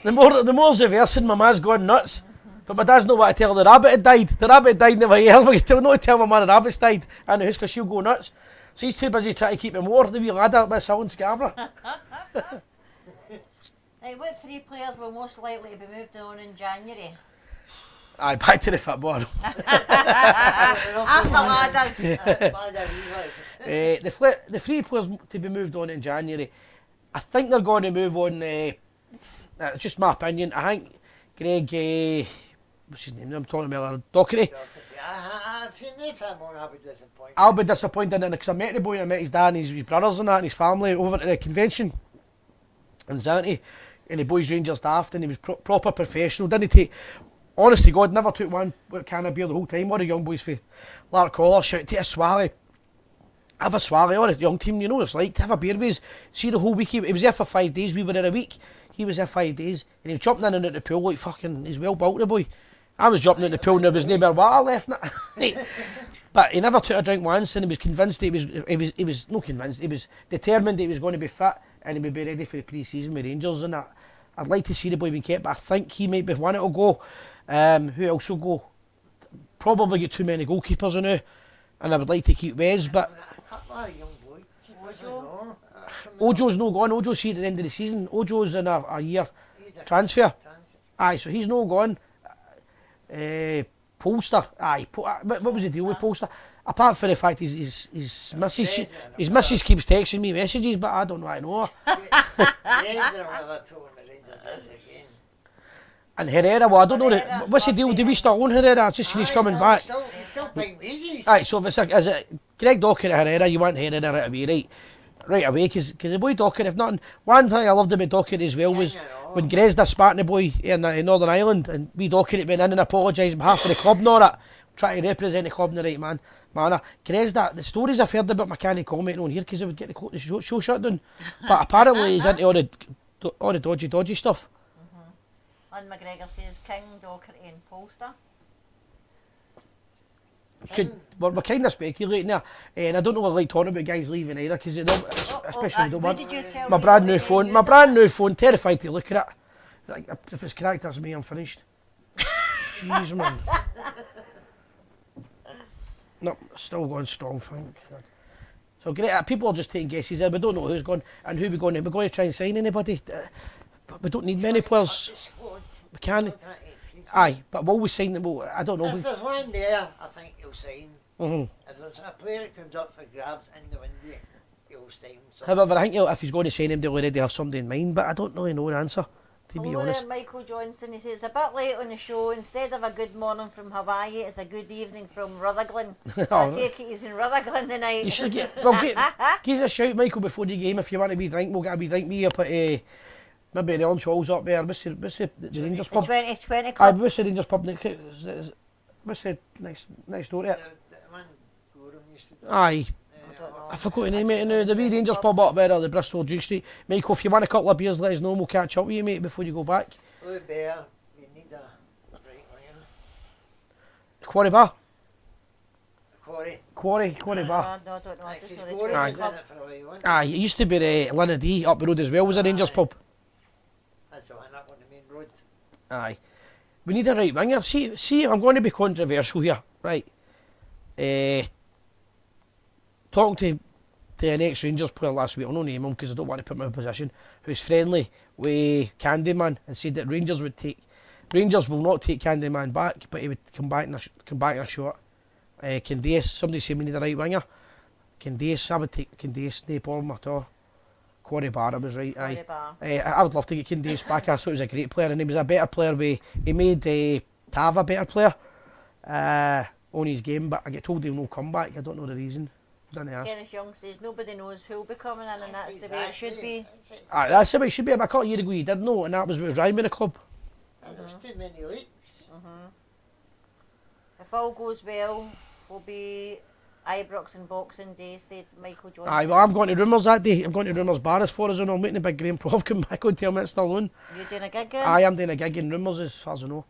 The motor's reversing, my man's going nuts. But my dad's not what to tell the rabbit had died. The rabbit died in the way hell. We tell not to tell my man the rabbit's died. I know, because she'll go nuts. So he's too busy trying to keep the motor, the wee ladder up this hill in Scarborough.
Hey, what 3 players were most likely to be moved on in January?
Aye, back to the football.
After ladders.
The 3 players to be moved on in January, I think they're going to move on, it's just my opinion, I think Greg, what's his name, I'm talking about Docherty. I'll be disappointed in it because I met the boy and I met his dad and his brothers and that and his family over at the convention in Zante, and the boys Rangers daft, and he was proper professional, didn't take, honest to God, never took one can of beer the whole time. All the young boys for Lark Collar shout, take a swally, have a swally, all the young team, you know what it's like, have a beer with us. See the whole week, he was there for 5 days, we were there a week, he was there 5 days, and he was jumping in and out the pool like fucking, he's well built the boy. I was jumping in the pool and there was no more water left in it. But he never took a drink once, and he was convinced he was not convinced, he was determined he was going to be fit and he would be ready for the pre-season with Rangers and that. I'd like to see the boy being kept, but I think he might be one that'll go. Who else will go? Probably get too many goalkeepers in now, and I would like to keep Wes, but Ojo's no gone. Ojo's here at the end of the season. Ojo's in a year transfer. Aye, so he's no gone. Polster, aye. What was the deal with Polster? Apart from the fact his missus keeps texting me messages, but I don't know, I know her. And Herrera, well, I don't know, what's the deal? Do we still own Herrera? I've just seen he's coming back.
He's still paying wages.
Aye, so if it's is it Greg Docherty Herrera, you want Herrera right away, right away, because the boy Docherty, if nothing, one thing I loved about Docherty as well was when Gers did sparking the boy in Northern Ireland, and we Docherty went in and apologised on behalf of the club and all that, trying to represent the club in the right manner. Gres, the stories I've heard about, I can't comment on here because it would get the show shut down. But apparently he's into all the dodgy stuff.
And McGregor says King, Docherty and Polster.
we're kind of speculating there, and I don't know what I like talking about guys leaving either, because especially they don't want. My brand new phone, terrified to look at it. Like, if it's cracked, that's me, I'm finished. Jeez, man. No, still going strong, thank God. So great, people are just taking guesses there, we don't know who's going and who we're going to try and sign anybody. But we don't need many players. We can. Aye, but will we sign them? Well, I don't know.
If there's one there, I think he'll sign.
Mm-hmm.
If there's a player that comes up for grabs in the window, he'll sign.
However, I think if he's going to sign him, they'll already have somebody in mind, but I don't really know the answer, to be honest.
There, Michael Johnson, he says, it's a bit late on the show. Instead of a good morning from Hawaii, it's a good evening from Rutherglen. So I take it he's in Rutherglen tonight.
You should give us a shout, Michael, before the game. If you want a wee drink, we'll get a wee drink. Me up at maybe the Orange Hall's up there. What's the Rangers pub?
2020 club.
What's the Rangers pub? What's the next door to it? Aye. I forgot the name of it now. The wee Rangers pub up there, the Bristol Duke Street. Michael, if you want a couple of beers, let us know and we'll catch up with you, mate, before you go back.
Oh, Bear, we need a right winger.
Quarry Bar?
Quarry
Bar.
No, I don't know. I just know the
Quarry
Quarry
was
club.
in it for a while, wasn't
Aye, it used to be the Linna D up the road as well, was a Rangers pub.
That's the one up on the main road.
Aye. We need a right winger. See, I'm going to be controversial here, right? Talking to an ex-Rangers player last week, I'll not name him because I don't want to put him in a position, who's friendly with Candyman and said that Rangers will not take Candyman back, but he would come back in a shot. Candace, somebody said we need a right winger. Candace, I would take Candace, no problem at all. Quarry Bar, I was right, aye. I would love to get Candace back. I thought he was a great player, and he was a better player. He made Tav a better player on his game, but I get told he'll not come back. I don't know the reason.
Kenneth Young says nobody knows who'll be coming in, and that's the way it should be.
Aye, that's the way it should be. But a couple of years ago he did know, and that was with Ryan in the club.
There's too many leaks.
If all goes well, we'll be Ibrox and Boxing Day, said Michael Johnson.
Aye, well, I'm going to Rumours that day. I'm going to Rumours Bar as far as I know. I'm waiting for Big Graham Prof come back and tell me it's still on.
You doing a gig in?
Aye, I'm doing a gig in Rumours as far as I know.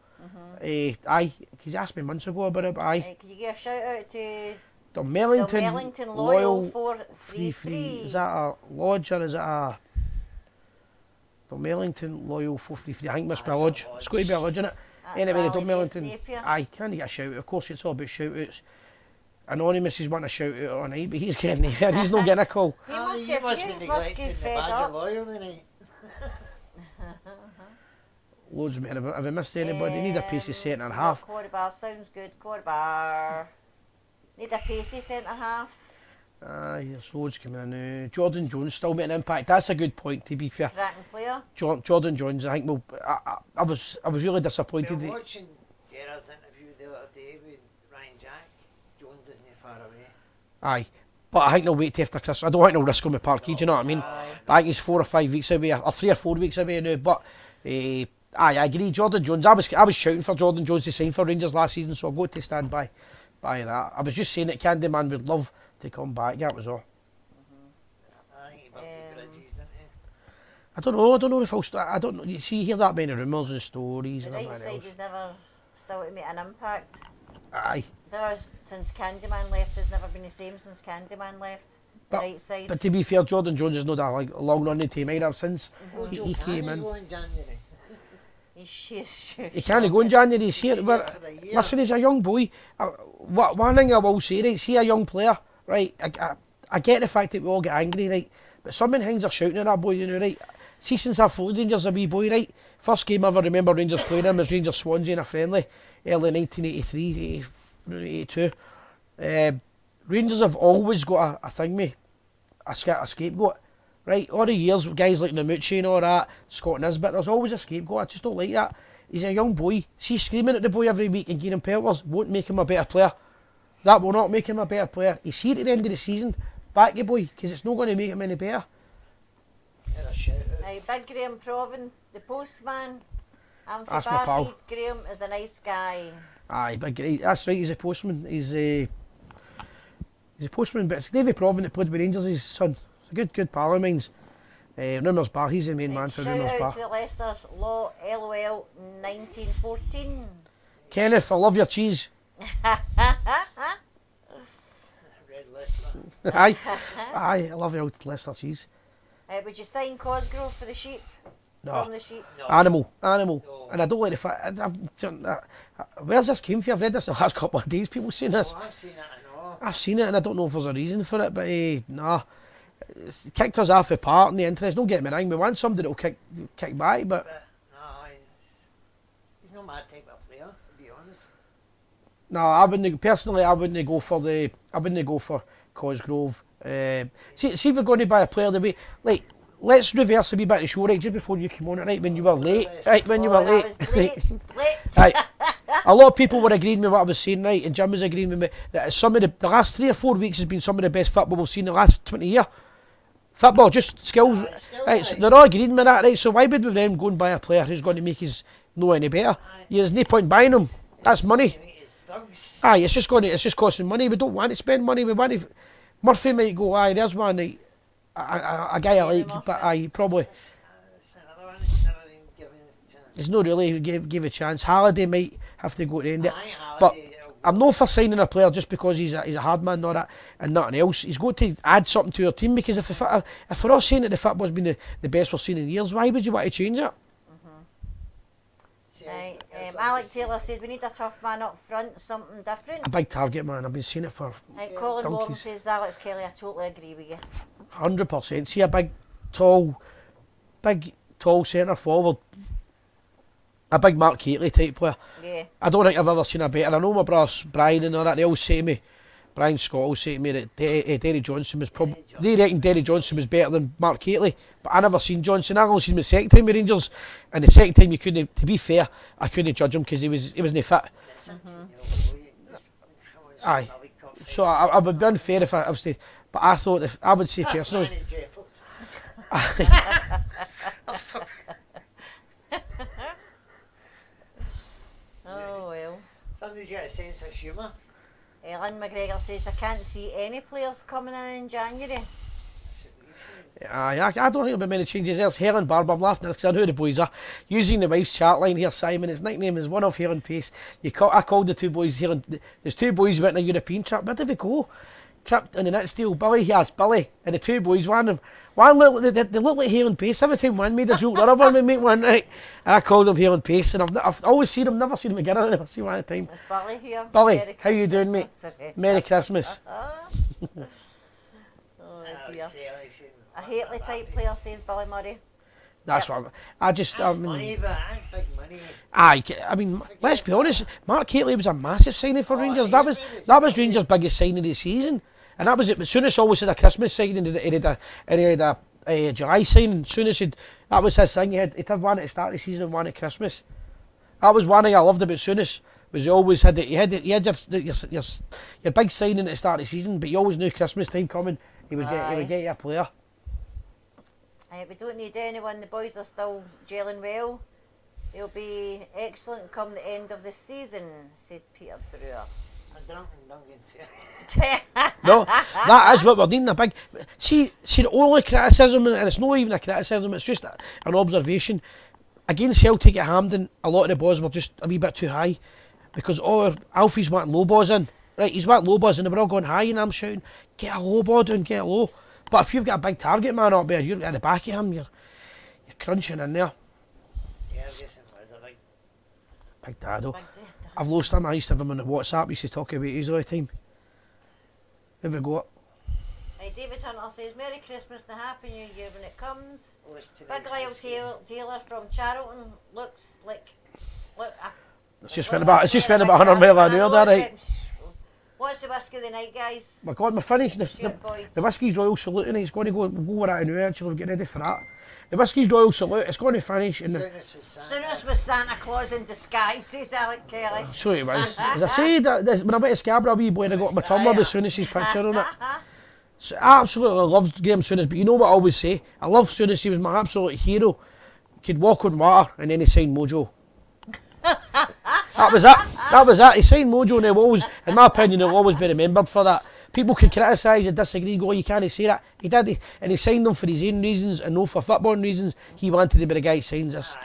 Aye, because he asked me months ago about it, but aye.
Can you give a shout out to
Mellington
Loyal 433?
Is that a lodge or is it a... Mellington Loyal 433, I think it must be a lodge. It's got to be a lodge, innit? Anyway, the Mellington... Aye, can you get a shout out? Of course, it's all about shout outs. Anonymous is wanting a shout out all night, but he's getting there. He's not getting a call.
He must be neglecting the badge of loyal tonight.
Loads, man. Have I missed anybody? Need a pacey centre and half.
Quarry Bar sounds good. Quarry Bar. Need a pacey centre half.
Aye, there's loads coming in now. Jordan Jones still making an impact. That's a good point, to be fair.
Cracking player.
Jordan Jones, I think I was really disappointed.
Well, watching Gers' interview the other day with Ryan Jack, Jones isn't far away.
Aye, but I think they'll wait till after Christmas. I don't think they'll risk him with Parkey, do you know what I mean? I think he's 4 or 5 weeks away, or 3 or 4 weeks away now, but... aye, I agree. Jordan Jones. I was shouting for Jordan Jones to sign for Rangers last season, so I'll go to stand by that. I was just saying that Candyman would love to come back. That was all. I don't know if I'll start. I don't know. You see, hear that many rumours and stories
The
and
right
everything
side
else.
has never started to make an impact.
Aye.
Since Candyman left, has never been the same since Candyman left. The right side.
But to be fair, Jordan Jones has not had a long running team either since he came in. He can't go in January, he's here. Listen, he's a young boy. One thing I will say, right, see a young player, right, I get the fact that we all get angry, right, but some things are shouting at that boy, you know, right. See, since I followed Rangers a wee boy, right, first game I ever remember Rangers playing him was Rangers Swansea in a friendly, early 1983, 82. Rangers have always got a thing, mate, a scapegoat. Right, all the years, guys like Namucci and all that, Scott Nisbet, there's always a scapegoat. I just don't like that. He's a young boy. See, screaming at the boy every week and giving him pelters won't make him a better player. That will not make him a better player. He's here at the end of the season. Back you, boy, because it's not going to make him any better.
Aye, Big Graham Proven, the postman. I'm from
That's my pal.
Barhead. Graham is a nice guy.
Aye, that's right, he's a postman. He's a postman, but it's Davy Proven that played with Rangers, his son. He's a good pal of mine's. Rumours Bar, he's the main man for Rumours
Shout
Bar.
out to the Leicester LOL 1914.
Kenneth, I love your cheese.
Red Leicester.
Aye, I love the old Leicester cheese.
Would you sign Cosgrove for the sheep?
No.
From the sheep?
No.
Animal.
No.
And I don't like the fact. Where's this came from? I've read this the last couple of days. People saying this.
Oh, I've seen it, I know.
I've seen it, and I don't know if there's a reason for it. But nah, it's kicked us off the part and the interest. Don't get me wrong. We want somebody that'll kick back, but
No, he's not my type of player, to be honest.
no, I wouldn't personally. I wouldn't go for Cosgrove. See if we're going to buy a player the way, like, let's reverse a wee bit of the show, right, just before you came on it, right, when you were late,
Late.
Right, a lot of people were agreeing with what I was saying, right, and Jim was agreeing with me that some of the last 3 or 4 weeks has been some of the best football we've seen in the last 20 years. Football, just skills, right, so they're all agreeing with that, right, so why would we then go and buy a player who's going to make us know any better? There's no point buying him, that's money. Aye, it's just costing money. We don't want to spend money. We want to. Murphy might go, aye, there's one, right, a guy I like, but aye, probably. He's not really give a chance. Halliday might have to go to the end of it. But I'm not for signing a player just because he's a hard man or that and nothing else. He's got to add something to your team, because if we're all saying that the football's been the best we've seen in years, why would you want to change it?
Right, Alex Taylor says we need a tough man up front, something different.
A big target man, I've been seeing it for
Colin Warren
donkeys.
says Alex Kelly, I totally agree with you.
100%. See a big, tall centre forward, a big Mark Catley type player.
Yeah.
I don't think I've ever seen a better. I know my brothers Brian and all that, they all say to me, Brian Scott will say to me that Derry Johnson was probably, they reckon Derry Johnson was better than Mark Catley, but I never seen Johnson. I only seen him the second time with Rangers, and the second time to be fair, I couldn't judge him because he wasn't fit. Aye. So I would be unfair if I was to, but I thought I would say personally.
Oh well.
Somebody's got a sense of humour.
Lynn McGregor says I can't see any players coming in January.
I don't think there'll be many changes. There's Helen Barber. I'm laughing because I know who the boys are. Using the wife's chat line here, Simon. His nickname is One of Helen Pace. I called the two boys here. There's two boys went on a European trip. Where did we go? Trip in the net steel. Billy, yes, Billy. And the two boys, one they look like Helen Pace. Every time one made a joke, the other one would make one, right? And I called him Helen Pace. And I've always seen him, never seen him again. I never seen one at a time.
Is Billy here?
Billy, how you doing, mate? Merry Christmas.
Oh dear. A Hatley type player, says Billy Murray.
That's what I just.
That's money, but that's big money.
I mean, let's be honest. Mark Catley was a massive signing for Rangers. That was Rangers' biggest signing of the season, and that was it. Souness always had a Christmas signing, and he had a July signing. Souness that was his thing. He'd have one at the start of the season and one at Christmas. That was one thing I loved about Souness. Was he always had it. He had your big signing at the start of the season, but you always knew Christmas time coming. He would get you a player.
We don't need anyone. The boys are still gelling well. They'll be excellent come the end of the season, said Peter Brewer.
I'm drunk and Duncan.
No, that is what we're needing, a big. See the only criticism, and it's not even a criticism, it's just an observation. Against Celtic at Hampden, a lot of the balls were just a wee bit too high, because all Alfie's wanting low balls in. Right, he's wanting low balls and they were all going high, and I'm shouting, get a low ball down, get it low. But if you've got a big target man up there, you're at the back of him, you're crunching in there.
Yeah, I guess it was a
Big Dado. I've lost him. I used to have him on the WhatsApp. He used to talk about his all the time. Here we go.
David Hunter says, Merry Christmas and Happy New Year when it comes. Big Lyle Taylor from Charlton looks like...
It's just went about 100 mile an hour there, right?
What's the whiskey of the night, guys?
My God, my finish. The whiskey's Royal Salute, and it's going to go with that in actually. We'll get ready for that. The whiskey's Royal Salute, it's going to finish.
Soonest was Santa Claus in disguise, says Alec Kelly.
So it was. As I said, when I went to Scarborough, a wee boy, I got my tumbler with Souness's picture on it. So I absolutely loved Graham Souness, but you know what I always say? I love Souness, he was my absolute hero. Could walk on water, and then he signed Mojo. That was it. He signed Mojo, and he'll always, in my opinion, he'll always be remembered for that. People could criticise and disagree, go, you can't say that. He did, and he signed them for his own reasons, and not for footballing reasons. He wanted to be the guy who signs us.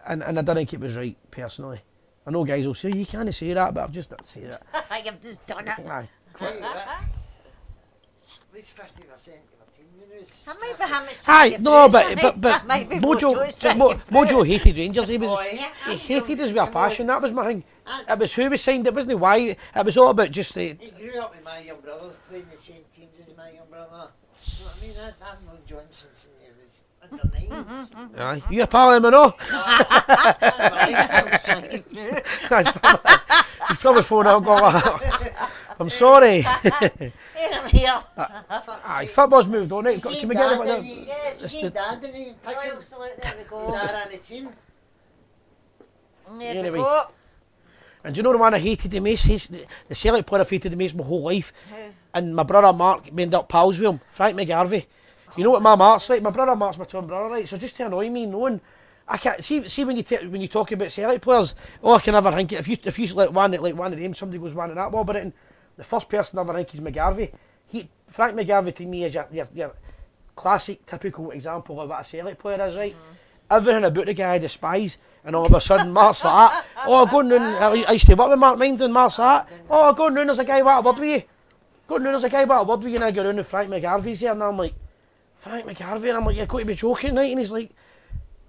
And I don't think it was right, personally. I know guys will say, you can't say that, but I've just not say that.
You've just done it.
Aye.
Tell you what, at least 50% of our team, you know.
That might be how much
Aye, no, but
that might be
Mojo hated Rangers. He
Oh, yeah.
he hated us with a passion. That was my thing. It was who we signed. It wasn't why. It was all about just the.
He grew up with my young brothers playing the same teams as my young brother. You know what I mean? I've known Johnson since he was under 9s.
Aye, you a pal of him, no? He's probably phoned out and gone, I'm sorry. Aye, football's moved on. Right? Can we get about
Yes, he seen Dad, didn't he? Pick him.
There we go.
Dad on the team.
There
Anyway.
we go.
And do you know the one I hated the most? The Celtic player I've hated the most my whole life. And my brother Mark ended up pals with him, Frank McGarvey. You know what my Mark's like? My brother Mark's my twin brother, right? So just to annoy me, knowing I can't see when you talk about Celtic players. I can never think it. If you let one of them, somebody goes one of that ball, but the first person I ever think is McGarvey. Frank McGarvey to me is your classic, typical example of what a Celtic player is, right? Everything about the guy I despise, and all of a sudden Mark's like that. Oh, go round. I used to work with Mark Minden, Mark's like that. Oh, go round, there's a guy with a word with you. Go round, there's a guy with a word with you, and I go round and Frank McGarvey's here, and I'm like, Frank McGarvey, and I'm like, you're going to be joking, right? And he's like,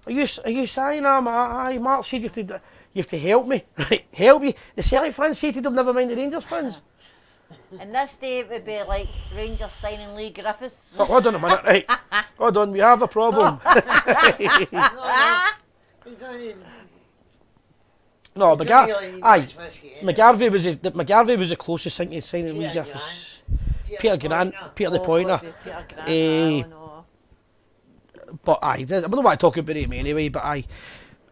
are you saying? I'm like, aye, Mark said you have to help me, right? Help me. The Celtic fans hated him, never mind the Rangers fans.
And this day it would be like Rangers signing Lee Griffiths.
Oh, hold on a minute, right? Hold on, we have a problem. No, McGarvey was the closest thing to signing Lee Griffiths. Peter Grant, Peter the Pointer. But I don't know what to talk about him anyway. But I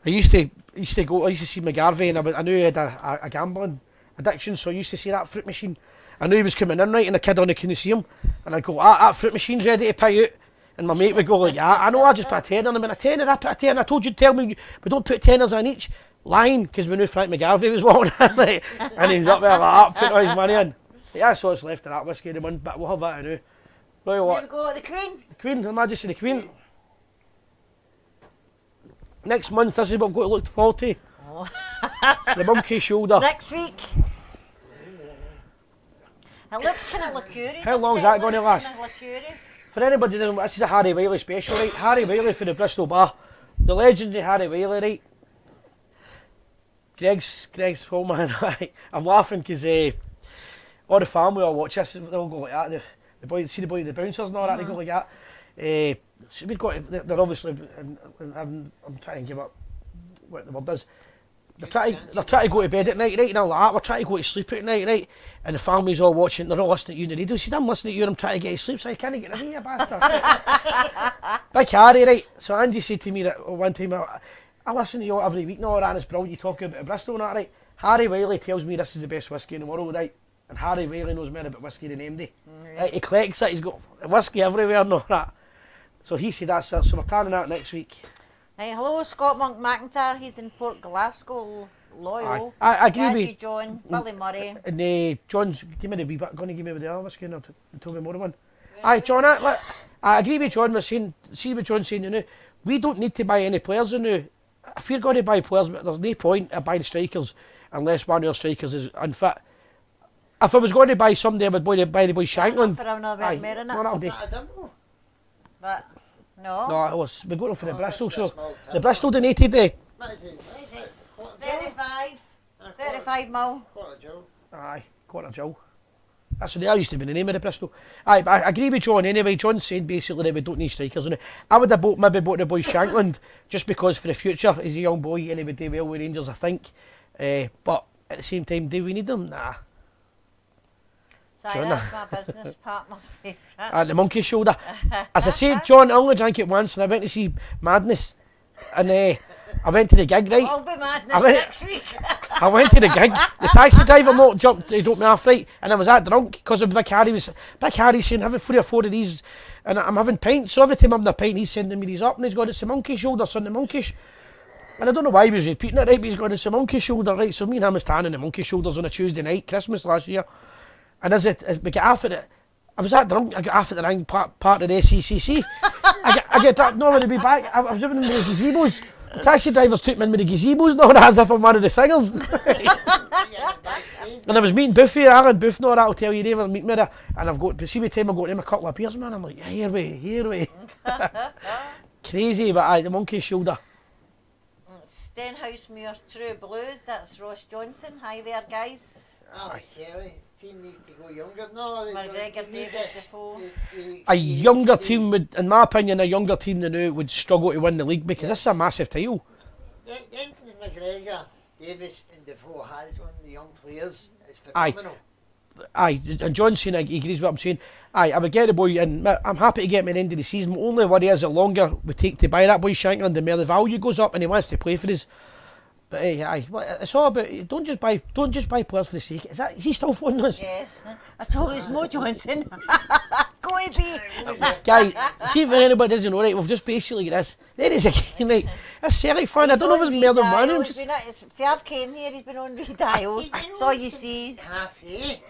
used to see McGarvey, and I knew he had a gambling addiction, so I used to see that fruit machine. I knew he was coming in, right, and the kid on the couldn't see him, and I go, that fruit machine's ready to pay out. And my mate would go like, I know, I just put a tenner in. I mean, a tenner, I put a tenner. I told you to tell me we don't put tenners in each. Lying, because we knew Frank McGarvey was walking in, right? And he's up there like that, putting all his money in. Yeah, so it's left of that whiskey in the one, but we'll have that now. Right, what?
There we go, the Queen.
The Queen, Her Majesty the Queen. Next month, this is what we've got to look forward to.
Oh.
The monkey shoulder.
Next week. It looks kind of liqueur-y.
How long is that going to last? For anybody that doesn't know, this is a Harry Wiley special, right? Harry Wiley for the Bristol Bar. The legendary Harry Wiley, right? Greg's home, man. I'm laughing because all the family all watch this, they all go like that. The bouncers and all that, they go like that. So we've got, they're obviously, I'm trying to give up what the word is. They're trying to go to bed at night, right, and all that. We're trying to go to sleep at night, right? And the family's all watching, they're all listening to you on the radio. She said, I'm listening to you and I'm trying to get to sleep, so I can't get rid of you, bastard. Big Harry, right? So Angie said to me that one time, I listen to you every week now, and it's brilliant you talk about Bristol and that, right? Harry Wiley tells me this is the best whiskey in the world, right? And Harry Wiley knows more about whiskey than MD. Right? He collects it, he's got whiskey everywhere and all that. So he said that's it, so we're turning that next week.
Hey, hello, Scott Monk McIntyre, he's in Port Glasgow, loyal.
I agree with
you, John, Billy Murray.
And John's going to give me the other whiskey now, the Toby Moore one. Aye, John, I agree with John, see what John's saying now. We don't need to buy any players now. If you're going to buy players, there's no point of buying strikers unless one of your strikers is unfit. If I was going to buy somebody, I would buy the boy Shankland.
But no.
No, we're going for the Bristol, so the Bristol donated the.
What is it?
35 mil.
Aye, quarter Joe. That's what they used to be the name of the Bristol. Aye, but I agree with John anyway. John said basically that we don't need strikers. I would have maybe bought the boy Shankland just because for the future, he's a young boy and he would do well with Rangers, I think. But at the same time, do we need him? Nah.
Sorry, that's my business partner's favourite.
At the monkey shoulder. As I said, John, I only drank it once and I went to see Madness. And I went to the gig, right?
I'll be Madness next week.
I went to the gig. The taxi driver dropped me off, right? And I was that drunk because of Big Harry saying, have 3 or 4 of these. And I'm having pints. So every time I'm having a pint, he's sending me these up and he's got it's the monkey shoulder, son, the monkish. And I don't know why he was repeating it, right? But he's got it's the monkey shoulder, right? So me and him was standing in the monkey shoulders on a Tuesday night, Christmas last year. And as we get off at it, I was that drunk, I got off at the ring part of the SCCC. I get that, no, to be back, I was living in the gazebos. Taxi drivers took me in with the gazebos and all that as if I'm one of the singers. And I was meeting Buffy, Alan Buff and all that, I'll tell you, they were meeting me there. And I've got, see by the time I got him a couple of beers, man, I'm like, here we. Crazy, but aye, the monkey shoulder.
Stenhousemuir True Blues, that's Ross Johnson. Hi there, guys.
Oh, Kelly, team needs to go younger. No,
McGregor, Davis, Defoe.
A younger team would, in my opinion, a younger team than now would struggle to win the league because this is a massive title.
Anthony McGregor, Davis and Defoe has one of the young players. It's phenomenal.
Aye, and John Cena he agrees with what I'm saying. Aye, I would get the boy in. I'm happy to get him at the end of the season. My only worry is the longer we take to buy that boy Shankland, the more the value goes up and he wants to play for us. But aye, it's all about, don't just buy players for the sake. Is he still phoning us?
Yes, I told it's Mo Johnson. Go away,
Guy, see if anybody doesn't know, right, we've just basically got this. There is again, right, that's Celtic fan, I don't know if it's more than one.
Fiav came here, he's been on redial, that's all you see.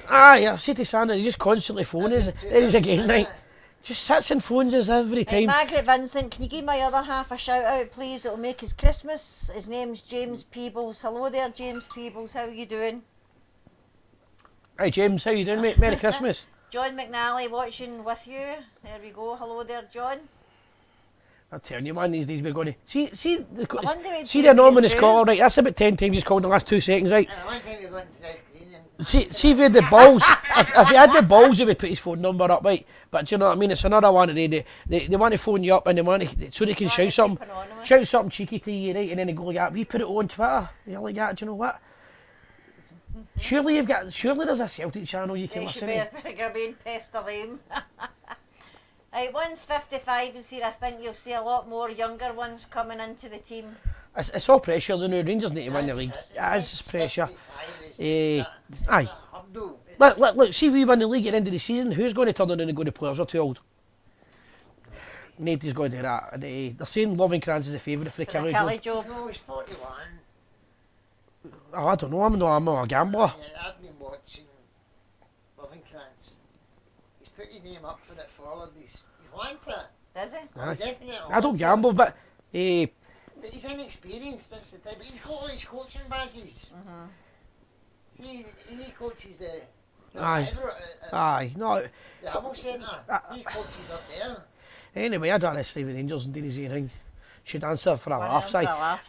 Aye, I've said to Sandra, he just constantly phoning us. There he is again, right. Just sits and phones us every time.
Margaret Vincent, can you give my other half a shout out, please? It'll make his Christmas. His name's James Peebles. Hello there, James Peebles. How are you doing?
Hi, James. How you doing, mate? Merry Christmas.
John McNally watching with you. There we go. Hello there, John.
I'm telling you, man, these days we're going to see the anonymous caller, right? That's about 10 times he's called in the last 2 seconds, right?
One time you're going to Chris Green.
See if he had the balls. if he had the balls, he would put his phone number up, right? But do you know what I mean? It's another one of they want to phone you up and they want to, so they can shout something cheeky to you, right? And then they go like that. We put it on Twitter. You're like that. Do you know what? Surely there's a Celtic channel you can listen to.
You're being pester lame. Right, one's 55 is here. I think you'll see a lot more younger ones coming into the team.
It's all pressure. The new Rangers need to win the league. It is pressure. Aye. Look, see if we win the league at the end of the season, who's going to turn around and go, the players are too old? Nobody's going to do that. They're saying Lovenkrands is a favourite for the Kelly
job. No, he's 41.
Oh, I don't know, I'm not a gambler.
Yeah, I've been watching Lovenkrands. He's put his name up for it forward. He's wanted it.
Does he?
He definitely
I don't gamble, but...
But he's inexperienced, that's the thing. But he's got all his coaching badges. He coaches the
Aye, no.
The Hummel Centre. He coaches up there.
Anyway, I'd rather stay with Rangers and didn't say anything. Should answer for a laugh.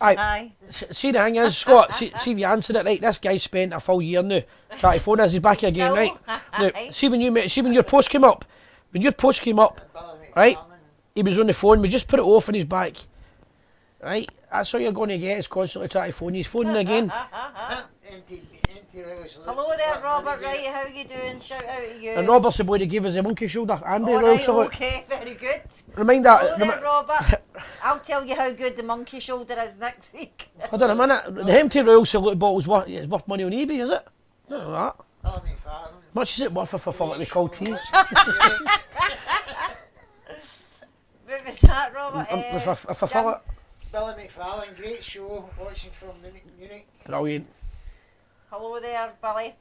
Aye.
See the thing is, Scott, see if you answer it right. This guy spent a full year now trying to phone us. He's back again, right? Now, see when your post came up. When your post came up, right? He was on the phone. We just put it off in his back. Right? That's all you're going to get is constantly trying to phone. He's phoning again.
Hello there, Robert. Right, how you doing? Shout out to you.
And Robert's the boy that gave us the monkey shoulder. Andy,
okay, very good.
Remind that.
Hello there, Robert. I'll tell you how good the monkey shoulder is next week.
Hold on a minute. The empty Royal Salute bottle's worth money on eBay, is it? Not that. Much is it worth if I thought we called tea?
What was that, Robert?
If I thought it.
Billy McFarlane, great show, watching from Munich.
Brilliant.
Hello there, Billy.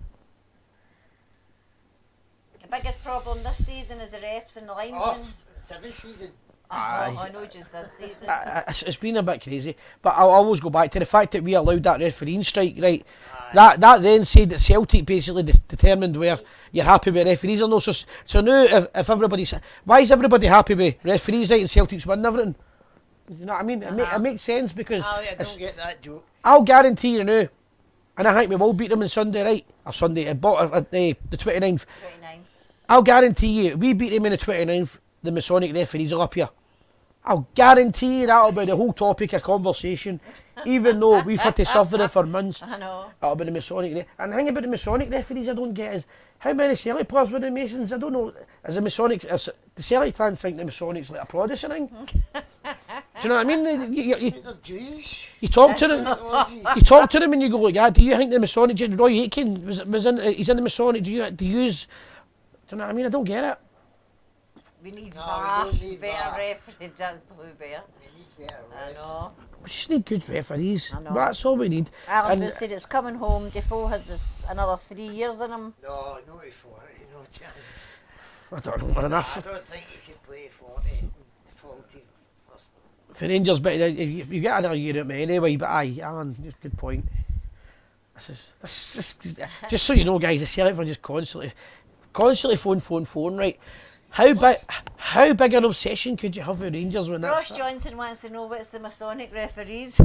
The biggest problem this season is the refs and the linesmen.
Oh, it's every season.
Aye.
I know just this season.
It's been a bit crazy, but I'll always go back to the fact that we allowed that refereeing strike, right? That then said that Celtic basically determined where you're happy with referees or no. So now, if everybody's, why is everybody happy with referees, right? And Celtic's winning everything. You know what I mean? It makes sense because
I don't get that joke.
I'll guarantee you now, and I think we will beat them on Sunday, right? Or Sunday, the 29th. I'll guarantee you, we beat them on the 29th, the Masonic referees are up here. I'll guarantee you that'll be the whole topic of conversation, even though we've had to suffer it for months.
I know.
That'll be the Masonic. And the thing about the Masonic referees I don't get is, how many Celtic players were the Masons? I don't know. As a Masonic, the Celtic fans think the Masonic's like a Protestant thing. Do you know what I mean? You talk to them. You talk to them and you go like, do you think the Masonic? Roy Aitken he's in the Masonic. Do you use? Do you know what I mean? I don't get it.
We need better referees, that's Blue Bear.
We need better refs.
I know.
We just need good referees.
I know.
That's all we need.
Alan Booth said it's coming home. Defoe has another 3 years in him.
No, not 40, no chance.
I don't know enough.
I don't think you could play 40 full team first.
for Rangers, but you get another year at me anyway. But aye, Alan, good point. This is just so you know, guys. I see everyone just constantly phone, right? How big an obsession could you have with Rangers when
Ross
that's?
Johnson wants to know what's the Masonic referees.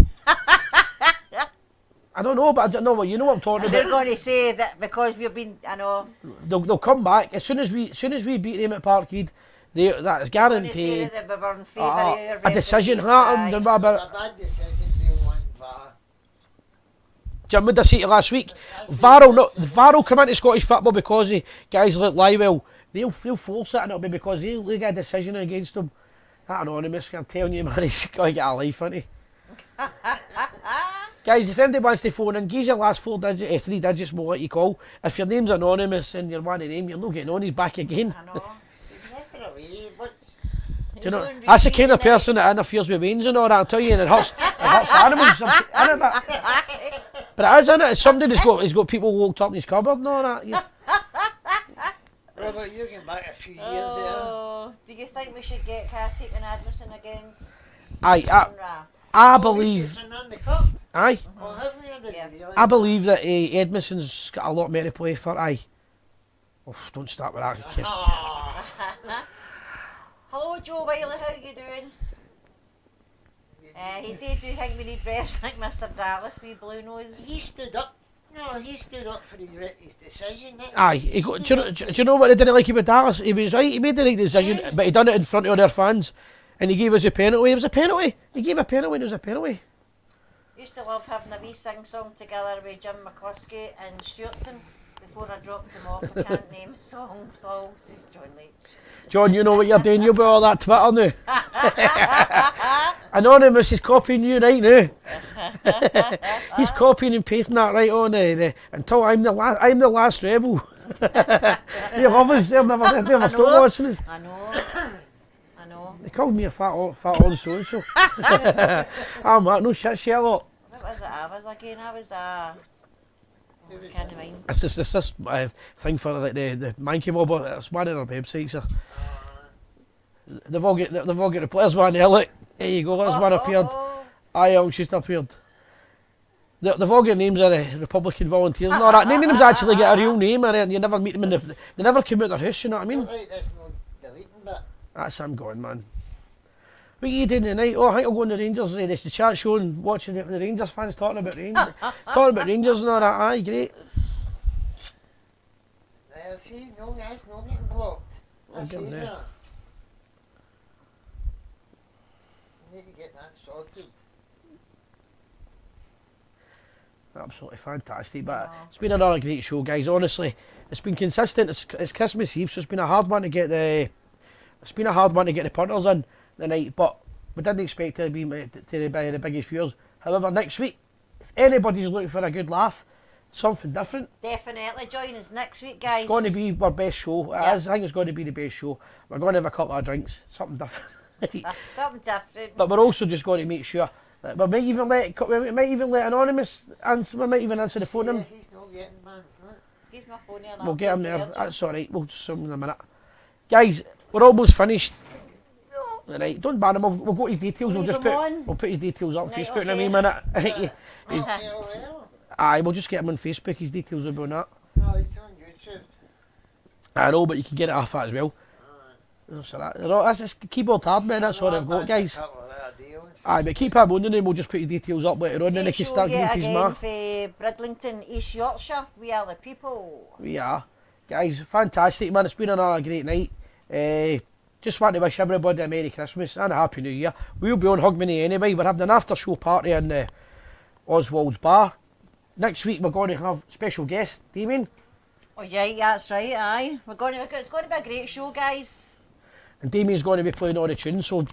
I don't know, but I don't know what you know what I'm talking
They're
about.
going to say that because we've been, I know.
They'll come back as soon as we beat them at Parkhead. That's guaranteed.
That we were in favour of
A decision
referees,
happened.
It was a bad decision, we won VAR.
Jim, what did I say to you last week? VAR come into Scottish football because of guys like Lywell. They'll force it, and it'll be because they get a decision against them. That Anonymous, I'm telling you, man, he's got to get a life, isn't he? Guys, if anybody wants to phone in, give your last 3 digits, we'll let you call. If your name's Anonymous and you're one of them, you're not getting on, he's back again.
I know. He's never away.
Do you know, that's the kind of person that interferes with veins and all that, I'll tell you, and it hurts animals. But it is, isn't it? It's somebody that's got people locked up in his cupboard and all that.
Robert, you're getting back a few years
Oh, do you think we should get Cassick and Edmondson against?
I believe. Aye.
Well, have we ever realised
I believe that Edmondson's got a lot more to play for. Aye. Oh, don't start with that.
Hello, Joe Wiley, how you doing? He said, do you think we need refs like Mr. Dallas, wee blue nose?
He stood up. No, he stood up for his decision.
Aye. Do you know what I didn't like about Dallas? He was right, he made the right decision, but he done it in front of their fans. And he gave us a penalty. It was a penalty. He gave a penalty and it was a penalty.
Used to love having a wee sing-song together with Jim McCluskey and Stuartson before I dropped him off. I can't name songs, so John Leach.
John, you know what you're doing. You'll be all that Twitter now. Anonymous is copying you right now. He's copying and pasting that right on until I'm the last rebel. They love us. They'll never stop watching us.
I know.
They called me a fat on so-and-so. I'm like, no shit, Sherlock.
What was it I was again? I was can't mind.
It's this thing for like the Mankey Mob. It's one of their websites. They've all got the players one there. Look, there you go. There's one appeared. Aye, she's appeared. They've all got names of the Republican volunteers and all that. None of them's actually got a real name, and you never meet them they never come out their house. You know what I mean?
Right, that's no deleting bit.
That's I'm going, man. What are you doing tonight? Oh, I think I'll go on the Rangers. There's the chat show and watching the Rangers fans talking about Rangers. Talking about Rangers and all that. Aye, great.
See, no, that's not getting blocked. That's
getting
easier.
there.
Need to get that sorted.
Absolutely fantastic. But it's been another great show, guys. Honestly, it's been consistent. It's Christmas Eve, so it's been a hard one to get the punters in the night, but we didn't expect it to be the biggest viewers. However, next week, if anybody's looking for a good laugh, something different,
Definitely join us next week, guys.
it's going to be our best show. It is. I think it's going to be the best show. We're going to have a couple of drinks, something different.
Something different.
But we're also just going to make sure that we might even let Anonymous answer. We might even answer the phone to him.
He's not getting man.
He's my phone here.
We'll get him there. That's all right. We'll just in a minute, guys. We're almost finished. Right, don't ban him. We'll go to his details. We'll put his details up on Facebook in a wee minute. Aye, we'll just get him on Facebook. His details will be on that.
No, he's on YouTube.
I know, but you can get it off that as well. So that's just keyboard hardware. That's all I've got, guys. Aye, but keep him on, and then we'll just put his details up later on, and then he can start getting his mark.
For Bridlington, East Yorkshire, we are the people.
We are, guys. Fantastic, man. It's been another great night. Just want to wish everybody a Merry Christmas and a Happy New Year. We'll be on Hogmanay anyway. We're having an after show party in Oswald's Bar. Next week we're going to have special guest, Damien.
Oh yeah, that's right, aye. It's going to be a great show, guys.
And Damien's going to be playing all the tunes, so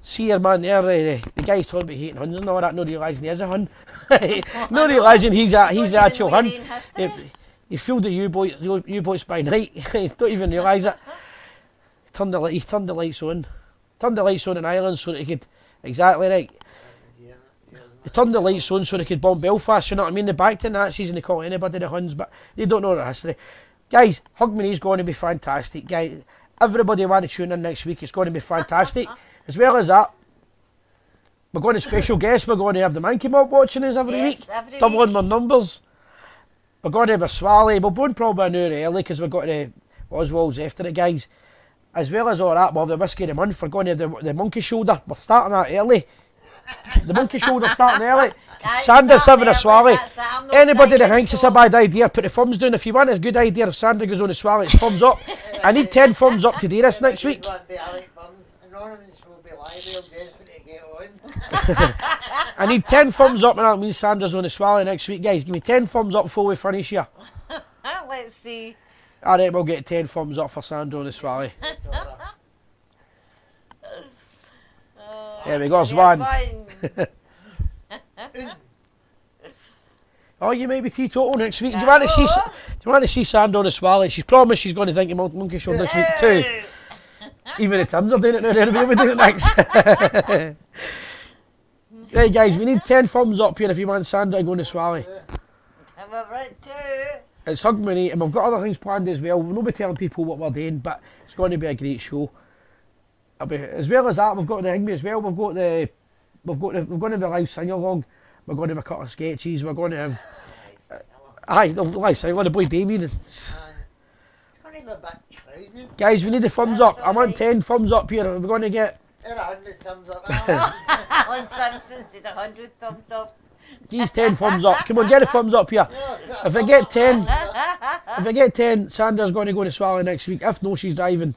see your man there, the guy's talking about hating huns and all that, not realising he is a hun. Not realising he's the actual hun. He filled the U-boats by night, don't even realise it. He turned the lights on. Turned the lights on in Ireland so that he could, exactly right. He turned the lights on so they could bomb Belfast, you know what I mean? They backed in Nazis and they call anybody the Huns, but they don't know their history. Guys, Hogmanay's going to be fantastic. Guys, everybody want to tune in next week. It's going to be fantastic. As well as that, We're going to special guests. We're going to have the Monkey Mob watching us every
Yes,
week.
every
Doubling
week.
our numbers. We're going to have a swally. We're going probably an hour early because we've got the Oswald's after it, guys. As well as all that, we'll have the Whiskey of the Month. We're going to have the Monkey Shoulder. We're starting that early. The Monkey Shoulder starting early. Sandra's having a swally. Anybody that thinks it's a bad idea, put the thumbs down. If you want a good idea, if Sandra goes on a swally, it's thumbs up. I need 10 thumbs up to do this next week.
Anonymous will be live, real desperate to get on.
I need 10 thumbs up, and that means Sandra's on the swally next week, guys. Give me 10 thumbs up before we finish here.
Let's see.
Alright, we'll get 10 thumbs up for Sandra on the swally. There we go, there's one. Oh, you may be teetotal next week. Do you want to see Sandra on the swally? She's promised she's going to drink your Monkey Shoulder this week too. Even the Tims are doing it now, anyway, we're doing it next. Right, guys, we need 10 thumbs up here if you want Sandra to go on the swally.
I'm a right too.
It's Hugmanay, and we've got other things planned as well. We'll not be telling people what we're doing, but it's going to be a great show. As well as that, we've got the Higby as well. We're going to have a live sing along. We're going to have a couple of sketches. We're going to have the live sing. We're going to play Damien. Guys, we need the thumbs up. I want 10 thumbs up here. We're going to get
100 thumbs up.
Alan Simpson says 100 thumbs up.
these 10 thumbs up. Come on, get a thumbs up here. If I get 10, Sandra's going to go to Swally next week. If no, she's driving.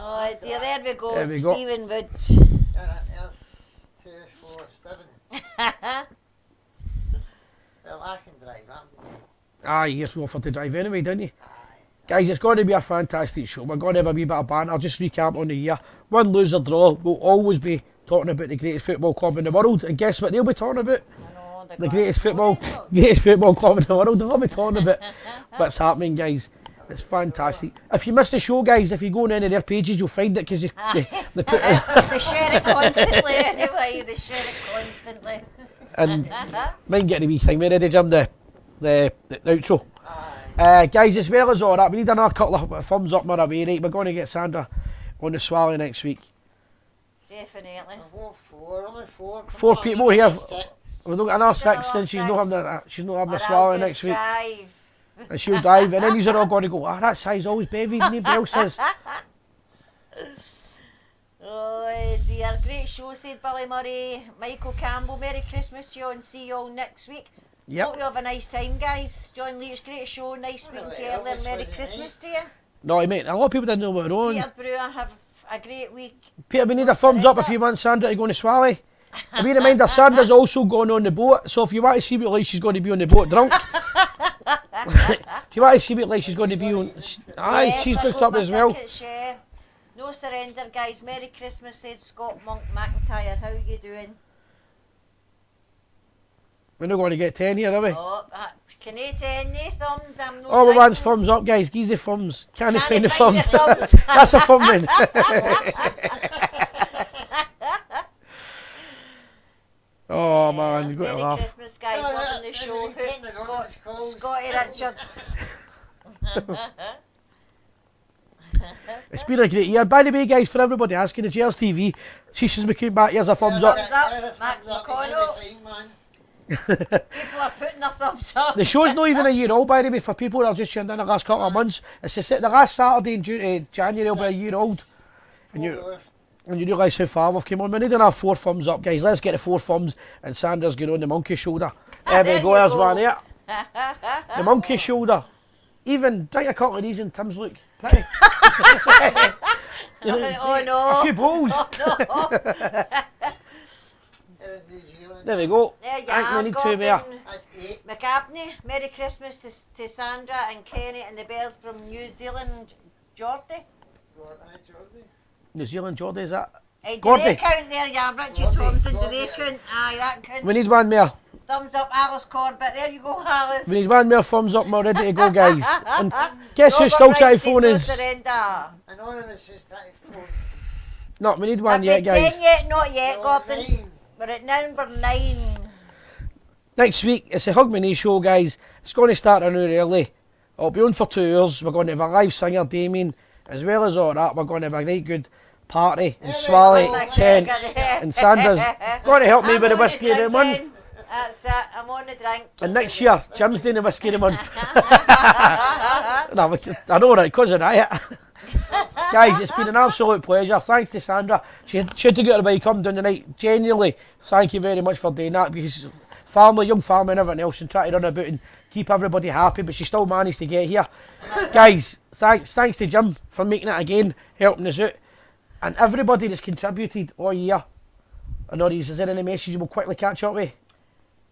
Oh dear, there we go.
There we go.
Stephen Wood.
There's 2, 4, 7. Well, I can drive,
Aye, you're offered to drive anyway, didn't you? Guys, it's going to be a fantastic show. We're going to have a wee bit of banter. I'll just recap on the year. Win, lose or draw, we'll always be talking about the greatest football club in the world. And guess what they'll be talking about? The greatest football club in the world. They'll be talking about what's happening, guys. It's fantastic. If you missed the show, guys, if you go on any of their pages, you'll find it because they put
They share it constantly anyway. They share it constantly.
And might get the wee thing ready, Jim, the outro. Guys, as well as all that, we need another couple of thumbs up my way, right? We're going to get Sandra on the Swally next week.
Definitely.
Only 4.
4 people here. We've got another 6 and she's not having a Swally next week. And she'll drive, and then these are all going to go, that size always bevies, nobody else says.
Oh dear, great show, said Billy Murray. Michael Campbell, Merry Christmas to you and see you all next week.
Yep.
Hope you have a nice time, guys. John Leach, great show, nice speaking to you earlier. Merry Christmas to you.
No, mate, a lot of people didn't know what we're on.
Peter Brewer, have a great week.
Peter, we need a thumbs up if you want Sandra to go on the Swally. And bear in mind that Sandra's also going on the boat, so if you want to see what like she's going to be on the boat drunk. If you want to see what like she's going to be on,
Yes,
she's
I
booked
got
up
my
as well.
tickets, yeah. No surrender, guys. Merry Christmas, said Scott Monk McIntyre. How are you doing?
We're not going to get 10 here, are we?
Oh, can you 10 thumbs? I'm not.
All we
driving.
want's thumbs up, guys. Give the thumbs. Can't find the
find
thumbs.
the thumbs.
That's a thumb then. Oh man, you've got to
Merry
laugh.
Christmas, guys. Loving the show. Hoop, Scotty Richards.
It's been a great year. By the way, guys, for everybody asking, the Gers TV, Shisha's McCune back, here's a thumbs up.
Max McConnell. People are putting their thumbs up.
The show's not even a year old, by the way, for people that have just tuned in the last couple of months. It's the last Saturday in January will be a year old. And you realise how far we've come on. We need another 4 thumbs up, guys. Let's get the 4 thumbs, and Sandra's going on the Monkey Shoulder. There we go, there's one here. The Monkey Shoulder. Even, drink a couple of these and Tim's look pretty.
Oh no.
A few balls.
Oh, no.
There we go.
There you
I think
are,
we need 2 more.
McAbney, Merry Christmas to Sandra and Kenny and the Bears from New Zealand. Geordie?
New Zealand, Geordie, is that?
Hey, do
Gordy.
they count there, yeah? Richie Thompson, do they count? Aye, that counts.
We need one more.
Thumbs up, Alice Corbett. There you go, Alice.
We need one more thumbs up and we're ready to go, guys. And guess who's still trying to phone us?
Anonymous is trying to phone.
No, we need one
Have
yet,
you
guys.
10 yet? Not yet, Gordon. We're at number 9.
Next week, it's a Hugmanay show, guys. It's going to start an hour early. It'll be on for 2 hours. We're going to have a live singer, Damien. As well as all that, we're going to have a right good Party and Swally, Ken and Sandra's going to help me with the whiskey of the month.
That's it, I'm on the drink.
And next year, Jim's doing the whiskey of the month. No, I know, right, because of Riot. Guys, it's been an absolute pleasure. Thanks to Sandra. She should have got her by come down tonight. Genuinely, thank you very much for doing that, because family, young family and everything else, and try to run about and keep everybody happy, but she still managed to get here. Guys, thanks to Jim for making it again, helping us out, and everybody that's contributed all year. I know is there any message we'll quickly catch up with?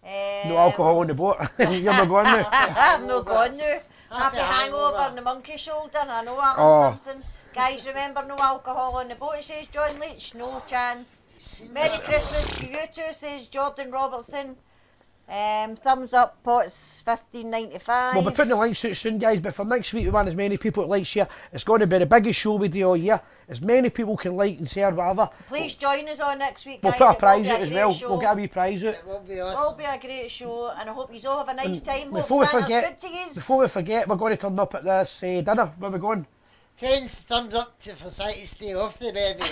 No alcohol on the boat. You're not going now?
I'm not going now. Happy hangover and the monkey shoulder, I know Alan Simpson. Guys, remember, no alcohol on the boat, says John Leach, no chance. Merry Christmas to you too, says Jordan Robertson. Thumbs up, pots $15.95.
We'll be putting the links out soon, guys, but for next week we want as many people to like share. It's going to be the biggest show we do all year. As many people can like and share, whatever.
Please join us on next week, guys.
We'll put a prize out as well.
Show.
We'll get a wee prize out.
It will be awesome.
It will be a great show, and I hope you all have a nice time.
Before we forget, we're going to turn up at this dinner. Where are we going?
10 thumbs up to for sight to stay off the baby.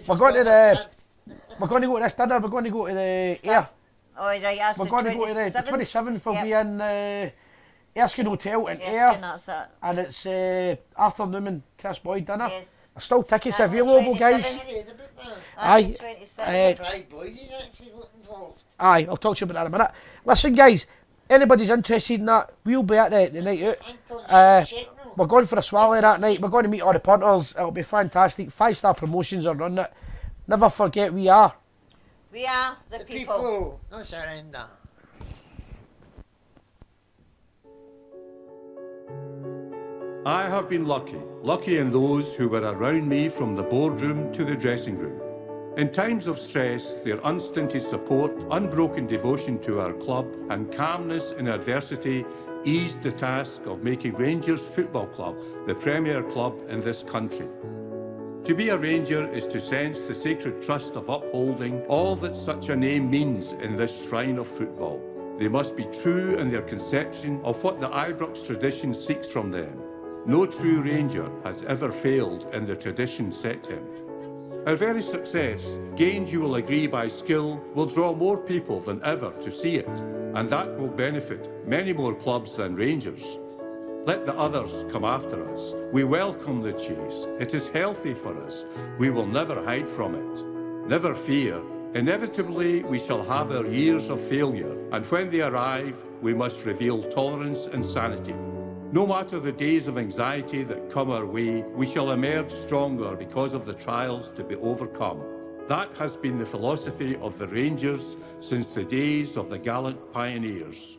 We're going to the... We're going to go to this dinner, we're going to go to the Air.
Oh, right, that's
we're going to go to the 27th, we'll be in Erskine Hotel in
Erskine,
Ayr.
that's it.
And it's Arthur Newman, Chris Boyd dinner.
Yes.
There's still tickets available, guys. Aye. Aye, I'll talk to you about that in a minute. Listen, guys, anybody's interested in that, we'll be at the night out. We're going for a swally that night. We're going to meet all the punters. It'll be fantastic. 5-star promotions are running it. Never forget, we are
the people.
No surrender.
I have been lucky in those who were around me from the boardroom to the dressing room. In times of stress, their unstinted support, unbroken devotion to our club, and calmness in adversity eased the task of making Rangers Football Club the premier club in this country. To be a Ranger is to sense the sacred trust of upholding all that such a name means in this shrine of football. They must be true in their conception of what the Ibrox tradition seeks from them. No true Ranger has ever failed in the tradition set him. Our very success, gained you will agree by skill, will draw more people than ever to see it, and that will benefit many more clubs than Rangers. Let the others come after us. We welcome the chase. It is healthy for us. We will never hide from it. Never fear. Inevitably, we shall have our years of failure, and when they arrive, we must reveal tolerance and sanity. No matter the days of anxiety that come our way, we shall emerge stronger because of the trials to be overcome. That has been the philosophy of the Rangers since the days of the gallant pioneers.